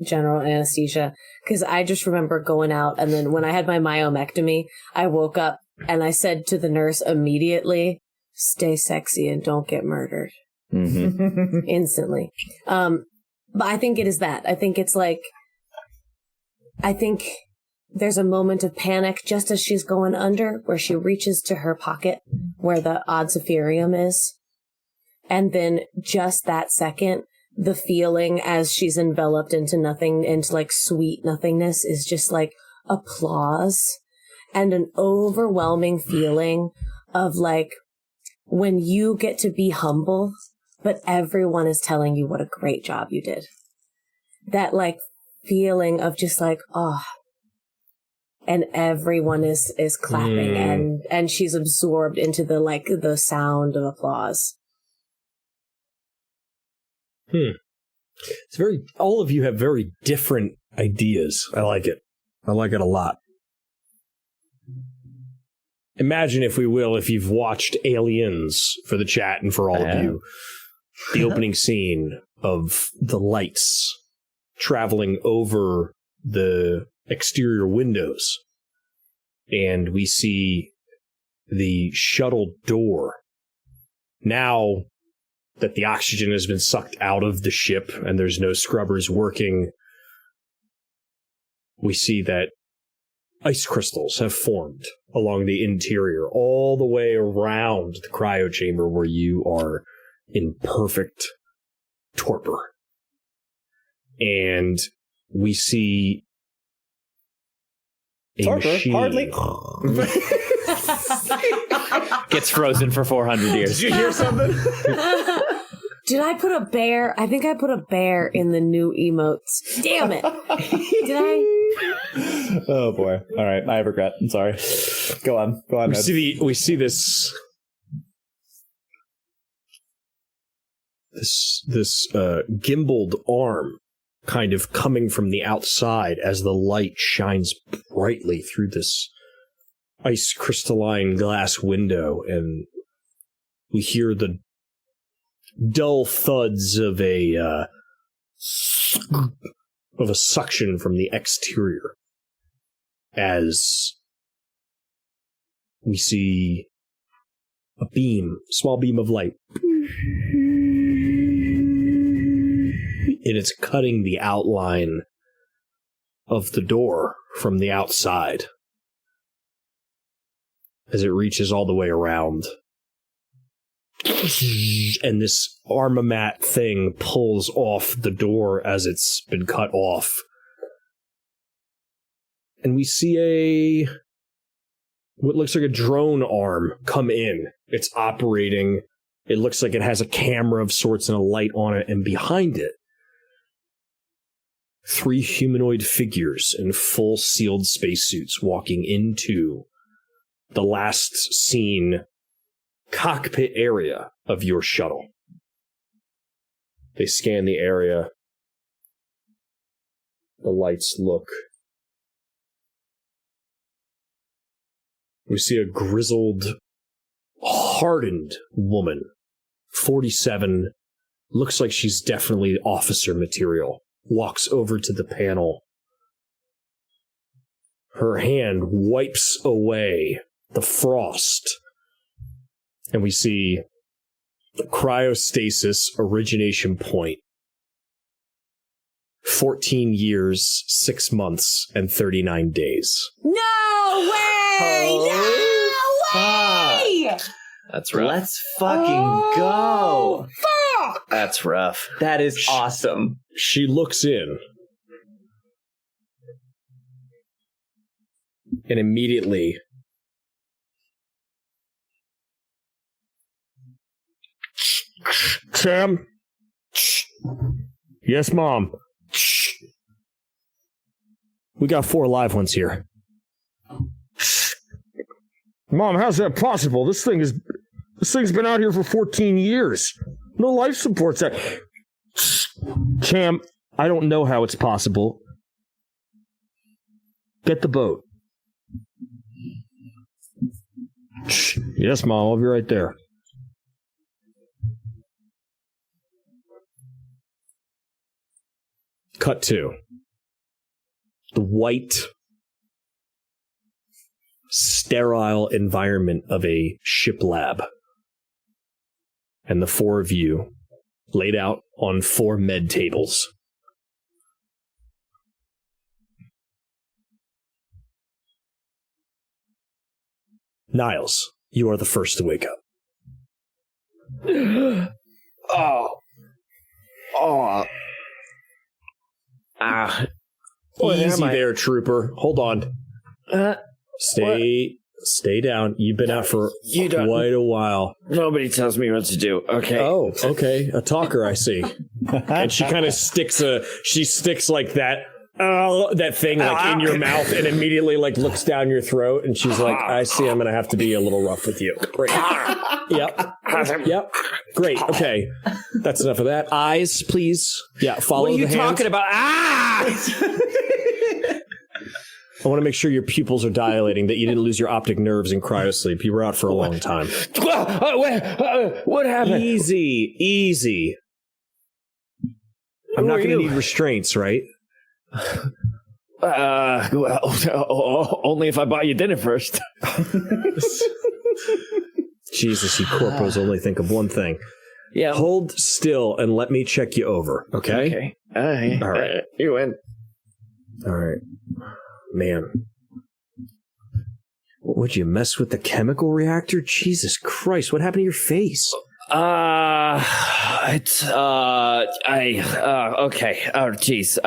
general anesthesia because I just remember going out and then when I had my myomectomy, I woke up and I said to the nurse immediately, "Stay sexy and don't get murdered." Mm-hmm. Instantly. But I think it is that. I think it's like, I think there's a moment of panic just as she's going under where she reaches to her pocket where the odsiferium is. And then just that second, the feeling as she's enveloped into nothing, into like sweet nothingness is just like applause and an overwhelming feeling of like when you get to be humble, but everyone is telling you what a great job you did. That like feeling of just like, oh, and everyone is clapping and she's absorbed into the sound of applause. It's all of you have very different ideas. I like it. I like it a lot. Imagine, if you've watched Aliens for the chat and for all of you, the opening scene of the lights traveling over the exterior windows and we see the shuttle door. Now that the oxygen has been sucked out of the ship and there's no scrubbers working, we see that ice crystals have formed along the interior, all the way around the cryo chamber where you are in perfect torpor. And we see a machine. Hardly. Gets frozen for 400 years. Did you hear something? Did I put a bear? I think I put a bear in the new emotes. Damn it. Did I? Oh boy. All right. I have regret. I'm sorry. Go on. We see this gimbaled arm kind of coming from the outside as the light shines brightly through this ice crystalline glass window, and we hear the dull thuds of a suction from the exterior as we see a small beam of light, and it's cutting the outline of the door from the outside as it reaches all the way around. And this Armamat thing pulls off the door as it's been cut off. And we see what looks like a drone arm come in. It's operating. It looks like it has a camera of sorts and a light on it, and behind it, 3 humanoid figures in full sealed spacesuits walking into the last seen cockpit area of your shuttle. They scan the area. The lights look. We see a grizzled, hardened woman, 47, looks like she's definitely officer material, walks over to the panel. Her hand wipes away the frost, and we see cryostasis origination point. 14 years, 6 months, and 39 days. No way! No way! That's rough. Let's fucking go. Fuck! That's rough. That is awesome. She looks in, and immediately Sam? Yes, Mom. We got 4 live ones here. Mom, how's that possible? This thing's been out here for 14 years. No life support's that. Cham, I don't know how it's possible. Get the boat. Yes, Mom, I'll be right there. Cut 2. The white, sterile environment of a ship lab. And the 4 of you laid out on 4 med tables. Niles, you are the first to wake up. Easy there, trooper. Hold on. Stay down. You've been out for quite a while. Nobody tells me what to do. Okay. Oh, okay. A talker, I see. And she kind of sticks like that thing like in your mouth and immediately like looks down your throat, and she's like, I see, I'm gonna have to be a little rough with you. Great. Yep. Great. Okay. That's enough of that. Eyes, please. Yeah, follow the hand. What are you talking about? I want to make sure your pupils are dilating, that you didn't lose your optic nerves in cryosleep. You were out for a long time. What happened? Easy. I'm not going to need restraints, right? Well, only if I buy you dinner first. Jesus, you corpos only think of one thing. Yeah. Hold still and let me check you over, okay? Okay. All right. You win. All right. Man. Would you mess with the chemical reactor? Jesus Christ, what happened to your face? Okay. Oh, geez.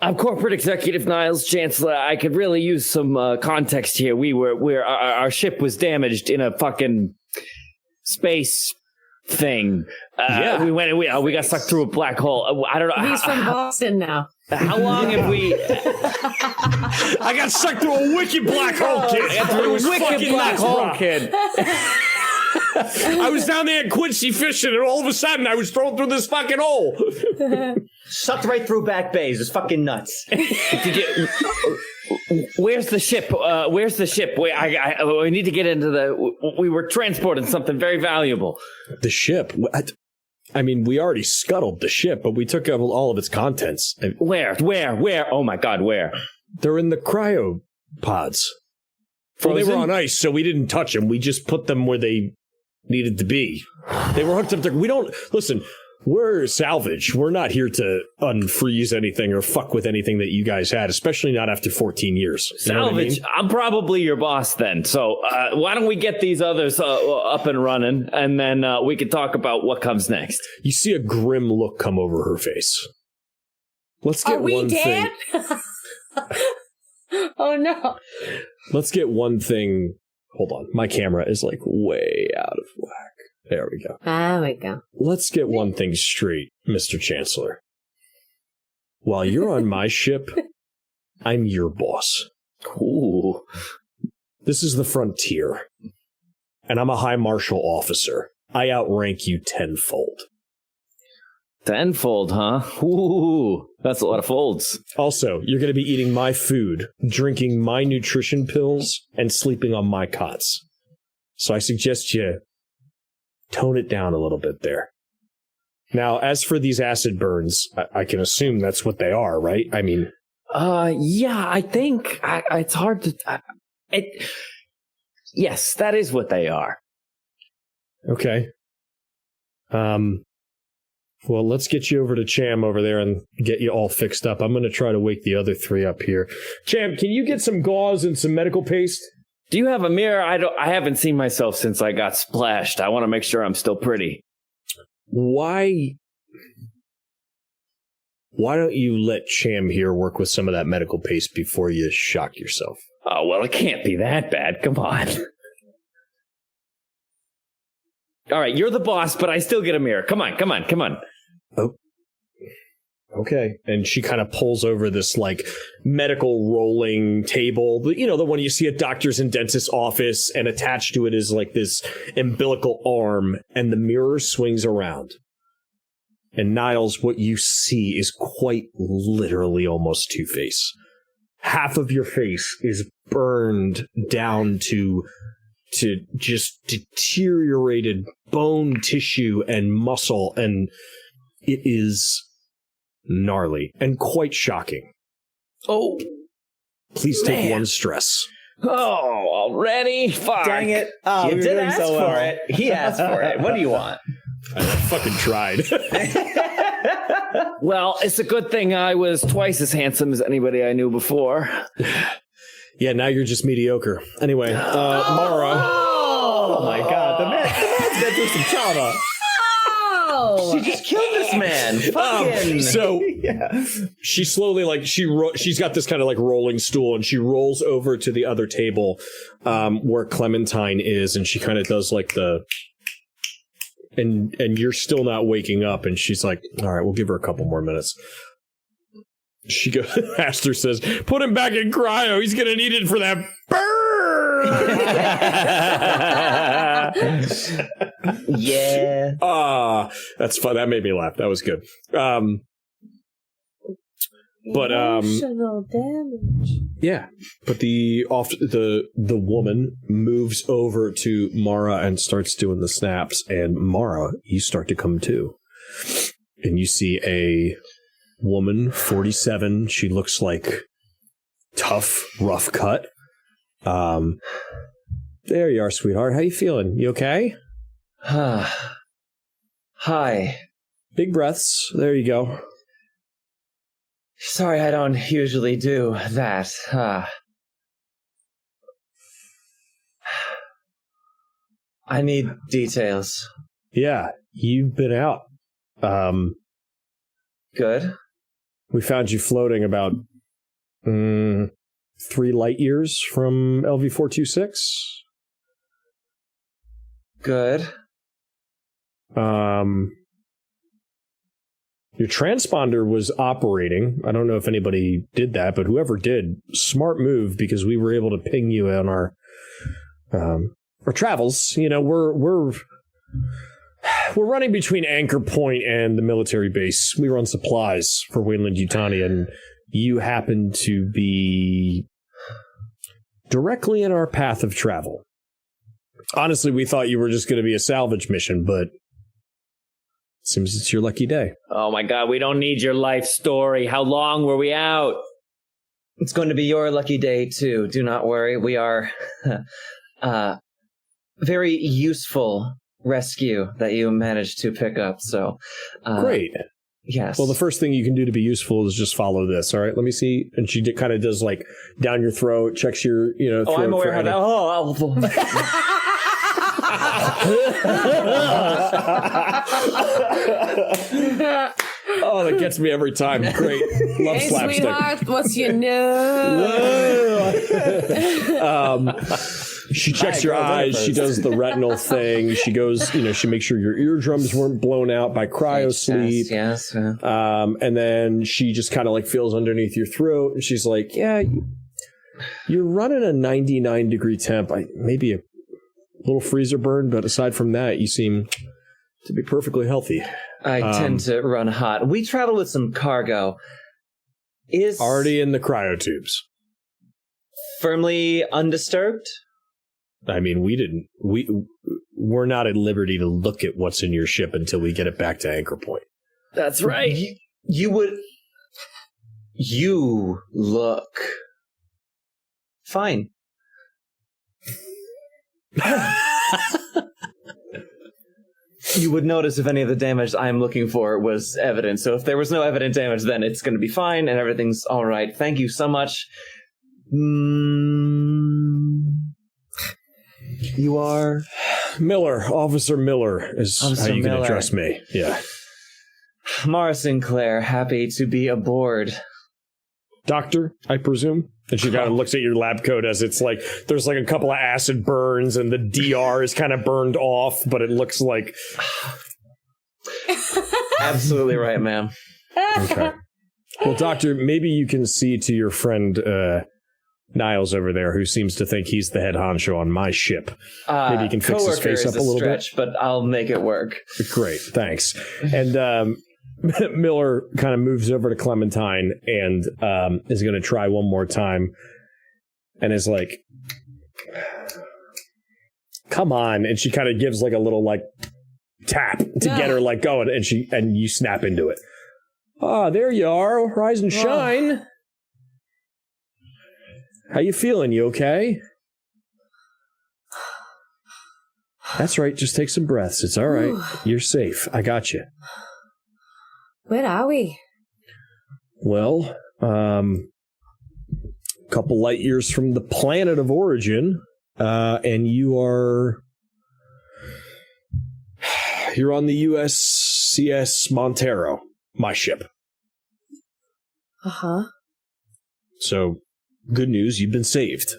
I'm corporate executive Niles Chancellor. I could really use some context here. Our ship was damaged in a fucking space thing. We got sucked through a black hole. I don't know. He's from Boston now. How long have we? I got sucked through a wicked black hole, kid. I got through a wicked black hole, kid. I was down there at Quincy fishing, and all of a sudden, I was thrown through this fucking hole. Sucked right through back bays. It's fucking nuts. Where's the ship? Where's the ship? We need to get into the. We were transporting something very valuable. The ship? I mean, we already scuttled the ship, but we took all of its contents. Where? Oh my God, where? They're in the cryopods. Well, they were on ice, so we didn't touch them. We just put them where they needed to be. They were hooked up to... We don't... Listen, we're salvage. We're not here to unfreeze anything or fuck with anything that you guys had, especially not after 14 years. You salvage? I'm probably your boss then. So why don't we get these others up and running, and then we can talk about what comes next. You see a grim look come over her face. Let's get one thing. Oh, no. Let's get one thing. Hold on. My camera is like way out of whack. There we go. There we go. Let's get one thing straight, Mr. Chancellor. While you're on my ship, I'm your boss. Ooh. This is the frontier. And I'm a high marshal officer. I outrank you tenfold. Tenfold, huh? Ooh, that's a lot of folds. Also, you're going to be eating my food, drinking my nutrition pills, and sleeping on my cots. So I suggest you tone it down a little bit there. Now, as for these acid burns, I can assume that's what they are, right? I mean... yeah, I think it's hard to... Yes, that is what they are. Okay. Well, let's get you over to Cham over there and get you all fixed up. I'm going to try to wake the other three up here. Cham, can you get some gauze and some medical paste? Do you have a mirror? I haven't seen myself since I got splashed. I want to make sure I'm still pretty. Why don't you let Cham here work with some of that medical paste before you shock yourself? Oh, well, it can't be that bad. Come on. All right, you're the boss, but I still get a mirror. Come on. Oh. Okay. And she kind of pulls over this, like, medical rolling table. You know, the one you see at doctor's and dentist's office, and attached to it is, like, this umbilical arm, and the mirror swings around. And Niles, what you see is quite literally almost Two-Face. Half of your face is burned down to just deteriorated bone tissue and muscle, and it is gnarly and quite shocking. Oh, please take one stress. Oh, already? Fuck. Dang it. Oh, you did ask for it. He asked for it. What do you want? I fucking tried. Well, it's a good thing I was twice as handsome as anybody I knew before. Yeah, now you're just mediocre. Anyway, Mara. Oh my God, the man's been through some trauma. She just killed this man. Fucking. So she slowly, like, she's got this kind of like rolling stool, and she rolls over to the other table where Clementine is, and she kind of does like the. And you're still not waking up, and she's like, all right, we'll give her a couple more minutes. She goes, Aster says, put him back in cryo. He's going to need it for that burn. Yeah. That's fun. That made me laugh. That was good. Emotional damage. Yeah. But the woman moves over to Mara and starts doing the snaps, and Mara, you start to come to. And you see a woman, 47. She looks like tough, rough cut. There you are, sweetheart. How you feeling? You okay? Hi. Big breaths. There you go. Sorry, I don't usually do that. I need details. Yeah, you've been out. Good. We found you floating about 3 light years from LV-426. Good. Your transponder was operating. I don't know if anybody did that, but whoever did, smart move, because we were able to ping you on our travels. You know, we're running between Anchor Point and the military base. We run supplies for Weyland Yutani, and you happen to be directly in our path of travel. Honestly, we thought you were just going to be a salvage mission, but seems it's your lucky day. Oh my god, we don't need your life story. How long were we out? It's going to be your lucky day, too. Do not worry. We are very useful rescue that you managed to pick up. So great. Yes. Well, the first thing you can do to be useful is just follow this. All right, let me see. And she kind of does like down your throat, checks your throat. I'm aware how that. Oh, that gets me every time. Great. Love hey, slapstick. Sweetheart, what's your nose? She checks your eyes. She does the retinal thing. She goes, she makes sure your eardrums weren't blown out by cryo sleep. Yes. And then she just kind of like feels underneath your throat. And she's like, yeah, you're running a 99-degree temp. Maybe a little freezer burn, but aside from that, you seem to be perfectly healthy. I tend to run hot. We travel with some cargo. Is already in the cryotubes. Firmly undisturbed? I mean, we're not at liberty to look at what's in your ship until we get it back to Anchor Point. That's right. You look fine. You would notice if any of the damage I'm looking for was evident. So if there was no evident damage, then it's going to be fine and everything's all right. Thank you so much. You are? Miller. Officer Miller is Officer how you can Miller. address me. Yeah. Mara Sinclair, happy to be aboard. Doctor, I presume? And she kind of looks at your lab coat as it's like, there's like a couple of acid burns and the DR is kind of burned off, but it looks like... Absolutely right, ma'am. Okay. Well, Doctor, maybe you can see to your friend Niles over there, who seems to think he's the head honcho on my ship. Maybe you can fix his face up a little stretch, bit. But I'll make it work. Great, thanks. And Miller kind of moves over to Clementine and is going to try one more time and is like, come on. And she kind of gives like a little like tap to get her like going, and you snap into it. Ah, there you are. Rise and shine. How you feeling? You okay? That's right. Just take some breaths. It's all right. You're safe. I got you. Where are we? Well, couple light years from the planet of origin, and you're on the USCS Montero, my ship. Uh-huh. So, good news, you've been saved.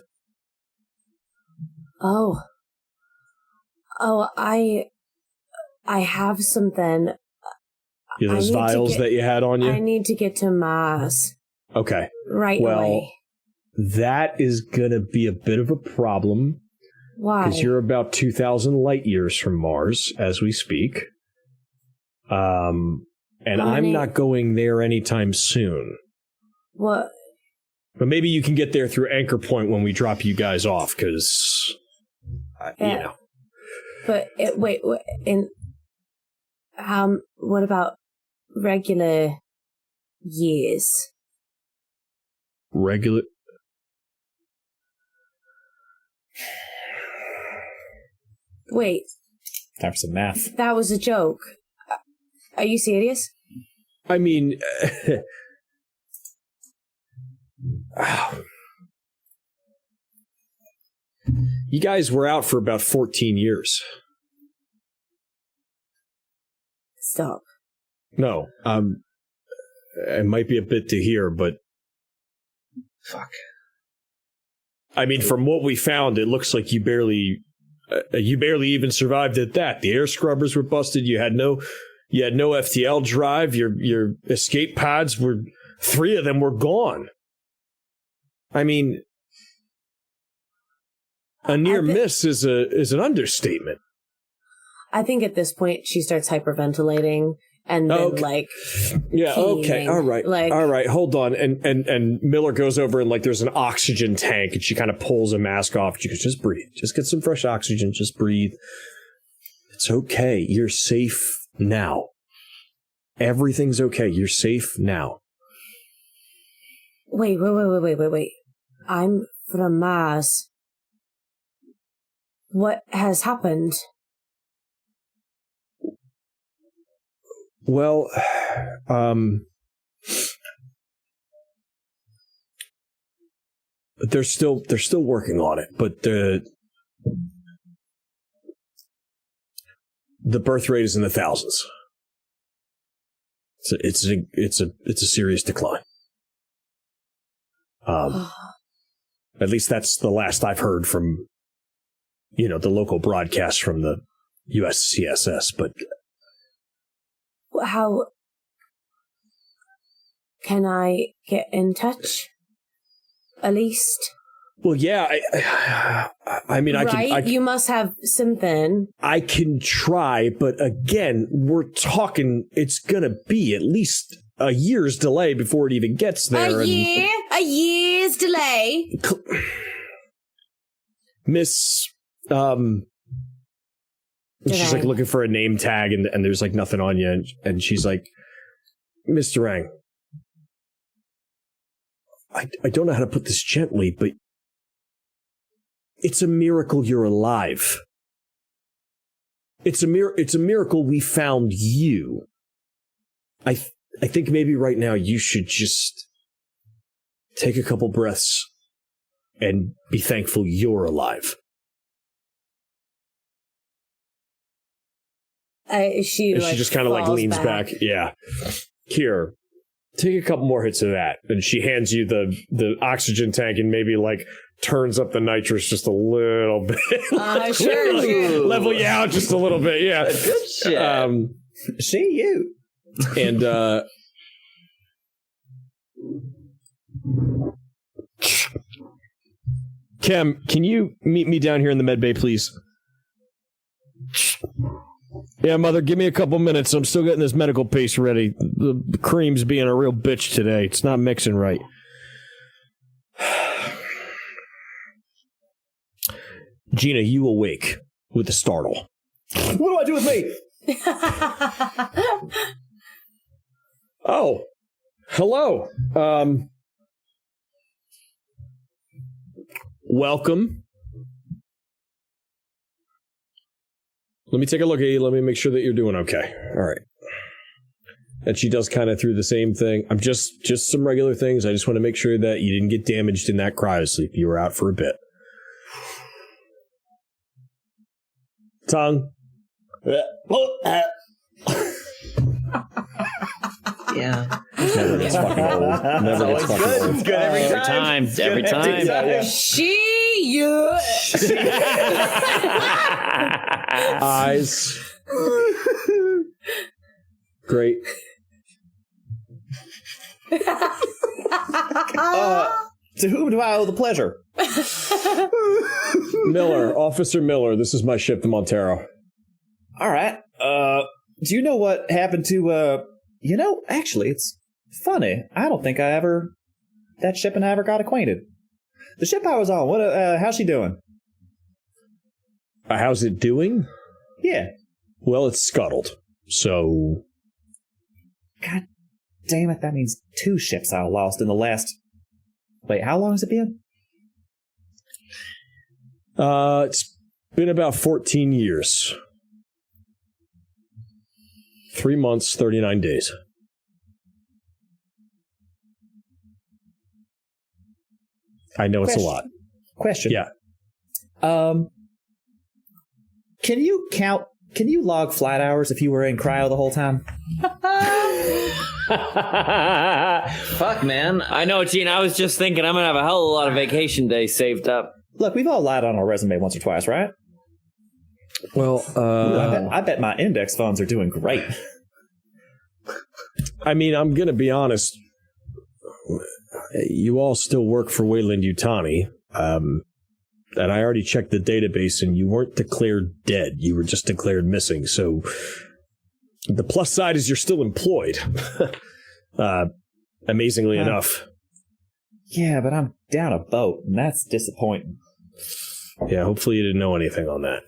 Oh, I have something. Yeah, those vials that you had on you? I need to get to Mars. Okay. Right away. That is going to be a bit of a problem. Why? Because you're about 2,000 light years from Mars as we speak. And I'm not going there anytime soon. What? But maybe you can get there through Anchor Point when we drop you guys off, because, you know. But, what about regular years. Regular. Wait. Time for some math. That was a joke. Are you serious? I mean, you guys were out for about 14 years. Stop. No, it might be a bit to hear, but fuck. I mean, from what we found, it looks like you barely even survived at that. The air scrubbers were busted. You had no FTL drive. Your escape pods were 3 of them were gone. I mean, a near miss is an understatement. I think at this point she starts hyperventilating and then yeah, peeing. Okay, all right, hold on. And Miller goes over and there's an oxygen tank and she kind of pulls a mask off. She goes, just breathe, just get some fresh oxygen, just breathe. It's okay. You're safe now. Everything's okay. You're safe now. Wait. I'm from Mars. What has happened? Well, they're still working on it, but the birth rate is in the thousands. So it's a serious decline. At least that's the last I've heard from, the local broadcast from the USCSS, but. How can I get in touch? At least. Well, yeah. I mean, right? You must have something. I can try, but again, we're talking. It's gonna be at least a year's delay before it even gets there. A year's delay. Miss. She's looking for a name tag and there's nothing on you. And she's like, Mr. Rang, I don't know how to put this gently, but it's a miracle you're alive. It's a miracle we found you. I think maybe right now you should just take a couple breaths and be thankful you're alive. She just kind of leans back. Yeah. Here, take a couple more hits of that. And she hands you the oxygen tank and maybe turns up the nitrous just a little bit. Sure. Level you out just a little bit. Yeah. Good shit. See you. And Cam, can you meet me down here in the med bay, please? Yeah, Mother, give me a couple minutes. I'm still getting this medical paste ready. The cream's being a real bitch today. It's not mixing right. Gina, you awake with a startle. What do I do with me? Oh, hello. Welcome. Let me take a look at you. Let me make sure that you're doing okay. All right. And she does kind of through the same thing. I'm just some regular things. I just want to make sure that you didn't get damaged in that cryosleep. You were out for a bit. Tongue. Yeah. Never gets fucking old. Never gets fucking old. It's good every time. Every time. Yeah. You. Eyes. Great. To whom do I owe the pleasure? Miller, Officer Miller. This is my ship, the Montero. All right. Do you know what happened to, actually, it's funny. I don't think that ship and I ever got acquainted. The ship I was on, how's she doing? How's it doing? Yeah. Well, it's scuttled. So. God damn it, that means 2 ships I lost in the last... Wait, how long has it been? It's been about 14 years. 3 months, 39 days. I know it's a lot. Question. Yeah. Can you log flight hours if you were in cryo the whole time? Fuck, man. I know, Gene. I was just thinking I'm going to have a hell of a lot of vacation days saved up. Look, we've all lied on our resume once or twice, right? Well, I bet my index funds are doing great. I mean, I'm going to be honest. You all still work for Weyland Yutani. And I already checked the database, and you weren't declared dead. You were just declared missing. So the plus side is you're still employed. Amazingly enough. Yeah, but I'm down a boat, and that's disappointing. Yeah, hopefully you didn't know anything on that.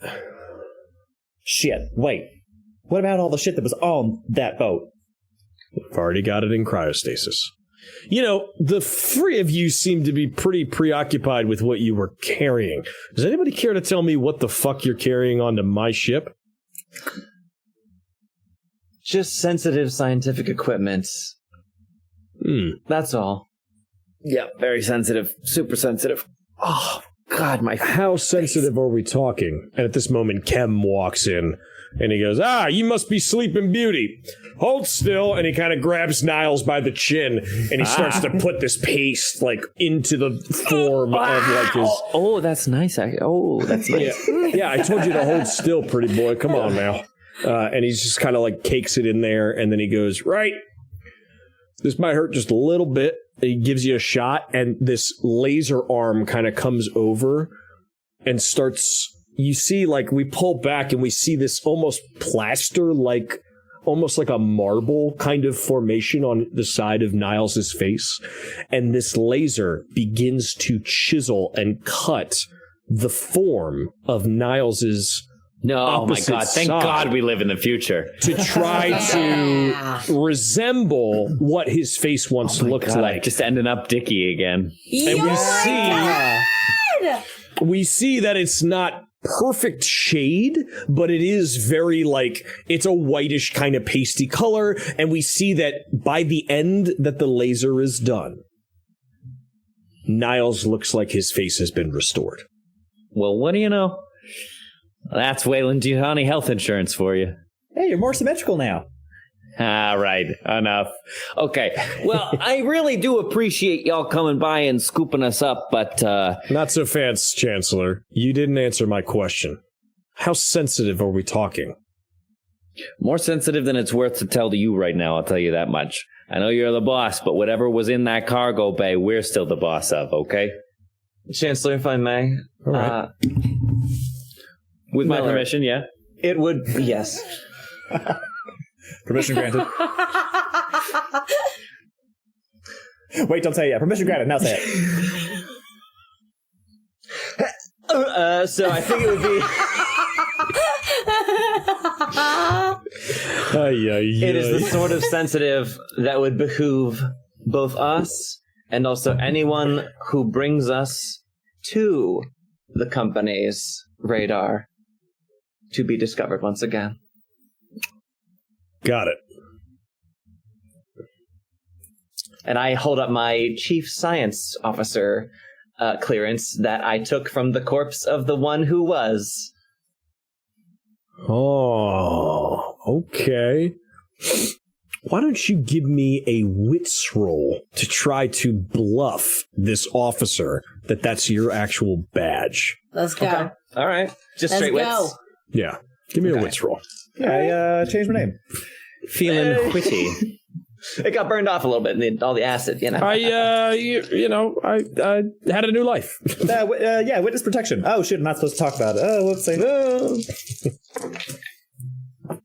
Shit, wait. What about all the shit that was on that boat? I've already got it in cryostasis. You know, the 3 of you seem to be pretty preoccupied with what you were carrying. Does anybody care to tell me what the fuck you're carrying onto my ship? Just sensitive scientific equipment. That's all. Yeah, very sensitive. Super sensitive. Oh, God, my... How sensitive are we talking? And at this moment, Kem walks in, and he goes, you must be Sleeping Beauty. Hold still, and he kind of grabs Niles by the chin, and he starts to put this paste, like, into the form of, like, his... Oh, that's nice. That's nice. Yeah, I told you to hold still, pretty boy. Come on now. And he's just kind of, like, cakes it in there, and then he goes, right. This might hurt just a little bit. He gives you a shot, and this laser arm kind of comes over and starts... You see, like, we pull back, and we see this almost plaster, like... almost like a marble kind of formation on the side of Niles' face. And this laser begins to chisel and cut the form of Niles' oh my God. Thank God we live in the future. To try to resemble what his face once looked like. Just ending up Dickie again. And we see that it's not perfect shade, but it is very, like, it's a whitish kind of pasty color, and we see that by the end that the laser is done, Niles looks like his face has been restored. Well, what do you know? That's Weyland Yutani health insurance for you. Hey, you're more symmetrical now. Right. Enough. Okay. Well, I really do appreciate y'all coming by and scooping us up, but... Not so fast, Chancellor. You didn't answer my question. How sensitive are we talking? More sensitive than it's worth to tell to you right now, I'll tell you that much. I know you're the boss, but whatever was in that cargo bay, we're still the boss of, okay? Chancellor, if I may. All right. With my permission, yeah? It would... Yes. Permission granted. Wait, don't say it. Permission granted. Now say it. So I think it would be... It is the sort of sensitive that would behoove both us and also anyone who brings us to the company's radar to be discovered once again. Got it. And I hold up my chief science officer clearance that I took from the corpse of the one who was. Oh, okay. Why don't you give me a wits roll to try to bluff this officer that that's your actual badge? Let's go. Okay. All right. Just straight wits? Yeah. Give me a wits roll. Yeah, I changed my name. Feeling witty. It got burned off a little bit in all the acid, you know. I had a new life. Yeah, witness protection. Oh, shit, I'm not supposed to talk about it. Oh, whoopsie. All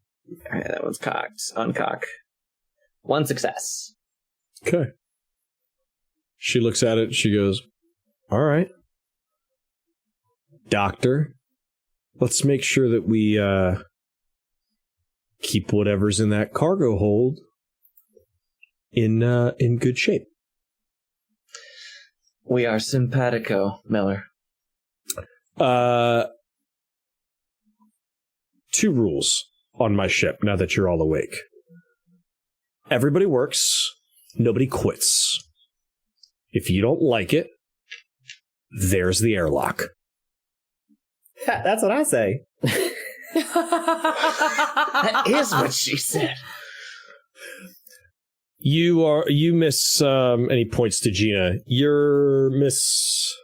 right, that one's cocked. Uncock. 1 success. Okay. She looks at it. She goes, all right. Doctor, let's make sure that we keep whatever's in that cargo hold in good shape. We are simpatico, Miller. 2 rules on my ship now that you're all awake. Everybody works, nobody quits. If you don't like it, there's the airlock. That's what I say. That is what she said. You miss any points to Gina. You're Miss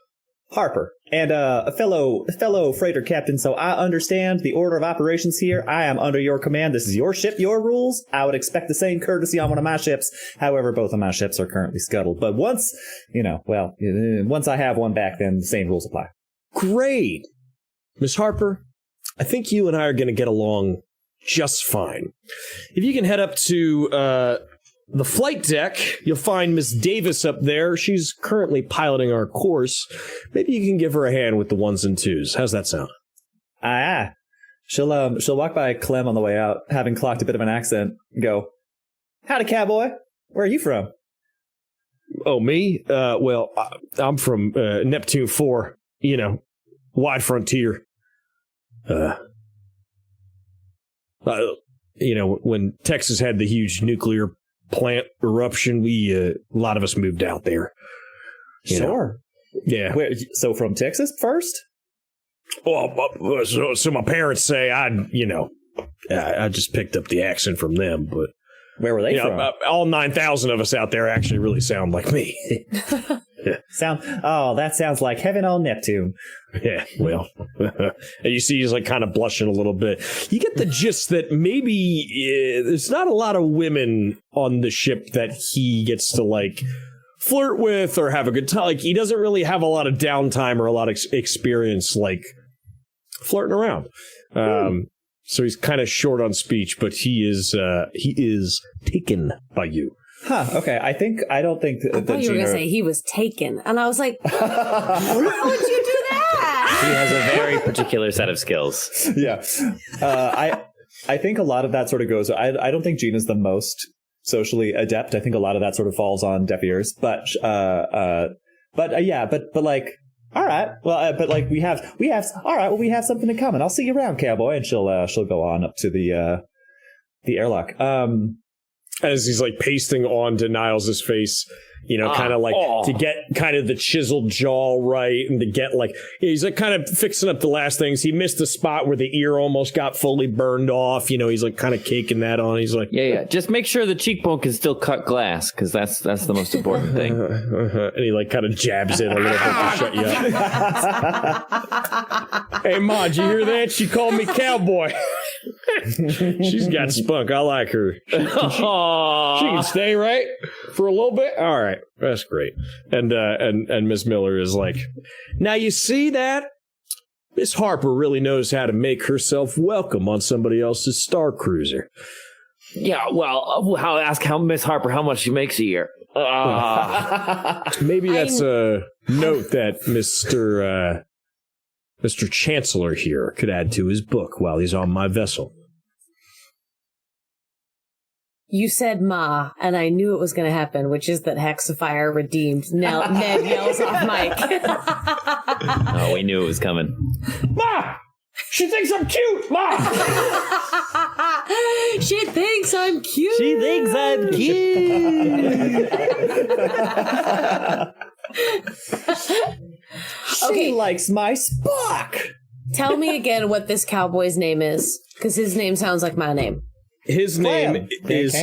Harper. And a fellow freighter captain, so I understand the order of operations here. I am under your command. This is your ship, your rules. I would expect the same courtesy on one of my ships. However, both of my ships are currently scuttled. But once I have one back, then the same rules apply. Great. Miss Harper, I think you and I are going to get along just fine. If you can head up to the flight deck, you'll find Miss Davis up there. She's currently piloting our course. Maybe you can give her a hand with the 1s and 2s. How's that sound? She'll walk by Clem on the way out, having clocked a bit of an accent, and go, "Howdy, cowboy. Where are you from?" Oh, me? Well, I'm from Neptune 4. You know, wide frontier. When Texas had the huge nuclear plant eruption, a lot of us moved out there. Sure. Yeah. So from Texas first? Well, so my parents say I just picked up the accent from them, but where were they from? All 9,000 of us out there actually really sound like me. That sounds like heaven on Neptune. Yeah, well, and you see he's like kind of blushing a little bit. You get the gist that maybe there's not a lot of women on the ship that he gets to like flirt with or have a good time. Like he doesn't really have a lot of downtime or a lot of experience like flirting around. So he's kind of short on speech, but he is taken by you. Huh, okay. I don't think that I thought you were going to say he was taken. And I was like, how would you do that? He has a very particular set of skills. Yeah. I think a lot of that sort of goes, I don't think Gina's the most socially adept. I think a lot of that sort of falls on deaf ears. But like, all right. Well, but like we have all right. Well, we have something in common. I'll see you around, cowboy. And she'll go on up to the airlock. As he's like pasting onto Niles' face, kind of like to get kind of the chiseled jaw right and to get like, he's like kind of fixing up the last things. He missed the spot where the ear almost got fully burned off. He's like kind of caking that on. He's like, yeah. Just make sure the cheekbone can still cut glass because that's the most important thing. And he like kind of jabs it a little bit to shut you up. Hey, Ma, did you hear that? She called me cowboy. She's got spunk. I like her. She can stay, right? For a little bit? All right. That's great. And Miss Miller is like, now you see that? Miss Harper really knows how to make herself welcome on somebody else's Star Cruiser. Yeah, well, ask how Miss Harper how much she makes a year. Maybe that's a note that Mr. Chancellor here could add to his book while he's on my vessel. You said Ma, and I knew it was going to happen, which is that Hexafire redeemed. Now Ned yells off mic. Oh, we knew it was coming. Ma! She thinks I'm cute! Ma! She thinks I'm cute! She thinks I'm cute! She likes my Spock! Tell me again what this cowboy's name is, because his name sounds like my name. His name is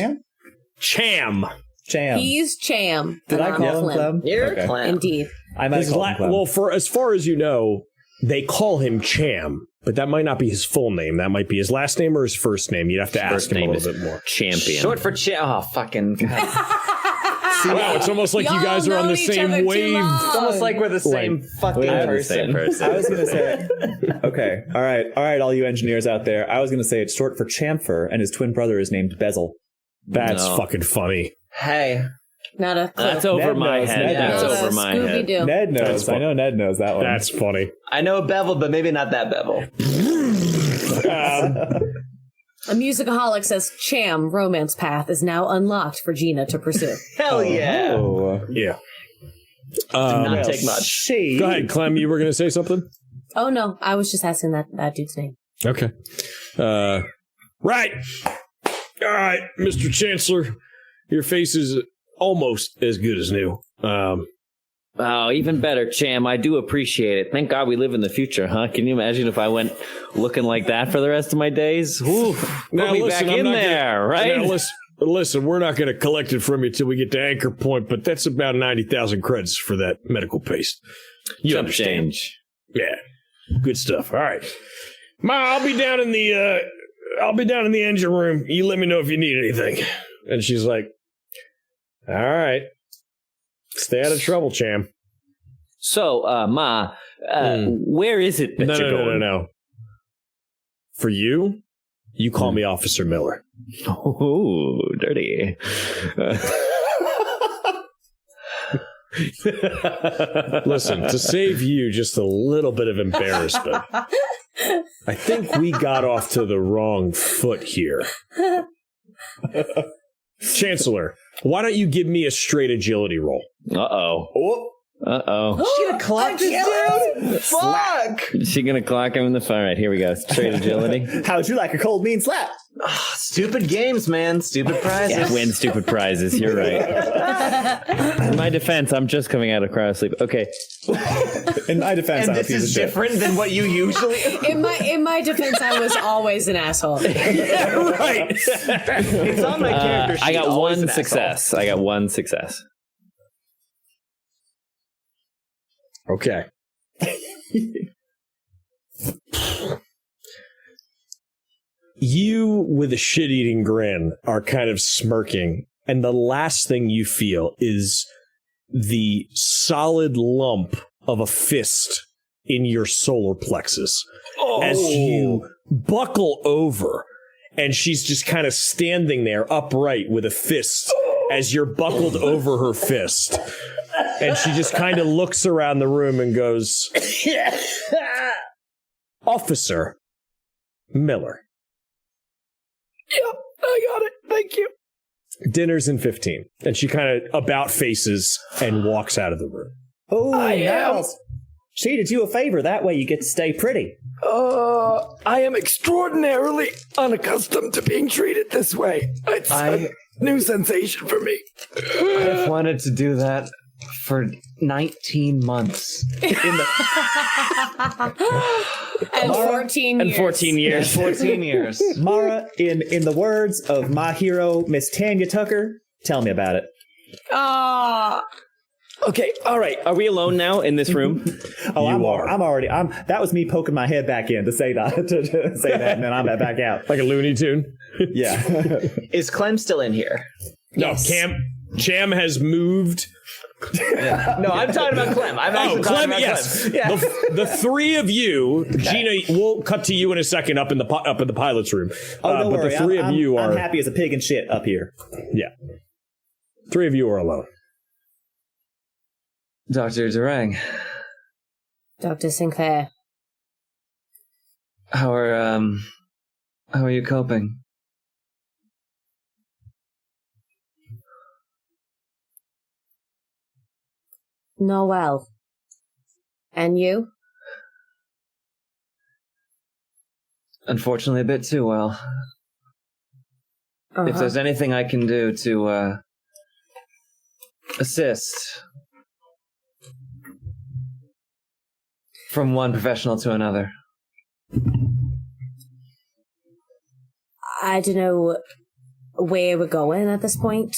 Cham. He's Cham. Did I call him Clem? You're Clem. Indeed. I might call him Clem. Well, for as far as you know, they call him Cham, but that might not be his full name. That might be his last name or his first name. You'd have to ask him a little bit more. Champion. Short for Oh, fucking God. Wow, it's almost like you guys are on the same wave. It's almost like we're the same fucking person. I was going to say, okay, all right, all you engineers out there. I was going to say it's short for Chamfer, and his twin brother is named Bezel. That's fucking funny. Hey. Not a clue. That's over my head. Ned That's knows. over my head. Ned knows. I know Ned knows that one. That's funny. I know Bevel, but maybe not that Bevel. A musicaholic says, Cham, romance path is now unlocked for Gina to pursue. Hell yeah. Oh. Yeah. Did not take much. Go ahead, Clem. You were going to say something? Oh, no. I was just asking that dude's name. Okay. Right. All right, Mr. Chancellor. Your face is almost as good as new. Oh, even better, Cham. I do appreciate it. Thank God we live in the future, huh? Can you imagine if I went looking like that for the rest of my days? Ooh, Now, put me listen, back in there, right? Now, listen, we're not going to collect it from you till we get to Anchor Point, but that's about 90,000 credits for that medical paste. You Chump understand? change. Yeah, good stuff. All right, Ma, I'll be down in the engine room. You let me know if you need anything. And she's like, all right. Stay out of trouble, Cham. So, Ma, where is it that you're going? No. For you, you call me Officer Miller. Oh, dirty. Listen, to save you just a little bit of embarrassment, I think we got off to the wrong foot here. Chancellor, why don't you give me a straight agility roll? Uh-oh. Oh. Uh-oh. She gonna clock this dude? Fuck! Is she going to clock him in the fire? All right, here we go. Straight agility. How'd you like a cold mean slap? Stupid games, man. Stupid prizes. Yeah, win stupid prizes. You're right. In my defense, I'm just coming out of cryosleep. Okay. In my defense, And I'm a this piece is of shit. different than what you usually... In my defense, I was always an asshole. Yeah, right. It's on my character sheet. I got always one an asshole. success. I got one success. Okay. You, with a shit-eating grin, are kind of smirking, and the last thing you feel is the solid lump of a fist in your solar plexus as you buckle over, and she's just kind of standing there upright with a fist as you're buckled over her fist. And she just kind of looks around the room and goes, Officer Miller. Yep, I got it. Thank you. Dinner's in 15. And she kind of about faces and walks out of the room. Oh, Niles. She did you a favor. That way you get to stay pretty. I am extraordinarily unaccustomed to being treated this way. It's a new sensation for me. I've wanted to do that for 19 months. And 14 years. And 14 years. 14 years. Mara, in the words of my hero, Miss Tanya Tucker, tell me about it. Oh, Okay, all right. Are we alone now in this room? I'm already. That was me poking my head back in to say that, to say that, and then I'm back out. Like a Looney Tune. Yeah. Is Clem still in here? yes. No, Cham has moved. No, I'm talking about Clem. I'm actually talking Clem, about yes. Clem. Yeah. The three of you, Gina, we'll cut to you in a second up in the pilot's room. Oh, don't but worry. the three of you are I'm happy as a pig in shit up here. Yeah. Three of you are alone. Dr. Durang, Dr. Sinclair. how are you coping? No, well. And you? Unfortunately, a bit too well. If there's anything I can do to assist from one professional to another. I don't know where we're going at this point.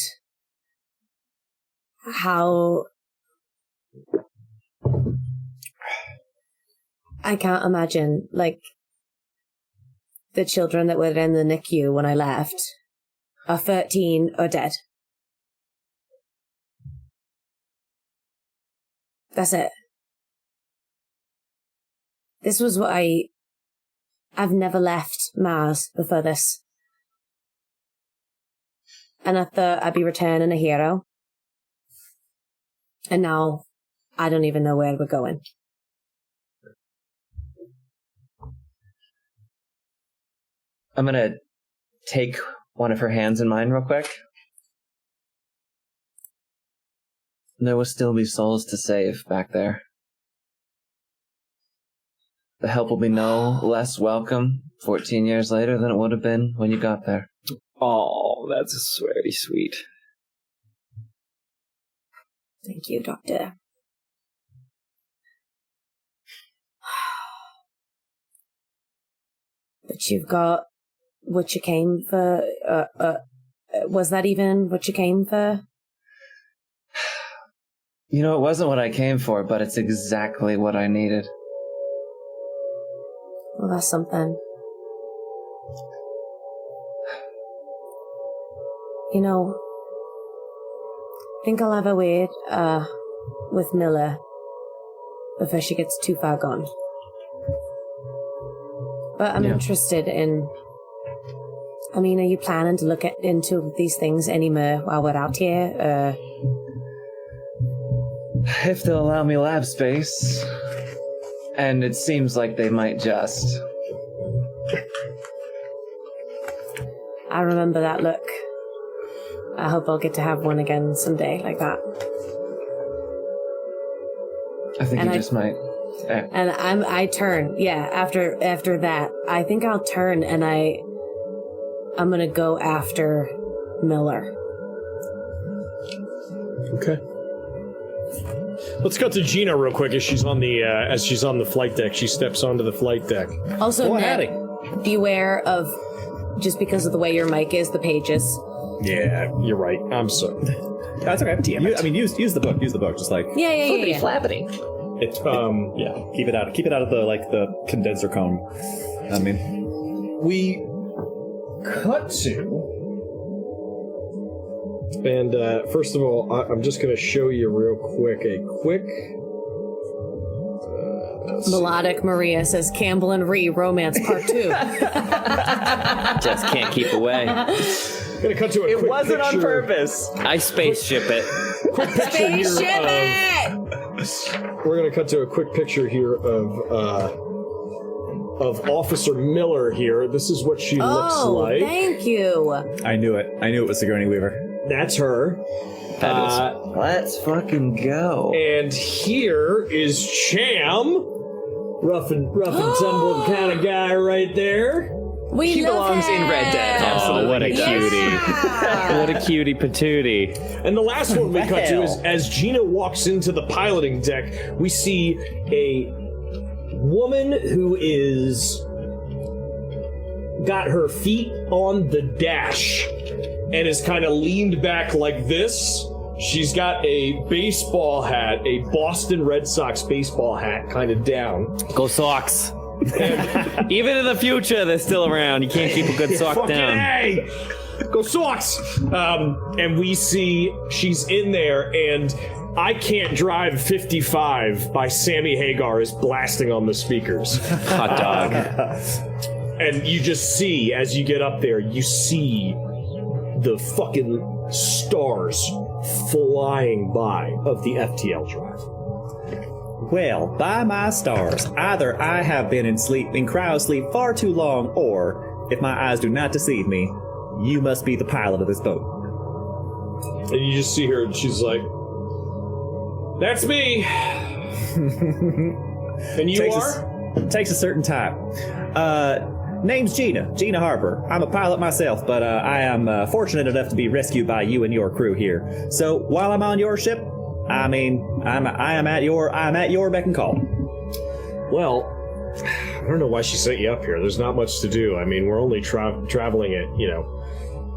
How... I can't imagine, like, the children that were in the NICU when I left are 13 or dead. That's it. This was what I've never left Mars before this. And I thought I'd be returning a hero. And now I don't even know where we're going. I'm gonna take one of her hands in mine real quick. There will still be souls to save back there. The help will be no less welcome 14 years later than it would have been when you got there. Oh, that's very sweet. Thank you, Doctor. But you've got what you came for. Was that even what you came for? You know, it wasn't what I came for, but it's exactly what I needed. Well, that's something. You know, I think I'll have a word with Miller before she gets too far gone. But I'm interested in... I mean, are you planning to look into these things anymore while we're out here? If they'll allow me lab space. And it seems like they might just. I remember that look. I hope I'll get to have one again someday like that. I think you just might. And I turn, after that, I think I'll turn and I'm gonna go after Miller. Okay. Let's cut to Gina real quick as she's on the flight deck. She steps onto the flight deck. Also, Ned, beware of, just because of the way your mic is, the pages. Yeah, you're right. I'm sorry. That's okay. Damn it. I mean, use the book. Use the book. Just like Yeah. Flappity. It's Keep it out. Keep it out of the condenser cone. I mean, we cut to. And first of all, I'm just going to show you real quick Melodic Maria says Campbell and Ree romance part 2. Just can't keep away. Gonna cut to a quick wasn't picture. On purpose. I spaceship it. Quick picture here we're gonna cut to a quick picture here of Officer Miller here. This is what she looks like. Thank you. I knew it. I knew it was Sigourney Weaver. That's her. Let's fucking go. And here is Cham, rough and tumble kind of guy right there. He belongs in Red Dead. Oh, what a cutie. What a cutie patootie. And the last one we cut to is as Gina walks into the piloting deck, we see a woman who is got her feet on the dash and is kind of leaned back like this. She's got a baseball hat, a Boston Red Sox baseball hat, kind of down. Go Sox. Even in the future, they're still around. You can't keep a good sock down. Hey! Go Sox! And we see she's in there, and I Can't Drive 55 by Sammy Hagar is blasting on the speakers. Hot dog. And you just see, as you get up there, you see the fucking stars flying by of the FTL drive. Well, by my stars, either I have been in cryo sleep far too long, or, if my eyes do not deceive me, you must be the pilot of this boat. And you just see her, and she's like, "That's me." And you Takes a certain time. Name's Gina Harper. I'm a pilot myself, but I am fortunate enough to be rescued by you and your crew here. So while I'm on your ship, I mean, I am at your beck and call. Well, I don't know why she sent you up here. There's not much to do. I mean, we're only traveling at,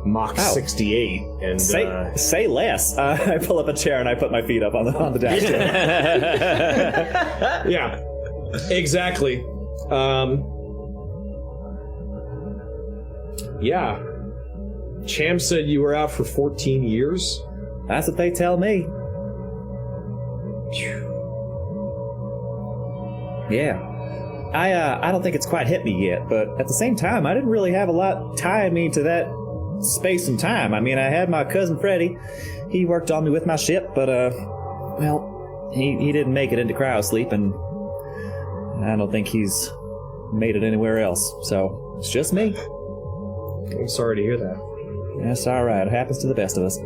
Mach 68, and say less. I pull up a chair and I put my feet up on the dash. Yeah, exactly. Yeah. Cham said you were out for 14 years. That's what they tell me. Yeah. I don't think it's quite hit me yet, but at the same time, I didn't really have a lot tying me to that space and time. I mean, I had my cousin Freddie. He worked on me with my ship, but, he didn't make it into cryosleep, and I don't think he's made it anywhere else. So, it's just me. I'm sorry to hear that. That's all right. It happens to the best of us.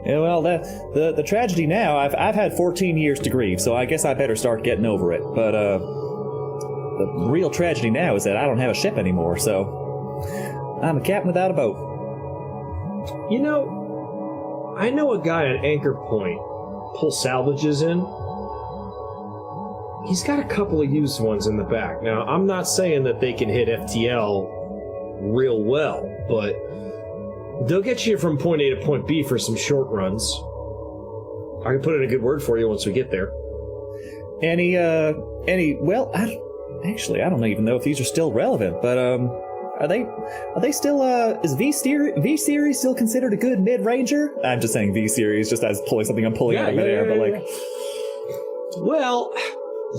Yeah, well, the tragedy now, I've had 14 years to grieve, so I guess I better start getting over it. But the real tragedy now is that I don't have a ship anymore, so I'm a captain without a boat. You know, I know a guy at Anchor Point pulls salvages in. He's got a couple of used ones in the back. Now, I'm not saying that they can hit FTL real well, but they'll get you from point A to point B for some short runs. I can put in a good word for you once we get there. Well, I don't even know if these are still relevant, but, are they still, is V-Series still considered a good mid-ranger? I'm just saying V-Series just as pulling something I'm pulling out of midair, but like... Well,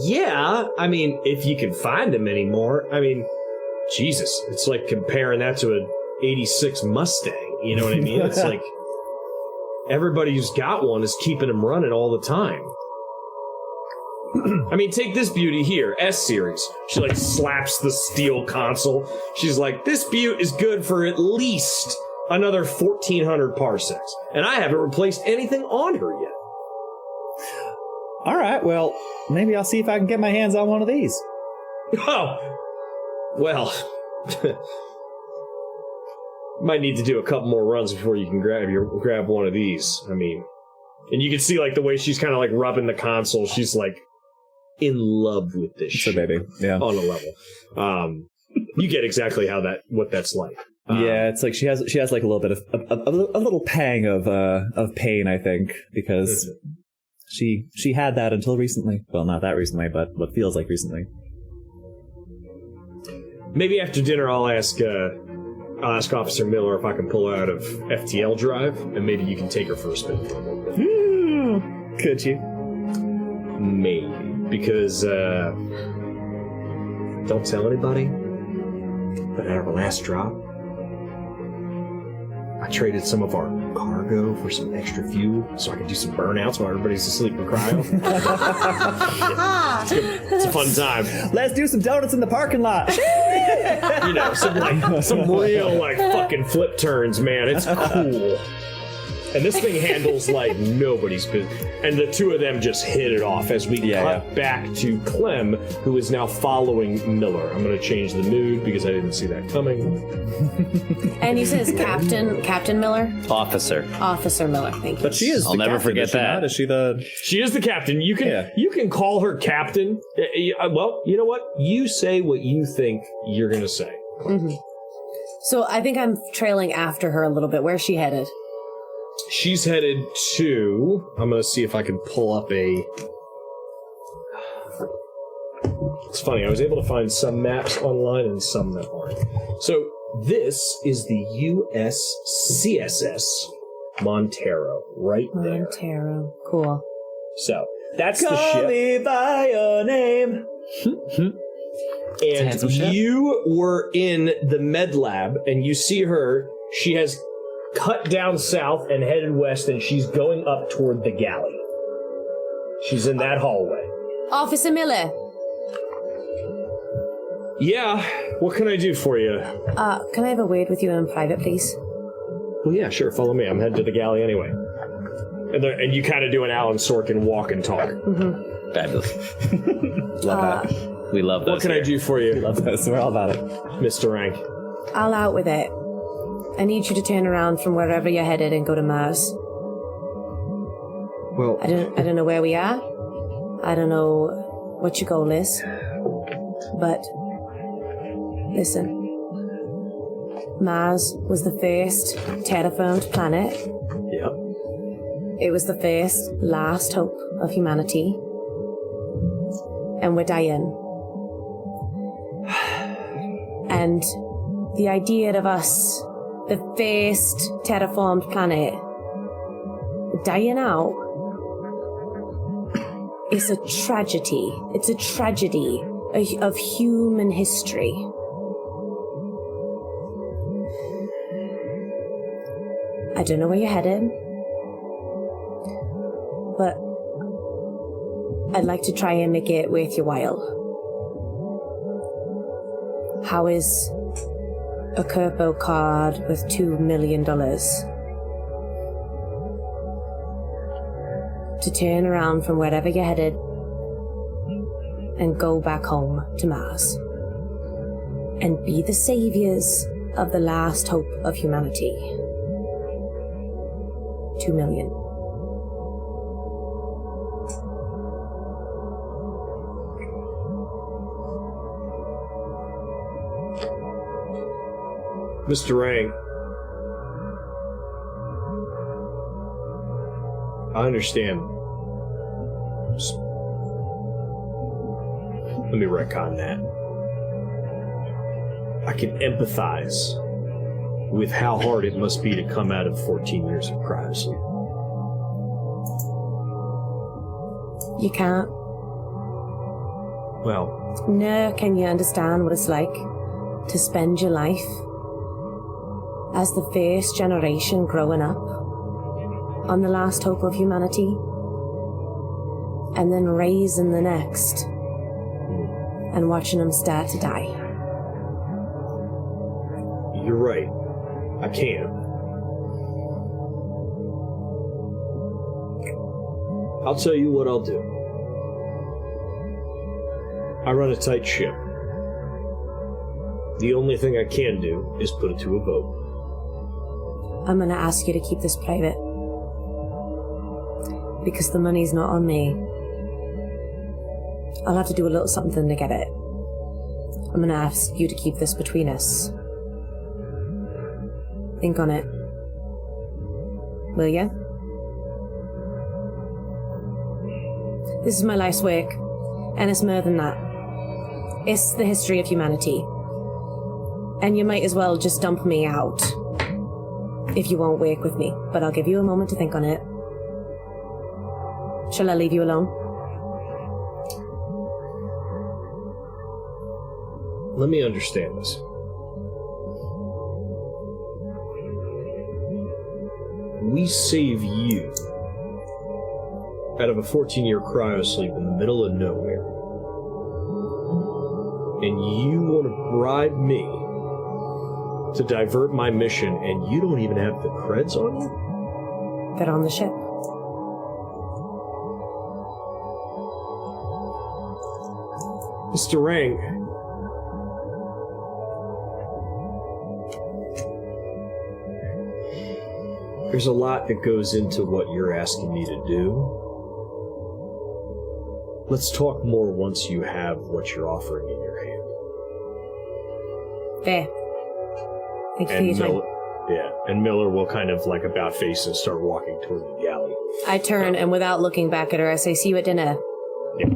yeah, I mean, if you can find them anymore, I mean, Jesus, it's like comparing that to an 86 Mustang, you know what I mean? It's like, everybody who's got one is keeping them running all the time. I mean, take this beauty here, S-Series. She, like, slaps the steel console. She's like, this beaut is good for at least another 1,400 parsecs. And I haven't replaced anything on her yet. All right, well, maybe I'll see if I can get my hands on one of these. Oh, well, might need to do a couple more runs before you can grab one of these. I mean, and you can see, like, the way she's kind of, like, rubbing the console. She's, like, in love with this shit. Baby, yeah. On a level. You get exactly what that's like. Yeah, it's like she has like a little bit of a little pang of pain, I think, because she had that until recently. Well, not that recently, but what feels like recently. Maybe after dinner, I'll ask Officer Miller if I can pull her out of FTL Drive, and maybe you can take her for a spin. Could you? Maybe. Because, don't tell anybody, but at our last drop, I traded some of our cargo for some extra fuel so I could do some burnouts while everybody's asleep in cryo. It's a fun time. Let's do some donuts in the parking lot. You know, some real, like, fucking flip turns, man. It's cool. And this thing handles like nobody's business. And the two of them just hit it off as we cut back to Clem, who is now following Miller. I'm going to change the mood because I didn't see that coming. And he says Captain Miller? Officer Miller, thank you. But she is I'll never forget that. Is she the... She is the captain. You can call her captain. Well, you know what? You say what you think you're going to say. Mm-hmm. So I think I'm trailing after her a little bit. Where's she headed? She's headed to... I'm going to see if I can pull up a... It's funny, I was able to find some maps online and some that aren't. So, this is the USCSS Montero, right there. Montero, cool. So, that's the ship. Call me by your name. And you were in the med lab, and you see her. She has cut down south and headed west, and she's going up toward the galley. She's in that hallway. Officer Miller. Yeah, what can I do for you? Can I have a word with you in private, please? Well, yeah, sure, follow me. I'm headed to the galley anyway. And you kind of do an Alan Sorkin walk and talk. Mm-hmm. Fabulous. Love that. We love those. What can I do for you? We love this. We're all about it. Mr. Rank. I'll out with it. I need you to turn around from wherever you're headed and go to Mars. Well, I don't know where we are. I don't know what your goal is. But listen. Mars was the first terraformed planet. Yep. It was the first last hope of humanity. And we're dying. And the idea of us, the first terraformed planet, dying out, is a tragedy. It's a tragedy of human history. I don't know where you're headed, but I'd like to try and make it worth your while. How is a Corpo card with $2 million to turn around from wherever you're headed and go back home to Mars and be the saviors of the last hope of humanity. 2 million. Mr. Rang, I understand. Let me retcon that. I can empathize with how hard it must be to come out of 14 years of cryosleep. You can't. Well, Nor can you understand what it's like to spend your life as the first generation growing up on the last hope of humanity, and then raising the next and watching them start to die. you're right. I can. I'll tell you what I'll do. I run a tight ship. The only thing I can do is put it to a vote. I'm gonna ask you to keep this private. Because the money's not on me. I'll have to do a little something to get it. I'm gonna ask you to keep this between us. Think on it. Will ya? This is my life's work, and it's more than that. It's the history of humanity. And you might as well just dump me out if you won't work with me, but I'll give you a moment to think on it. Shall I leave you alone? Let me understand this. We save you out of a 14-year cryosleep in the middle of nowhere. And you want to bribe me to divert my mission, and you don't even have the creds on you? They're on the ship. Mr. Rang, there's a lot that goes into what you're asking me to do. Let's talk more once you have what you're offering in your hand. There. Thank you for your time. Yeah, and Miller will kind of like about face and start walking toward the galley. I turn, and without looking back at her, I say, see you at dinner. Yeah.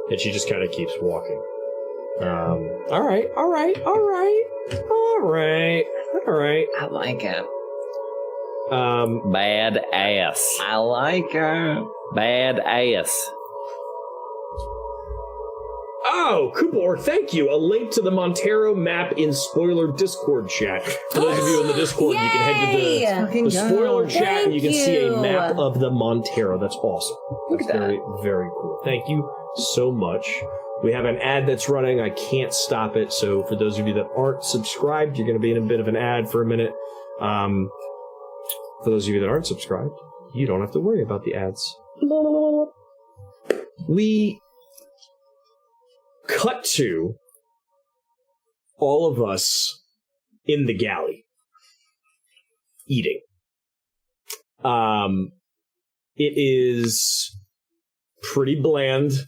And she just kind of keeps walking. All right. I like it. Bad ass. I like it. Bad ass. Oh, Cooper, thank you. A link to the Montero map in spoiler Discord chat. For those of you in the Discord, you can head to the spoiler chat and you can see a map of the Montero. That's awesome. That's very, very cool. Thank you so much. We have an ad that's running. I can't stop it. So for those of you that aren't subscribed, you're going to be in a bit of an ad for a minute. For those of you that aren't subscribed, you don't have to worry about the ads. We cut to all of us in the galley eating. It is pretty bland.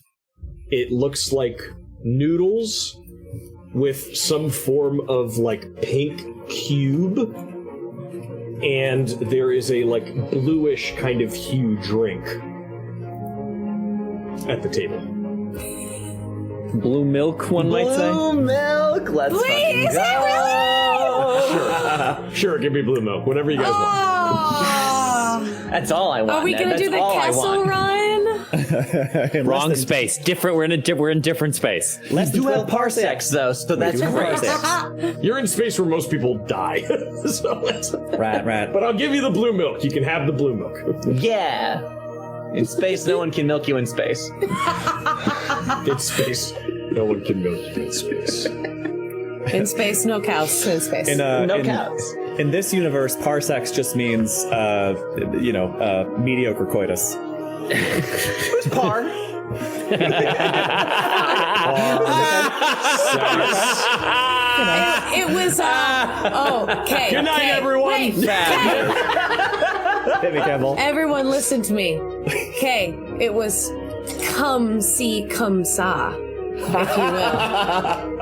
It looks like noodles with some form of like pink cube, and there is a like bluish kind of hue drink at the table. Blue milk, one might say. Blue milk. Let's fucking go. Sure, give me blue milk. Whatever you guys want. That's all I want. Are we Ned. gonna That's do the all I castle want. run? Wrong space. Different. We're in different space. We do have parsecs though, so that's great. You're in space where most people die. So it's... Rat. But I'll give you the blue milk. You can have the blue milk. Yeah. In space, no one can milk you in space. In space, no one can milk you in space. In space, no cows. In space. No cows. In this universe, parsecs just means, mediocre coitus. Who's par? It was, okay. Good night, everyone. Wait, Hit me, Campbell. everyone listen to me. Okay, it was come see, come saw, if you will.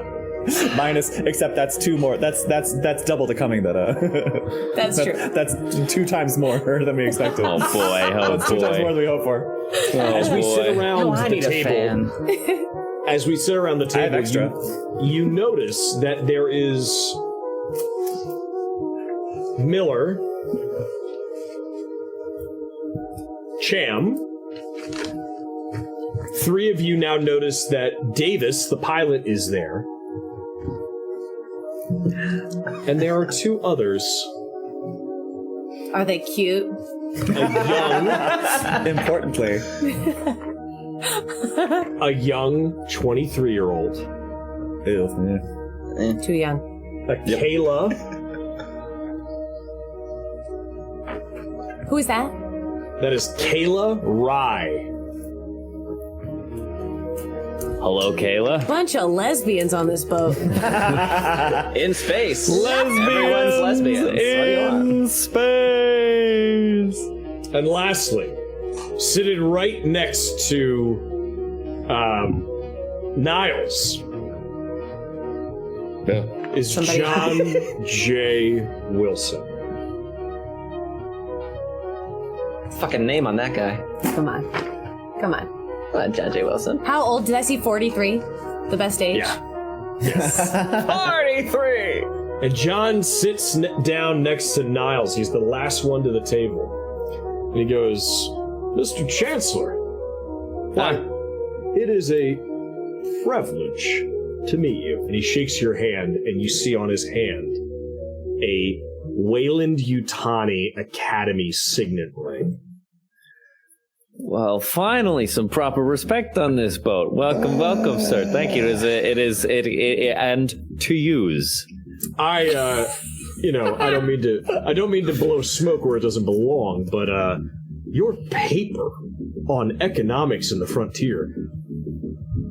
Minus, except that's two more. That's double the coming that. That's true. That's 2 times more than we expected. Oh boy, That's 2 times more than we hoped for. As we sit around I the need a table, fan. as we sit around the I have table, extra. you notice that there is Miller, Cham. 3 of you now notice that Davis, the pilot, is there. And there are 2 others. Are they cute? Importantly. A young 23-year-old. Ew. Too young. Kayla. Who is that? That is Kayla Rye. Hello, Kayla. Bunch of lesbians on this boat. In space. Everyone's lesbians. What do you want? in space. And lastly, sitting right next to Niles is Somebody- John J. Wilson. Fucking name on that guy. Come on. Come on. John J. Wilson. How old? Did I see 43? The best age? Yeah. 43! And John sits down next to Niles. He's the last one to the table. And he goes, Mr. Chancellor, why, it is a privilege to meet you. And he shakes your hand, and you see on his hand a Weyland Yutani Academy signet ring. Well, finally, some proper respect on this boat. Welcome, welcome, sir. Thank you. It is, and to use. I don't mean to blow smoke where it doesn't belong, but your paper on economics in the frontier,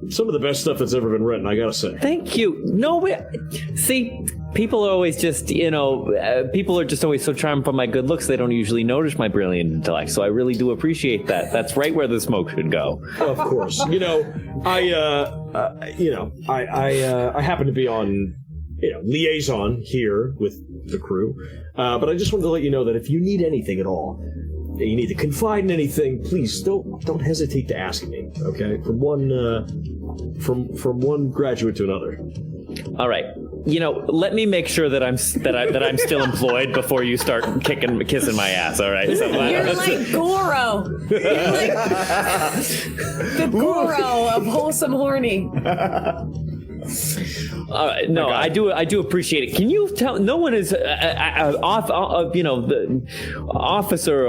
some of the best stuff that's ever been written, I gotta say. Thank you. No, see, people are always just, people are just always so charmed by my good looks, they don't usually notice my brilliant intellect, so I really do appreciate that. That's right where the smoke should go. Of course. I happen to be on, liaison here with the crew, but I just wanted to let you know that if you need anything at all, you need to confide in anything, please don't hesitate to ask me, okay? From one graduate to another. All right. Let me make sure that I'm still employed before you start kissing my ass. All right. So, You're like Goro. You're like the Goro of wholesome horny. All right. No, I do appreciate it. Can you tell? No one is the officer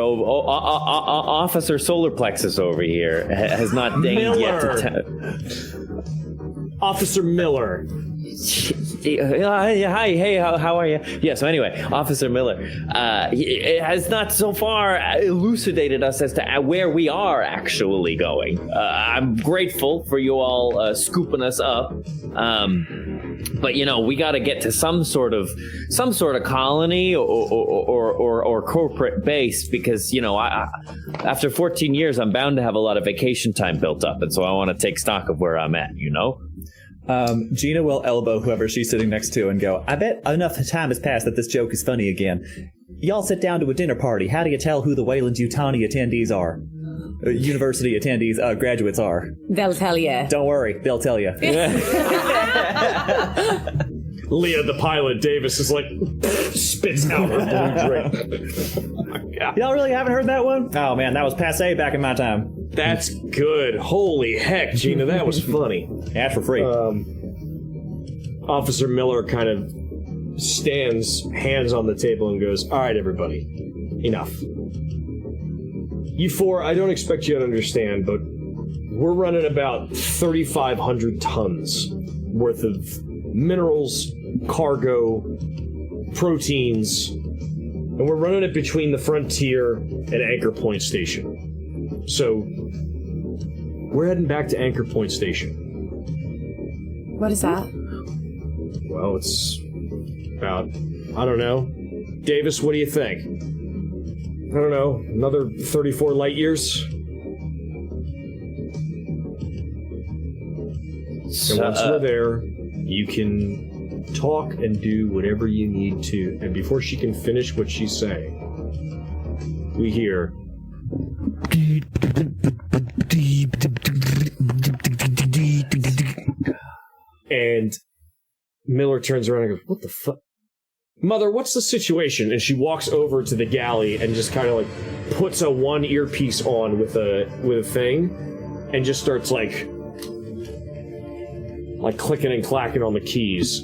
solar plexus over here has not deigned yet to tell. Officer Miller. Hi, hey, how are you? Yeah, so anyway, Officer Miller has not so far elucidated us as to where we are actually going. I'm grateful for you all scooping us up, but we got to get to some sort of colony or corporate base because after 14 years, I'm bound to have a lot of vacation time built up, and so I want to take stock of where I'm at. Gina will elbow whoever she's sitting next to and go, I bet enough time has passed that this joke is funny again. Y'all sit down to a dinner party. How do you tell who the Weyland Yutani attendees are? University attendees, graduates are. They'll tell you. Don't worry, they'll tell you. Leah, the pilot, Davis, is like, spits out her blue drink. Y'all really haven't heard that one? Oh man, that was passe back in my time. That's good. Holy heck, Gina, that was funny. Yeah, for free. Officer Miller kind of stands, hands on the table, and goes, all right, everybody, enough. You 4, I don't expect you to understand, but we're running about 3,500 tons worth of minerals, cargo, proteins, and we're running it between the Frontier and Anchor Point Station. So, we're heading back to Anchor Point Station. What is that? Well, it's about, I don't know. Davis, what do you think? I don't know, another 34 light years? And once we're there, you can talk and do whatever you need to. And before she can finish what she's saying, we hear... And Miller turns around and goes, what the fuck? Mother, what's the situation? And she walks over to the galley and just kind of like puts a one earpiece on with a thing and just starts like clicking and clacking on the keys.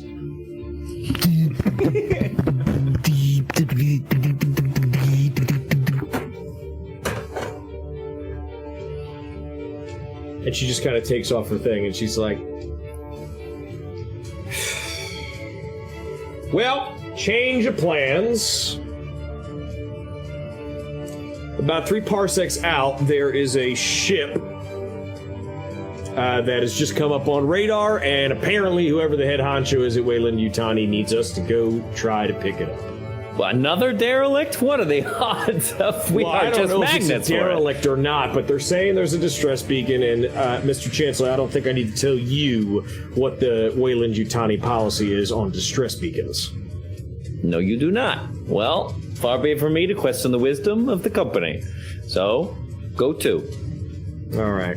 And she just kind of takes off her thing and she's like, well, change of plans. About 3 parsecs out, there is a ship that has just come up on radar, and apparently whoever the head honcho is at Weyland Yutani needs us to go try to pick it up. Well, another derelict? What are the odds of we are just magnets? I don't know if it's a derelict or not, but they're saying there's a distress beacon, and Mr. Chancellor, I don't think I need to tell you what the Weyland Yutani policy is on distress beacons. No, you do not. Well, far be it from me to question the wisdom of the company. So, go to. All right.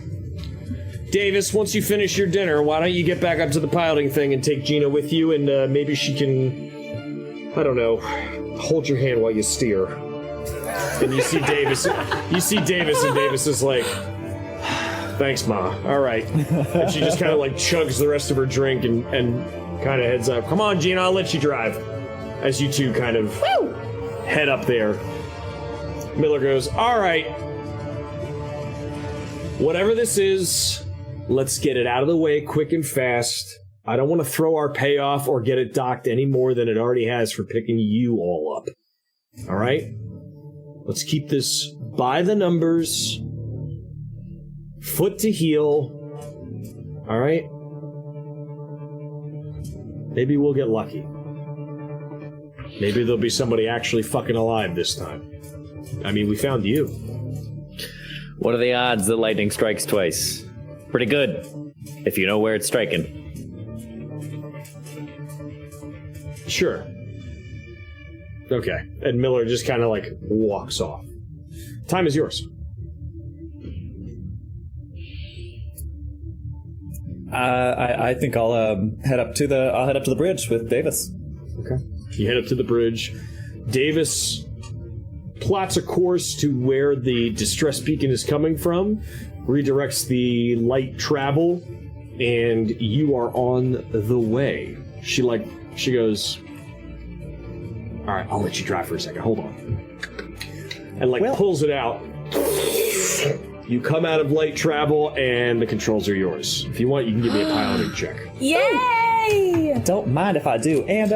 Davis, once you finish your dinner, why don't you get back up to the piloting thing and take Gina with you, and maybe she can, I don't know, hold your hand while you steer. And you see Davis, and Davis is like, thanks, Ma. All right. And she just kind of like chugs the rest of her drink and kind of heads up. Come on, Gina, I'll let you drive. As you two kind of head up there. Miller goes, all right. Whatever this is, let's get it out of the way quick and fast. I don't want to throw our payoff or get it docked any more than it already has for picking you all up. All right? Let's keep this by the numbers. Foot to heel. All right? Maybe we'll get lucky. Maybe there'll be somebody actually fucking alive this time. I mean, we found you. What are the odds that lightning strikes twice? Pretty good, if you know where it's striking. Sure. Okay. And Miller just kind of like walks off. Time is yours. I think I'll head up to the bridge with Davis. Okay. You head up to the bridge. Davis plots a course to where the distress beacon is coming from, redirects the light travel, and you are on the way. She goes, all right, I'll let you drive for a second. Hold on. And pulls it out. You come out of light travel, and the controls are yours. If you want, you can give me a piloting check. Yay! Don't mind if I do. And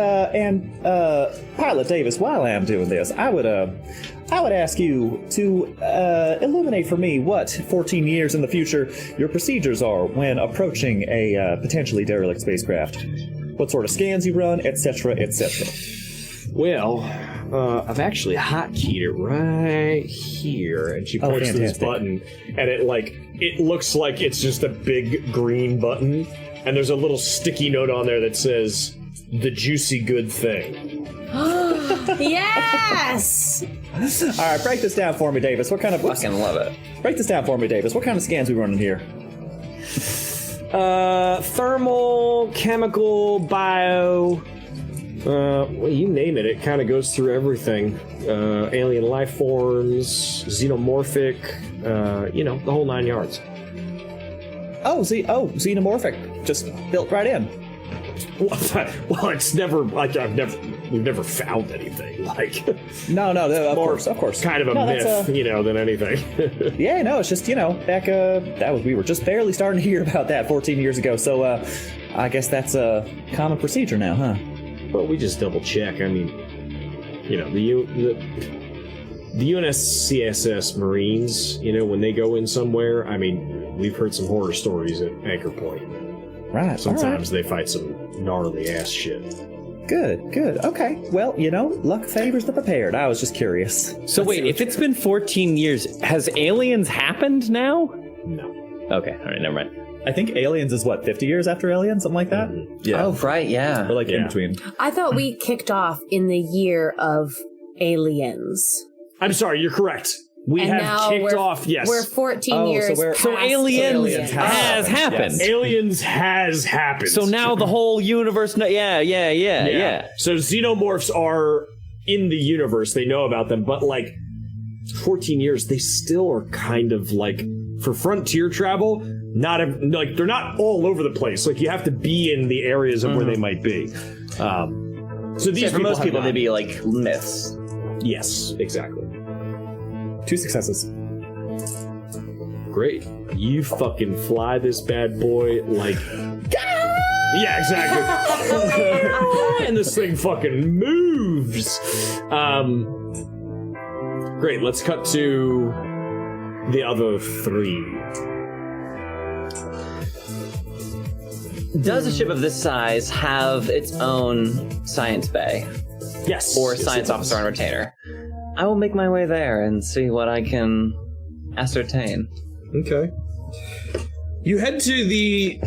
Pilot Davis, while I am doing this, I would ask you to illuminate for me what 14 years in the future your procedures are when approaching a potentially derelict spacecraft. What sort of scans you run, etc., etc. Well, I've actually hotkeyed it right here, and she points to this button, and it looks like it's just a big green button, and there's a little sticky note on there that says, the juicy good thing. Yes! All right, break this down for me, Davis. What kind of... Fucking love it. Break this down for me, Davis. What kind of scans we running here? Thermal, chemical, bio... well, you name it. It kind of goes through everything. Alien life forms, xenomorphic, the whole 9 yards. Xenomorphic. Just built right in. Well, it's never we've never found anything No, of course. Kind of a myth, than anything. Yeah, no, it's just back we were just barely starting to hear about that 14 years ago. So I guess that's a common procedure now, huh? Well, we just double check. I mean, you know, the UNSCSS Marines, you know, when they go in somewhere, I mean, we've heard some horror stories at Anchor Point. Right. Sometimes they fight some gnarly ass shit. Good. Okay. Well, you know, luck favors the prepared. I was just curious. So wait, if it's been 14 years, has aliens happened now? No. Okay, all right, never mind. I think Aliens is what, 50 years after Aliens, something like that? Mm-hmm. Yeah. Oh, right, yeah. Or like in between. I thought we kicked off in the year of Aliens. I'm sorry, you're correct. We And have now kicked we're- off, yes. We're 14 years past So Aliens has happened. Yes. Aliens has happened. So now the whole universe, yeah. So xenomorphs are in the universe. They know about them, but like 14 years, they still are kind of like, for frontier travel, like they're not all over the place. Like you have to be in the areas of where they might be. So these For most people, have they'd be like myths. Yes, exactly. 2 successes. Great. You fucking fly this bad boy like... Yeah, exactly. And this thing fucking moves. Great, let's cut to the other 3. Does a ship of this size have its own science bay? Yes. Or yes, science it officer does. on retainer? I will make my way there and see what I can ascertain. Okay. You head to the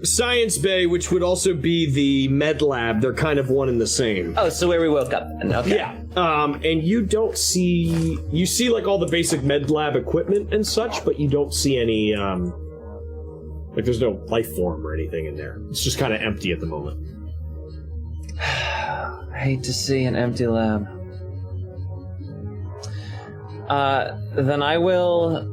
science bay, which would also be the med lab. They're kind of one and the same. Oh, so where we woke up. Okay. Yeah. And you don't see... You see, like, all the basic med lab equipment and such, but you don't see any, like, there's no life form or anything in there. It's just kind of empty at the moment. I hate to see an empty lab. Then I will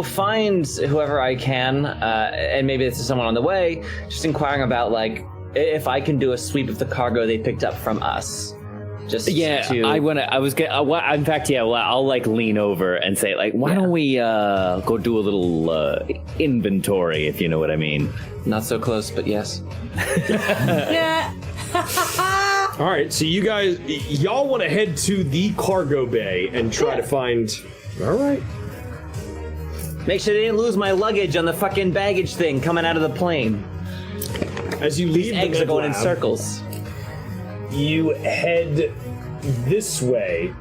find whoever I can, and maybe this is someone on the way, just inquiring about, like, if I can do a sweep of the cargo they picked up from us. Just to... I'll like lean over and say, like, why don't we go do a little inventory, if you know what I mean. Not so close, but yes. Yeah. All right, so y'all want to head to the cargo bay and try to find... All right. Make sure they didn't lose my luggage on the fucking baggage thing coming out of the plane. As you leave These eggs the are going in lab, circles. you head this way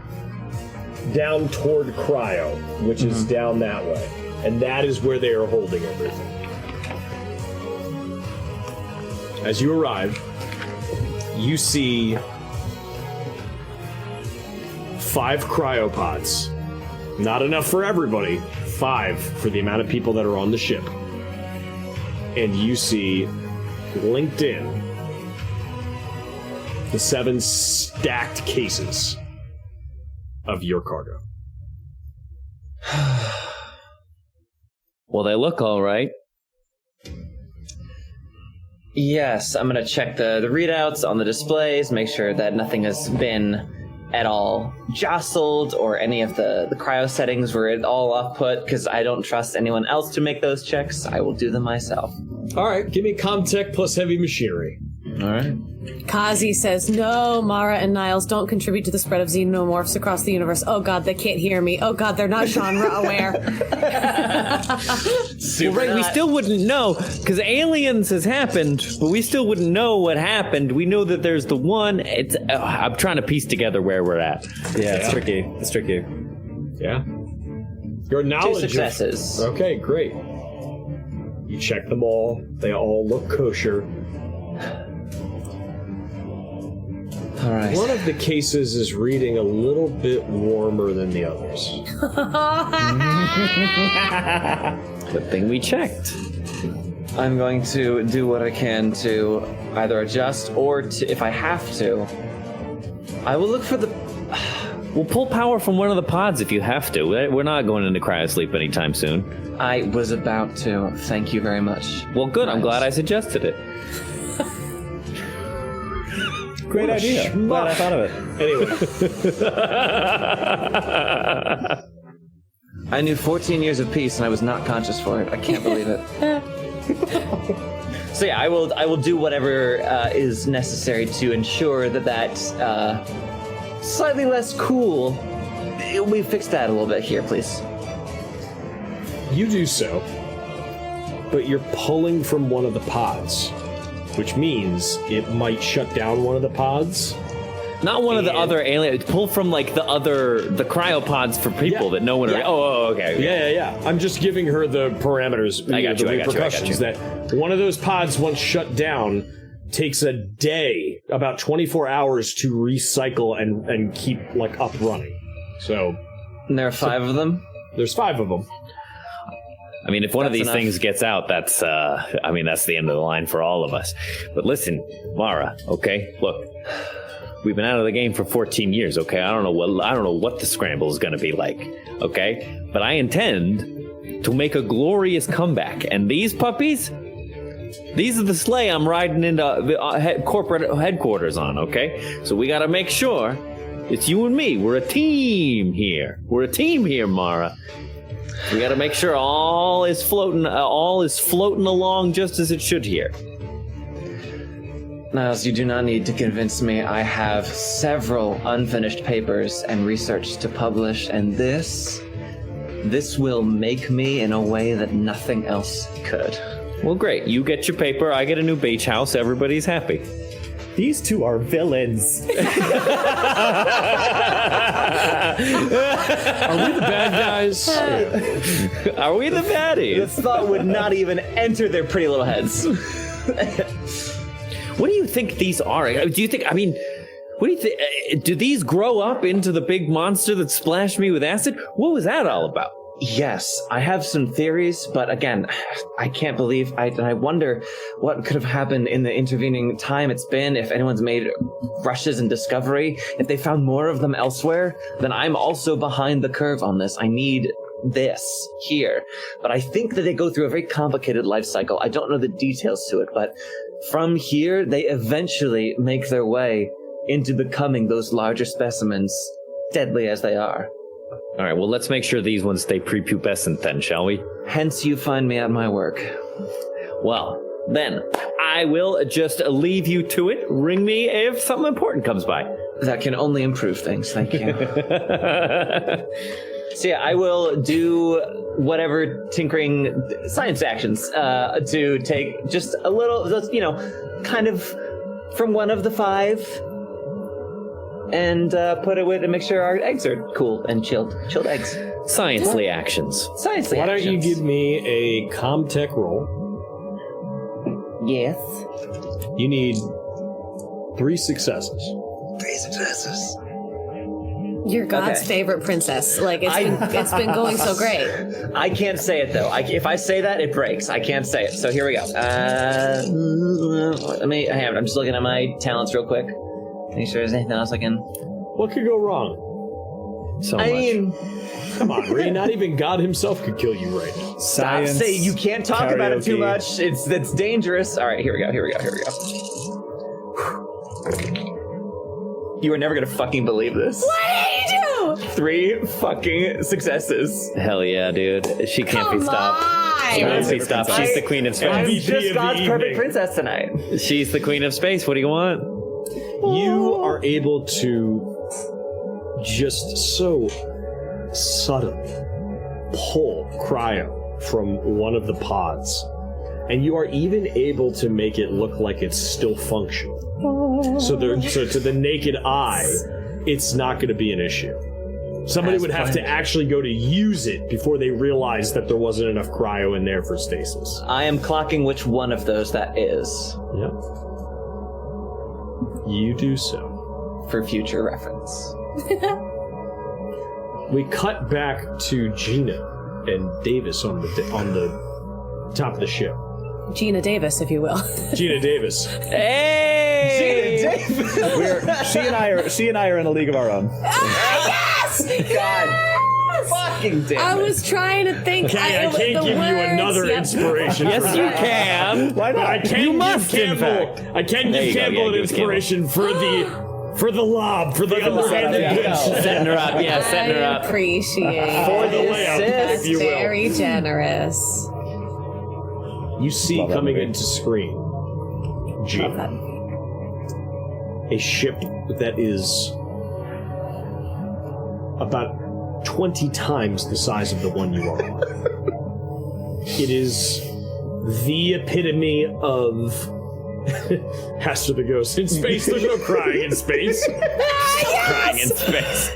down toward Cryo, which is down that way. And that is where they are holding everything. As you arrive, you see 5 cryopods. Not enough for everybody. 5 for the amount of people that are on the ship. And you see linked in the 7 stacked cases of your cargo. Well, they look all right. Yes, I'm gonna check the readouts on the displays, make sure that nothing has been at all jostled or any of the cryo settings were at all off put, because I don't trust anyone else to make those checks. I will do them myself. All right, give me Comtech plus heavy machinery. All right. Kazi says, no, Mara and Niles don't contribute to the spread of xenomorphs across the universe. Oh god, they can't hear me. Oh god, they're not genre aware. Well, right, we still wouldn't know, because aliens has happened, but we still wouldn't know what happened. We know that there's the one. I'm trying to piece together where we're at. Yeah, it's tricky. It's tricky. Yeah. Your knowledge 2 successes. Okay, great. You check them all. They all look kosher. All right. One of the cases is reading a little bit warmer than the others. Good thing we checked. I'm going to do what I can to either adjust or if I have to, I will look for the... We'll pull power from one of the pods if you have to. We're not going into cryosleep anytime soon. I was about to. Thank you very much. Well, good. I'm glad I suggested it. Great idea. Glad I thought of it. Anyway. I knew 14 years of peace and I was not conscious for it. I can't believe it. So yeah, I will do whatever is necessary to ensure that slightly less cool. We fix that a little bit here, please. You do so, but you're pulling from one of the pods, which means it might shut down one of the pods. Not one of the other aliens. Pull from like the cryopods for people that no one. Yeah. Okay. Yeah. I'm just giving her the parameters, the repercussions. That one of those pods, once shut down, takes a day, about 24 hours to recycle and keep like up running. So, and there are 5 of them. There's 5 of them. I mean, if one of these things gets out, that's the end of the line for all of us. But listen, Mara, okay? Look, we've been out of the game for 14 years, okay? I don't know what the scramble is going to be like, okay? But I intend to make a glorious comeback. And these puppies, these are the sleigh I'm riding into corporate headquarters on, okay? So we got to make sure it's you and me. We're a team here. Mara. We got to make sure all is floating along just as it should here. Niles, you do not need to convince me. I have several unfinished papers and research to publish, and this will make me in a way that nothing else could. Well, great. You get your paper, I get a new beach house, everybody's happy. These two are villains. Are we the bad guys? Are we the baddies? The thought would not even enter their pretty little heads. What do you think these are? What do you think? Do these grow up into the big monster that splashed me with acid? What was that all about? Yes, I have some theories, but again, I can't believe, I wonder what could have happened in the intervening time it's been, if anyone's made rushes in discovery, if they found more of them elsewhere, then I'm also behind the curve on this. I need this here. But I think that they go through a very complicated life cycle. I don't know the details to it, but from here, they eventually make their way into becoming those larger specimens, deadly as they are. All right, well, let's make sure these ones stay prepubescent then, shall we? Hence you find me at my work. Well, then, I will just leave you to it. Ring me if something important comes by. That can only improve things, thank you. So yeah, I will do whatever tinkering science actions to take just a little, kind of from one of the 5 and put it with and make sure our eggs are cool and chilled eggs. Sciencely actions. Why don't you give me a Comtech roll? Yes. You need 3 successes. 3 successes. You're God's favorite princess. Like, it's been going so great. I can't say it, though. If I say that, it breaks. I can't say it. So here we go. I'm just looking at my talents real quick. Make sure there's anything else I can... What could go wrong? I mean... Come on, Ray. Not even God himself could kill you right now. Stop saying you can't talk about it too much. That's dangerous. All right, here we go. You are never going to fucking believe this. What did you do? 3 fucking successes. Hell yeah, dude. She can't be stopped. She can't be stopped. She's the queen of space. I'm just God's perfect princess tonight. She's the queen of space. What do you want? You are able to just so suddenly pull cryo from one of the pods, and you are even able to make it look like it's still functional. So to the naked eye, it's not going to be an issue. Somebody would have to actually go to use it before they realized that there wasn't enough cryo in there for stasis. I am clocking which one of those that is. Yep. You do so. For future reference. We cut back to Gina and Davis on the top of the ship. Gina Davis, if you will. Gina Davis. Hey! Gina Davis! She and I are in a league of our own. Yes! God fucking damn it. I was trying to think. Okay, I can't give you another inspiration. Yes, you can. Why not? I can You give must, Campbell. in fact. I can give Campbell an inspiration for the lob, for the underhanded pitch. Setting her up, yeah, setting her I up. appreciate For the it. layup, That's if you will. very generous. You see coming into screen Jim. A ship that is about 20 times the size of the one you are on. It is the epitome of Hester the Ghost in space. There's no crying in space. Crying in space.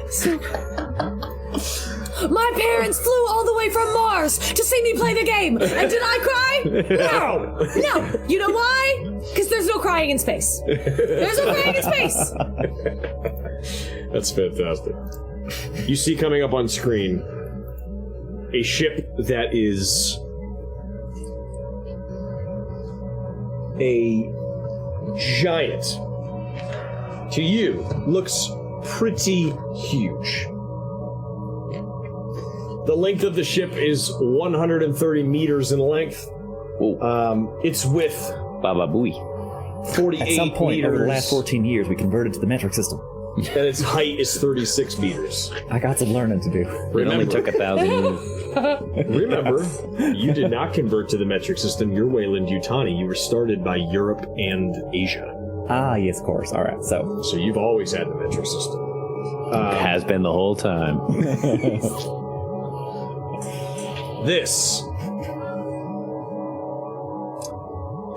My parents flew all the way from Mars to see me play the game, and did I cry? No. No. You know why? Because there's no crying in space. There's no crying in space. That's fantastic. You see coming up on screen a ship that is a giant. To you, looks pretty huge. The length of the ship is 130 meters in length. It's with Baba Booey. 48 At some point meters. over the last 14 years, we converted to the metric system. And its height is 36 meters. I got some learning to do. It only took 1,000 years. Remember, you did not convert to the metric system. You're Weyland Yutani. You were started by Europe and Asia. Ah, yes, of course. All right, so you've always had the metric system. Has been the whole time. This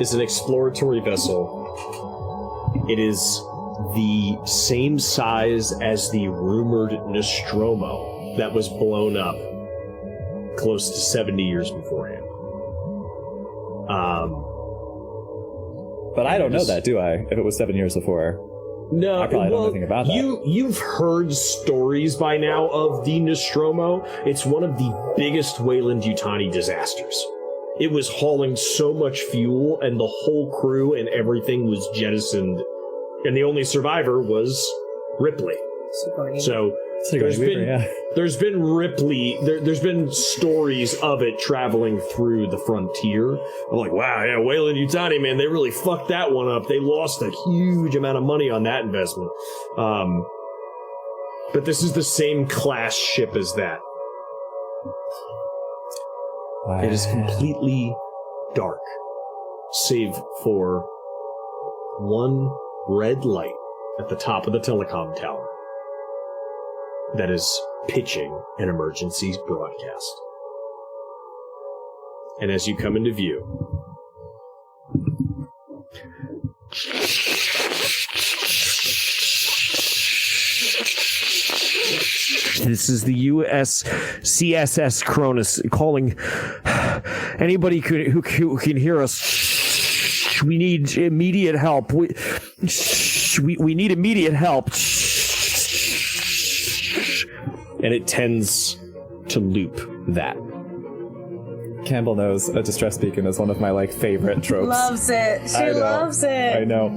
is an exploratory vessel. It is the same size as the rumored Nostromo that was blown up close to 70 years beforehand. But I don't know that, do I? If it was 7 years before. No, I probably don't know anything about that. You've heard stories by now of the Nostromo. It's one of the biggest Weyland Yutani disasters. It was hauling so much fuel, and the whole crew and everything was jettisoned, and the only survivor was Ripley. So there's been Ripley. There's been stories of it traveling through the frontier. I'm like, wow, yeah, Weyland Yutani, man, they really fucked that one up. They lost a huge amount of money on that investment. But this is the same class ship as that. Wow. It is completely dark, save for one red light at the top of the telecom tower that is pitching an emergency broadcast. And as you come into view, this is the USCSS Cronus calling anybody who can hear us. We need immediate help. We need immediate help. And it tends to loop that. Campbell knows a distress beacon is one of my favorite tropes. Loves it. She loves it. I know.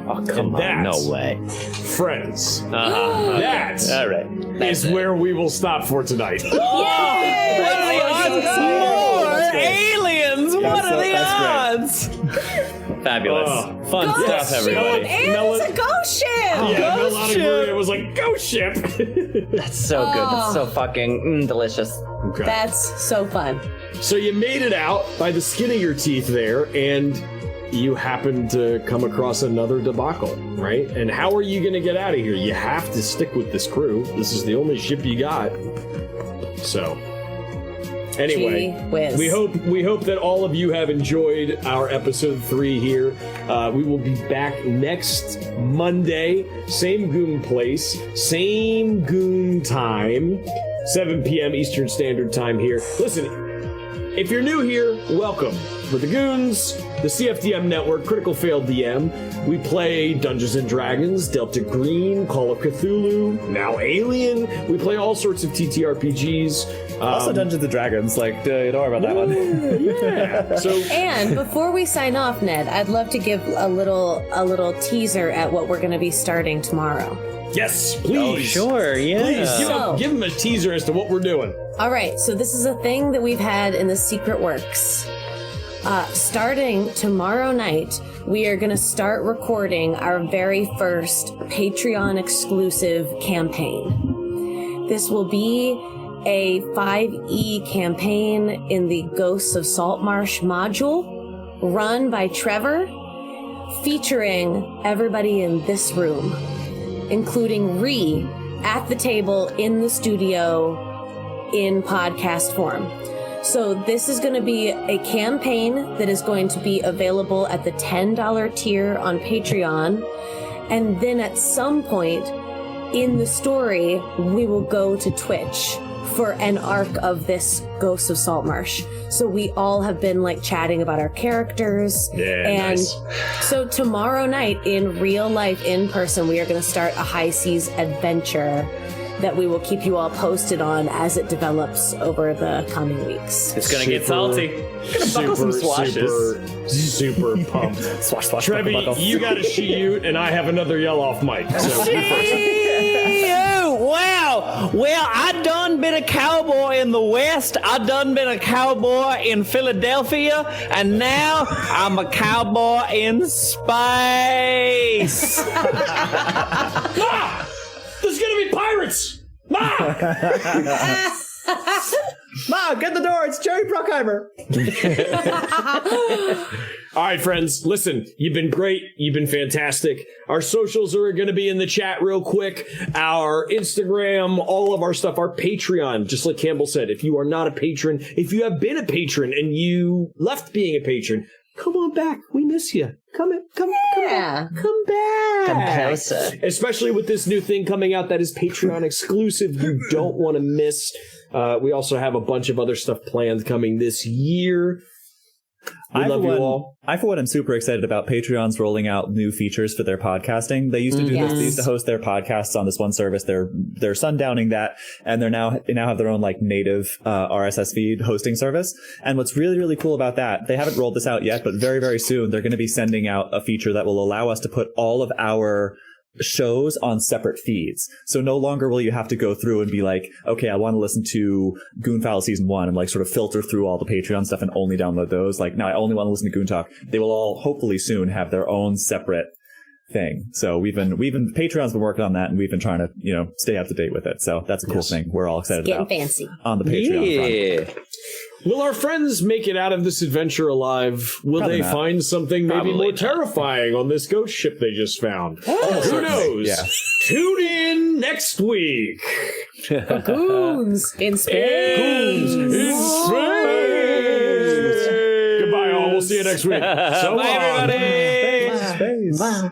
Oh, come on. No way. Friends. That All right. is where we will stop for tonight. Aliens! What are the odds? Fabulous. Fun stuff, everybody. And it's a ghost ship! Yeah, Melodic Maria was like, ghost ship! That's so good. That's so fucking delicious. Okay. That's so fun. So you made it out by the skin of your teeth there, and you happened to come across another debacle, right? And how are you going to get out of here? You have to stick with this crew. This is the only ship you got. So, anyway, we hope that all of you have enjoyed our episode 3 here. We will be back next Monday, same Goon place, same Goon time, 7 p.m. Eastern Standard Time here. Listen, if you're new here, welcome. For the Goons, the CFDM network, Critical Failed DM, we play Dungeons & Dragons, Delta Green, Call of Cthulhu, now Alien. We play all sorts of TTRPGs. Also Dungeons & Dragons, don't worry about that one. Yeah. So, and before we sign off, Ned, I'd love to give a little teaser at what we're going to be starting tomorrow. yes, please. Oh, sure, yeah. Please, give them a teaser as to what we're doing. All right, so this is a thing that we've had in the secret works. Starting tomorrow night, we are going to start recording our very first Patreon exclusive campaign. This will be a 5e campaign in the Ghosts of Saltmarsh module, run by Trevor, featuring everybody in this room, including Ree at the table in the studio in podcast form. So this is going to be a campaign that is going to be available at the $10 tier on Patreon. And then at some point in the story, we will go to Twitch for an arc of this Ghosts of Saltmarsh. So we all have been like chatting about our characters. Yeah, and nice. So tomorrow night in real life, in person, we are going to start a High Seas adventure that we will keep you all posted on as it develops over the coming weeks. It's gonna get salty. buckle some swashes. Super pumped. Swash, swash, Trevi, buckle, buckle. you got a shoot, and I have another yell off mic. So you first. Wow. Well, I done been a cowboy in the West. I done been a cowboy in Philadelphia. And now I'm a cowboy in space. Ma! There's gonna be pirates! Ma! Mom, get the door. It's Jerry Bruckheimer. All right, friends, listen, you've been great. You've been fantastic. Our socials are going to be in the chat real quick. Our Instagram, all of our stuff, our Patreon, just like Campbell said, if you are not a patron, if you have been a patron and you left being a patron, come on back. We miss you. Come back. Come back. Especially with this new thing coming out that is Patreon exclusive. You don't want to miss. We also have a bunch of other stuff planned coming this year. We love you all. I, for one, am super excited about Patreon's rolling out new features for their podcasting. They used to do this. They used to host their podcasts on this one service. They're sundowning that, and they now have their own like native RSS feed hosting service. And what's really, really cool about that, they haven't rolled this out yet, but very, very soon they're going to be sending out a feature that will allow us to put all of our shows on separate feeds. So no longer will you have to go through and be like, okay, I want to listen to Goonfowl season 1 and like sort of filter through all the Patreon stuff and only download those. Like, now I only want to listen to Goon Talk. They will all hopefully soon have their own separate thing. So Patreon's been working on that, and we've been trying to, stay up to date with it. So that's a cool thing. We're all excited about fancy on the Patreon front. Will our friends make it out of this adventure alive? Will Probably they not. find something maybe more terrifying on this ghost ship they just found? Who knows? Yeah. Tune in next week. Goons in space. Goons in space. Goodbye, all. We'll see you next week. So Bye, long. everybody. Space. Wow.